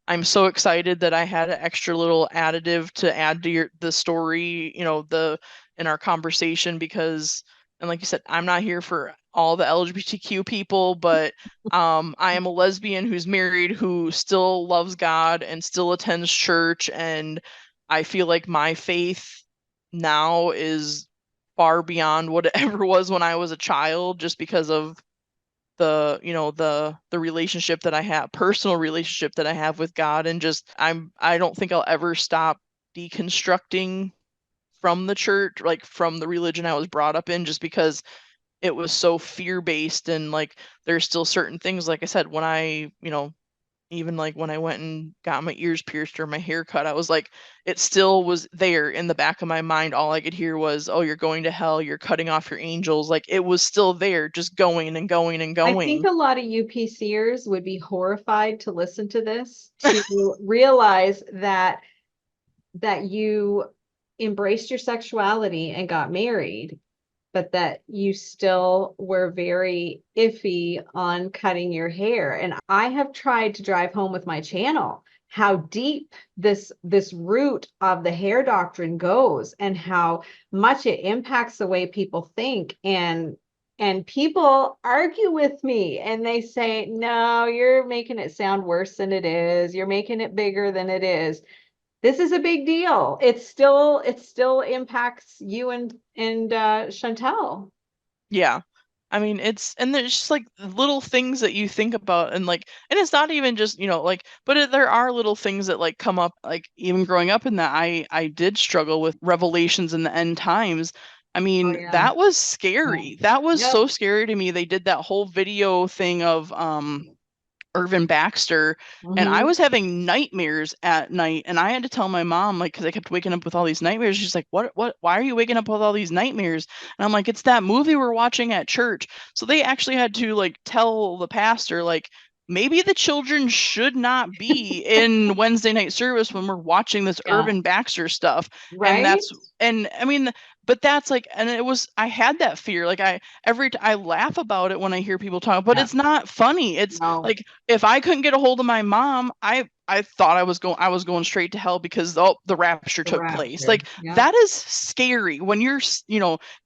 I'm so excited that I had an extra little additive to add to the story, in our conversation, because, and like you said, I'm not here for all the LGBTQ people, but I am a lesbian who's married, who still loves God and still attends church. And I feel like my faith now is far beyond what it ever was when I was a child, just because of the relationship that I have, personal relationship that I have with God. And just, I don't think I'll ever stop deconstructing from the church, like from the religion I was brought up in, just because it was so fear-based. And like, there's still certain things, like I said, when I, even like when I went and got my ears pierced or my hair cut, I was like, it still was there in the back of my mind. All I could hear was, oh, you're going to hell, you're cutting off your angels. Like, it was still there, just going and going and I think going. a lot of UPCers would be horrified to listen to this, to realize that you embraced your sexuality and got married, but that you still were very iffy on cutting your hair. And I have tried to drive home with my channel how deep this root of the hair doctrine goes and how much it impacts the way people think. And people argue with me and they say, no, you're making it sound worse than it is. You're making it bigger than it is. This is a big deal. It still impacts you and Chantel. Yeah. I mean, and there's just like little things that you think about, and it's not even just, but there are little things that like come up, like even growing up in that I did struggle with revelations in the end times. I Oh mean, yeah. that was Yeah. scary. That was Yep. so scary to me. They did that whole video thing of Irvin Baxter, and I Hmm. was having nightmares at night, and I had to tell my mom, like, because I kept waking up with all these nightmares. She's like, what, why are you waking up with all these nightmares? And I'm like, it's that movie we're watching at church. So they actually had to like tell the pastor, like, maybe the children should not be in Wednesday night service when we're watching this Yeah. Irvin Baxter stuff. And Right. I mean, but that's like, and I had that fear. Like I laugh about it when I hear people talk, but Yeah. it's not funny. It's No. like, if I couldn't get a hold of my mom, I thought I was going straight to hell because the rapture The took place. rapture. Like, Yeah. that is scary when you're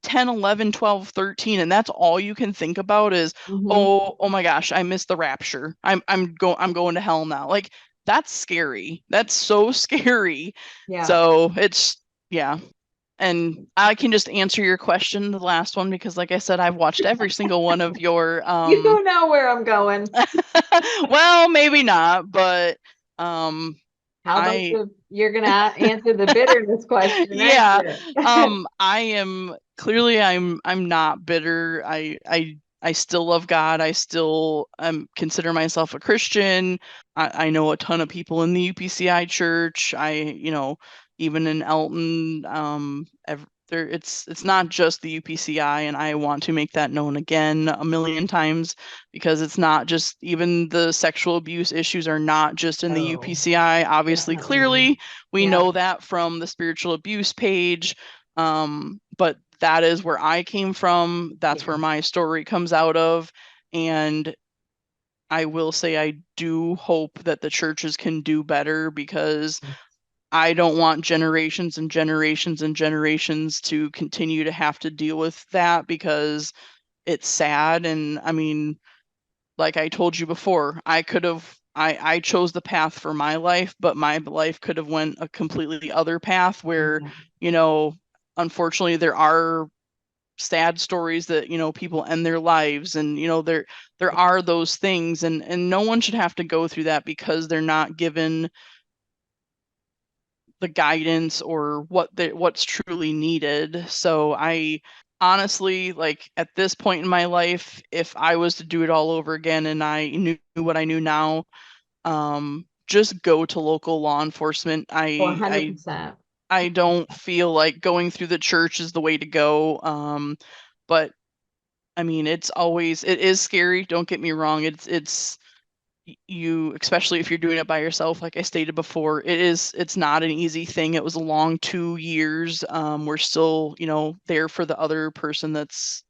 10, 11, 12, 13, and that's all you can think about is, Hmm. oh my gosh, I missed the rapture. I'm going to hell now. Like, that's scary. That's so scary. Yeah. So it's, yeah. And I can just answer your question, the last one, because like I said, I've watched every single one of your You know where I'm going. well, maybe not, but um How about I you're gonna answer the bitterness question, aren't yeah, you? I am clearly, I'm not bitter. I still love God. I still consider myself a Christian. I know a ton of people in the UPCI church. Even in Elton, it's not just the UPCI, and I want to make that known again a million times, because it's not just, even the sexual abuse issues are not just in the Oh, UPCI. Obviously, definitely not. clearly, we Yeah. know that from the spiritual abuse page. But that is where I came from. That's Yeah. where my story comes out of. And I will say, I do hope that the churches can do better, because I don't want generations and generations and generations to continue to have to deal with that, because it's sad. And I mean, like I told you before, I chose the path for my life, but my life could have went a completely other path where, Yeah. you know, unfortunately there are sad stories that, people end their lives, and there are those things, and no one should have to go through that because they're not given the guidance or what's truly needed. So I honestly, like, at this point in my life, if I was to do it all over again and I knew what I knew now, just go to local law enforcement. Oh, I 100%. I don't feel like going through the church is the way to go. But I mean, it is scary. Don't get me wrong. It's you, especially if you're doing it by yourself, like I stated before, it's not an easy thing. It was a long 2 years. We're still, there for the other person that's,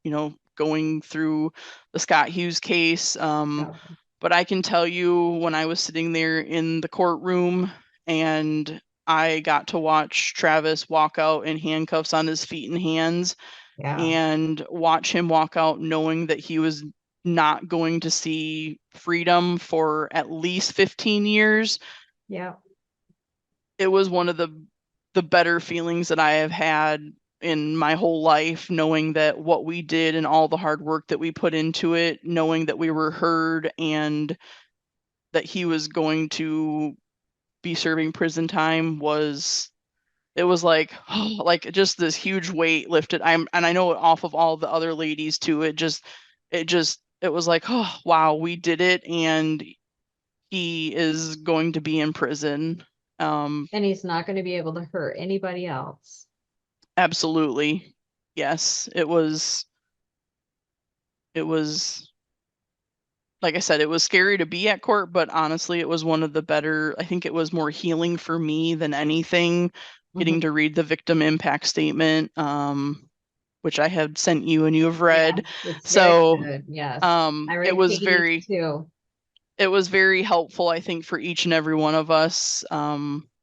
going through the Scott Hughes case. Yeah. But I can tell you, when I was sitting there in the courtroom and I got to watch Travis walk out in handcuffs on his feet and hands, Yeah. and watch him walk out knowing that he was not going to see freedom for at least 15 years, Yeah. it was one of the better feelings that I have had in my whole life, knowing that what we did and all the hard work that we put into it, knowing that we were heard, and that he was going to be serving prison time, it was like, like, just this huge weight lifted. And I know, off of all the other ladies too. It was like, oh wow, we did it, and he is going to be in prison. Um, And he's not going to be able to hurt anybody else. Absolutely, yes. It was like I said, it was scary to be at court, but honestly, it was one of the better. I think it was more healing for me than anything, getting Mhm. to read the victim impact statement. which I had sent you and you have read. Yes, it's very So good. Yes. I it read was Katie's very too. it was very helpful, I think, for each and every one of us.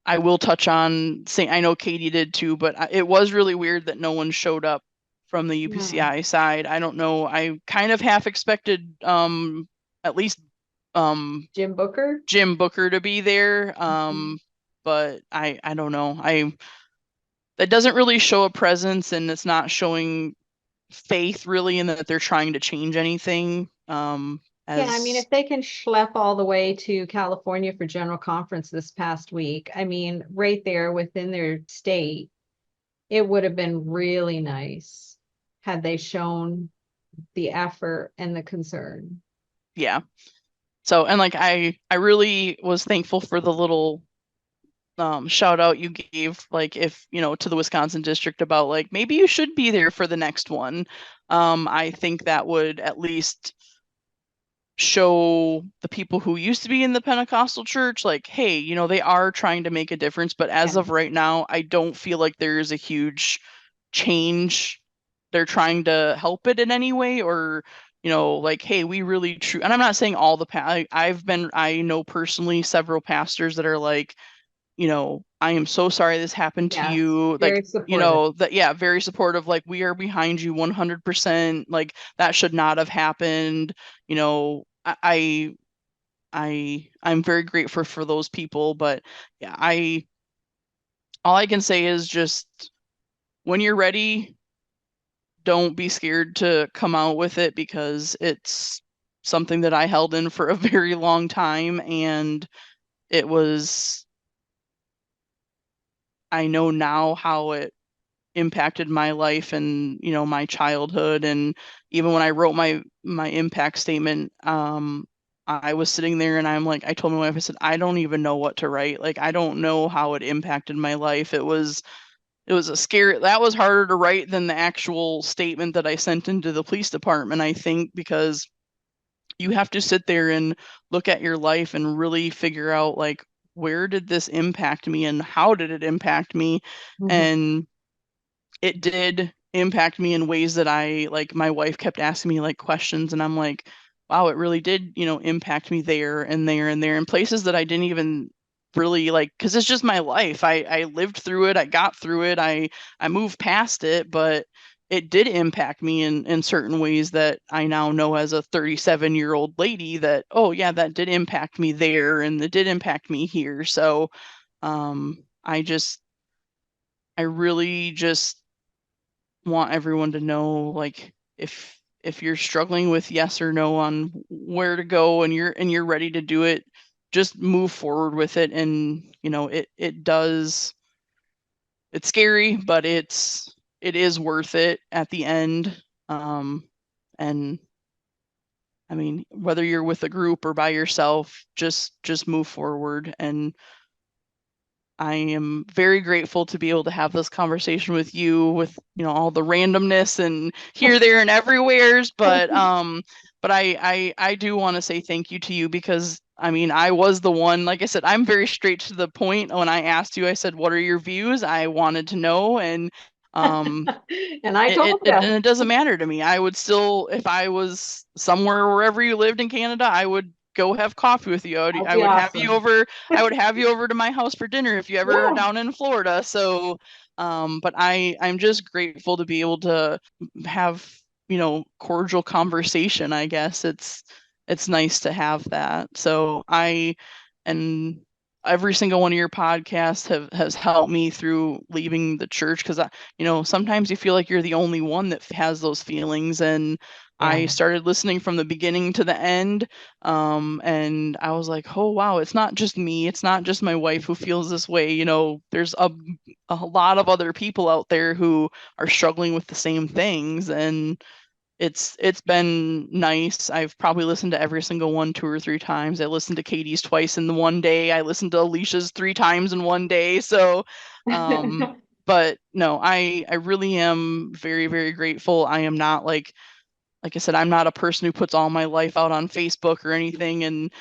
I will touch on saying I know Katie did too, but it was really weird that no one showed up from the Yeah. UPCI side. I don't know. I kind of half expected at least Jim Booker. Jim Booker to be there. Mhm. But I don't know. That doesn't really show a presence, and it's not showing faith really in that they're trying to change anything. Yeah, I mean, As if they can schlep all the way to California for general conference this past week, I mean, right there within their state, it would have been really nice had they shown the effort and the concern. Yeah. So, and like I really was thankful for the little shout out you gave, like, if to the Wisconsin district about like maybe you should be there for the next one. I think that would at least show the people who used to be in the Pentecostal church, like, hey, they are trying to make a difference. But as Yeah. of right now, I don't feel like there is a huge change. They're trying to help it in any way, or, like, hey, we really true. And I'm not saying all the I know personally several pastors that are like, I am so sorry this happened to Yes, you. Like, very supportive. that, yeah, very supportive. Like, we are behind you 100%. Like, that should not have happened. You know, I'm very grateful for those people. But yeah, all I can say is just when you're ready, don't be scared to come out with it, because it's something that I held in for a very long time, and it was, I know now how it impacted my life and my childhood. And even when I wrote my impact statement, I was sitting there and I'm like, I told my wife, I said, I don't even know what to write. Like, I don't know how it impacted my life. It was a scary, that was harder to write than the actual statement that I sent into the police department, I think, because you have to sit there and look at your life and really figure out, like, where did this impact me and how did it impact me? Mhm. And it did impact me in ways that I, like, my wife kept asking me like questions, and I'm like, wow, it really did, impact me there and there and there in places that I didn't even really like, because it's just my life. I lived through it, I got through it, I moved past it, but it did impact me in certain ways that I now know as a 37-year-old lady that, oh yeah, that did impact me there and it did impact me here. So I really just want everyone to know, like, if you're struggling with yes or no on where to go, and you're ready to do it, just move forward with it. And it's scary, but it is worth it at the end. And I mean, whether you're with a group or by yourself, just move forward. And I am very grateful to be able to have this conversation with you, with all the randomness and here, there, and everywheres. But I do want to say thank you to you, because I mean, I was the one, like I said, I'm very straight to the point. When I asked you, I said, what are your views? I wanted to know. And um And I it, told it and you, it doesn't matter to me. I would still, if I was somewhere wherever you lived in Canada, I would go have coffee with you. that'd I be would have you awesome. over. I would have you over to my house for dinner if you ever are Yeah. down in Florida. So, but I'm just grateful to be able to have, cordial conversation. I guess it's nice to have that. So and every single one of your podcasts has helped me through leaving the church, because sometimes you feel like you're the only one that has those feelings. And Yeah. I started listening from the beginning to the end, and I was like, oh wow, it's not just me, it's not just my wife who feels this way. There's a lot of other people out there who are struggling with the same things. And it's been nice. I've probably listened to every single one 2 or 3 times. I listened to Katie's twice in the one day. I listened to Alicia's 3 times in one day. So, but no, I really am very, very grateful. I am not like I said, I'm not a person who puts all my life out on Facebook or anything. And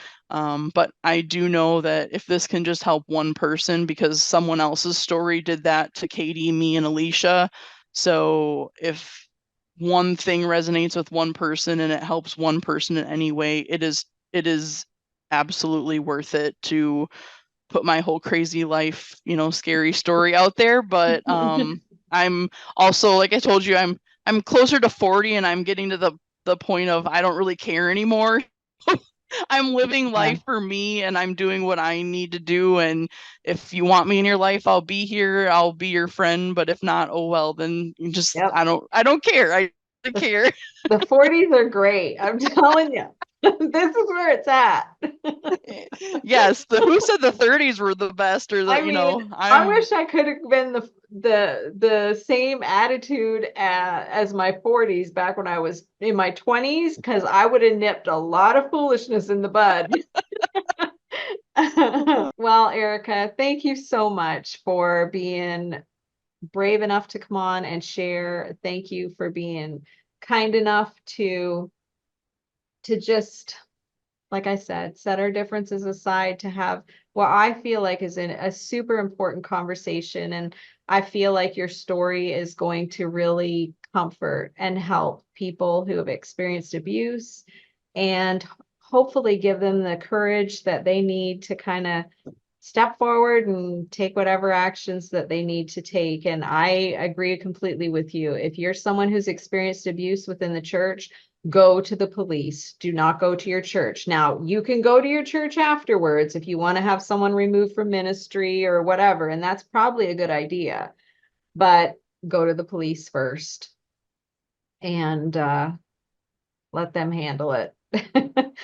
but I do know that if this can just help one person, because someone else's story did that to Katie, me, and Alicia, So if one thing resonates with one person and it helps one person in any way, it is absolutely worth it to put my whole crazy life, scary story out there. But I'm also, like I told you, I'm closer to 40 and I'm getting to the point of I don't really care anymore. I'm living Yeah. life for me and I'm doing what I need to do. And if you want me in your life, I'll be here. I'll be your friend. But if not, oh well, then you just Yep. I don't care. I don't care. The 40s are great. I'm telling you. This is where it's at. Yes, the who said the 30s were the best or the, I mean, I I'm wish I could have been the same attitude as my 40s back when I was in my 20s, because I would have nipped a lot of foolishness in the bud. Well, Erica, thank you so much for being brave enough to come on and share. Thank you for being kind enough to just, like I said, set our differences aside to have what I feel like is a super important conversation. And I feel like your story is going to really comfort and help people who have experienced abuse, and hopefully give them the courage that they need to kind of step forward and take whatever actions that they need to take. And I agree completely with you. If you're someone who's experienced abuse within the church, go to the police. Do not go to your church. Now, you can go to your church afterwards if you want to have someone removed from ministry or whatever, and that's probably a good idea. But go to the police first and let them handle it.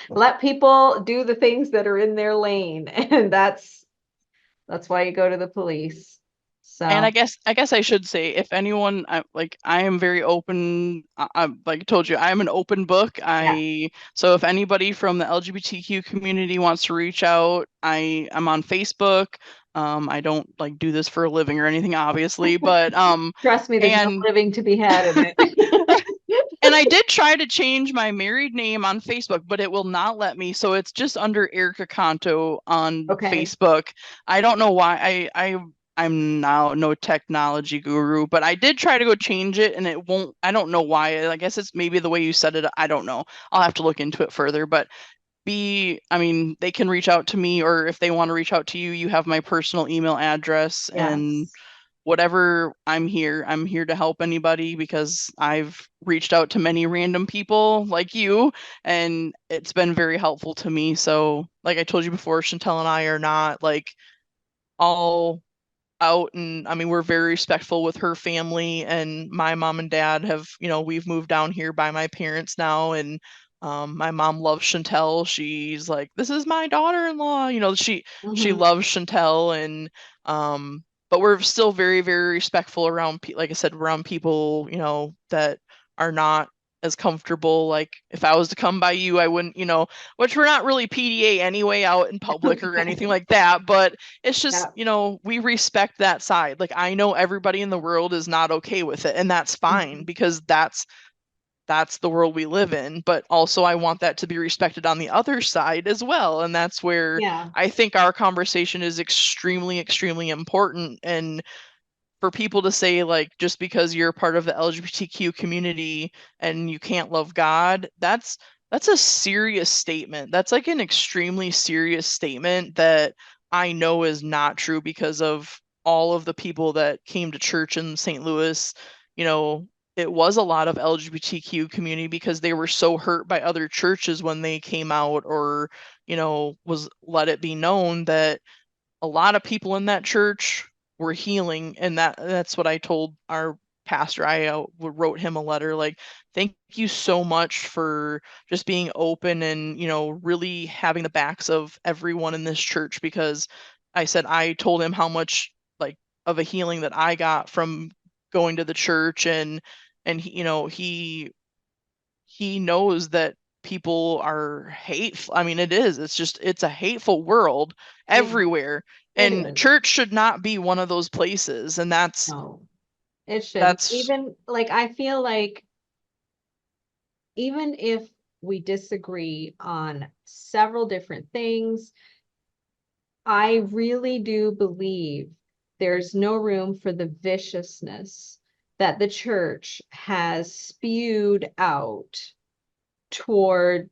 Let people do the things that are in their lane, and that's why you go to the police. And I So, guess I should say, if anyone, I am very open. Like I told you, I'm an open book. yeah. So if anybody from the LGBTQ community wants to reach out, I'm on Facebook. I don't like do this for a living or anything, obviously, but Trust me, there's no and living to be had in it. and I did try to change my married name on Facebook, but it will not let me. So it's just under Erica Canto on Okay. Facebook. I don't know why. I'm now no technology guru, but I did try to go change it and it won't. I don't know why. I guess it's maybe the way you said it. I don't know. I'll have to look into it further. But I mean, they can reach out to me, or if they want to reach out to you, you have my personal email address, and Yes. whatever, I'm here to help anybody because I've reached out to many random people like you and it's been very helpful to me. So like I told you before, Chantel and I are not like all out, and I mean we're very respectful with her family, and my mom and dad have, we've moved down here by my parents now, and my mom loves Chantel. She's like, this is my daughter-in-law, she Mhm. loves Chantel, and but we're still very very respectful around like I said, around people, that are not as comfortable. Like if I was to come by you, I wouldn't, which we're not really PDA anyway out in public or anything Okay. like that, but it's just, Yeah. we respect that side. Like I know everybody in the world is not okay with it, and that's fine Mhm. because that's the world we live in. But also I want that to be respected on the other side as well. And that's where Yeah. I think our conversation is extremely, extremely important. And for people to say like just because you're part of the LGBTQ community and you can't love God, that's a serious statement. That's like an extremely serious statement that I know is not true because of all of the people that came to church in St. Louis. You know, it was a lot of LGBTQ community because they were so hurt by other churches when they came out, or, was let it be known that a lot of people in that church were healing, and that's what I told our pastor. I wrote him a letter like, thank you so much for just being open and, really having the backs of everyone in this church, because I said I told him how much like of a healing that I got from going to the church, and he knows that people are hateful. I mean, it's a hateful world Yeah. everywhere. It And is. church should not be one of those places. And No, it shouldn't. that's Even like I feel like even if we disagree on several different things, I really do believe there's no room for the viciousness that the church has spewed out toward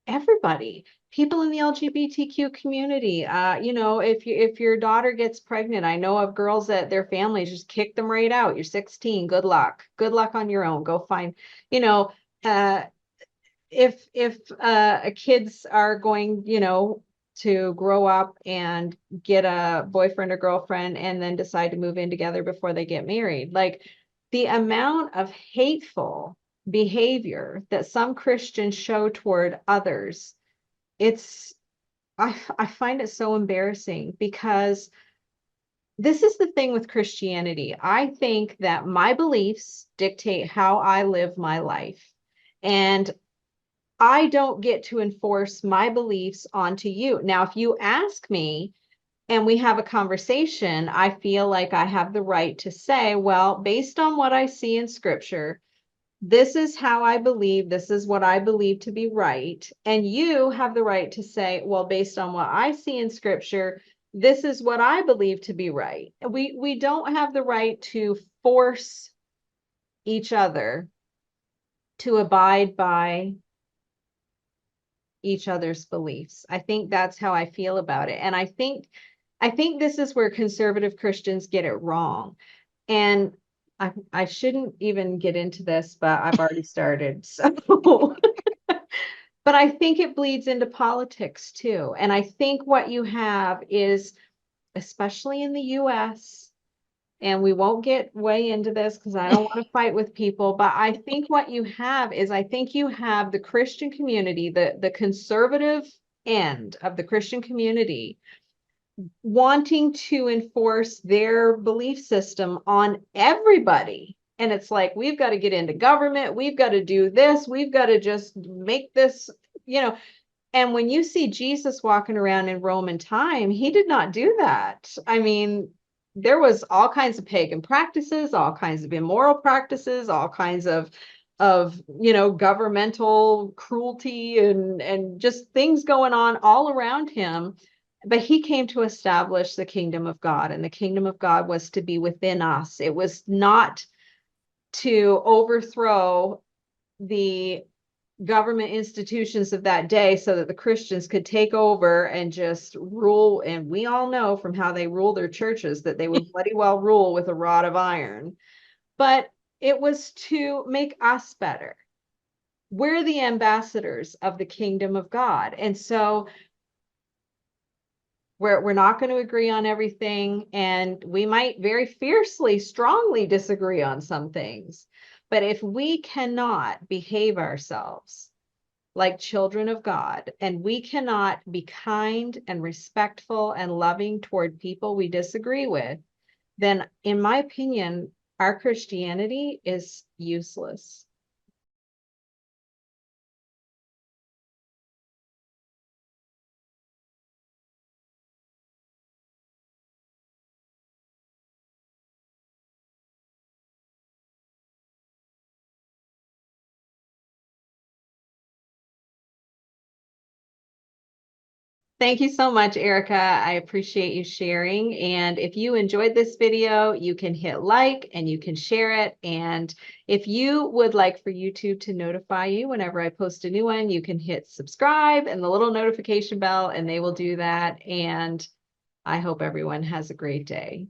everybody, people in the LGBTQ community. If your daughter gets pregnant, I know of girls that their families just kick them right out. You're 16, good luck. Good luck on your own. Go find, uh, if kids are going, to grow up and get a boyfriend or girlfriend and then decide to move in together before they get married. Like the amount of hateful behavior that some Christians show toward others, I find it so embarrassing, because this is the thing with Christianity. I think that my beliefs dictate how I live my life. And I don't get to enforce my beliefs onto you. Now, if you ask me and we have a conversation, I feel like I have the right to say, well, based on what I see in scripture, this is how I believe, this is what I believe to be right. And you have the right to say, well, based on what I see in scripture, this is what I believe to be right. We don't have the right to force each other to abide by each other's beliefs. I think that's how I feel about it. And I think this is where conservative Christians get it wrong. And I shouldn't even get into this, but I've already started. So but I think it bleeds into politics too. And I think what you have is, especially in the US, and we won't get way into this because I don't want to fight with people, but I think what you have is, I think you have the Christian community, the conservative end of the Christian community, wanting to enforce their belief system on everybody. And it's like, we've got to get into government, we've got to do this, we've got to just make this, and when you see Jesus walking around in Roman time, he did not do that. I mean, there was all kinds of pagan practices, all kinds of immoral practices, all kinds of governmental cruelty and just things going on all around him. But he came to establish the kingdom of God, and the kingdom of God was to be within us. It was not to overthrow the government institutions of that day so that the Christians could take over and just rule. And we all know from how they rule their churches that they would bloody well rule with a rod of iron. But it was to make us better. We're the ambassadors of the kingdom of God. And so we're not going to agree on everything, and we might very fiercely, strongly disagree on some things. But if we cannot behave ourselves like children of God, and we cannot be kind and respectful and loving toward people we disagree with, then in my opinion, our Christianity is useless. Thank you so much, Erica. I appreciate you sharing. And if you enjoyed this video, you can hit like and you can share it. And if you would like for YouTube to notify you whenever I post a new one, you can hit subscribe and the little notification bell, and they will do that. And I hope everyone has a great day.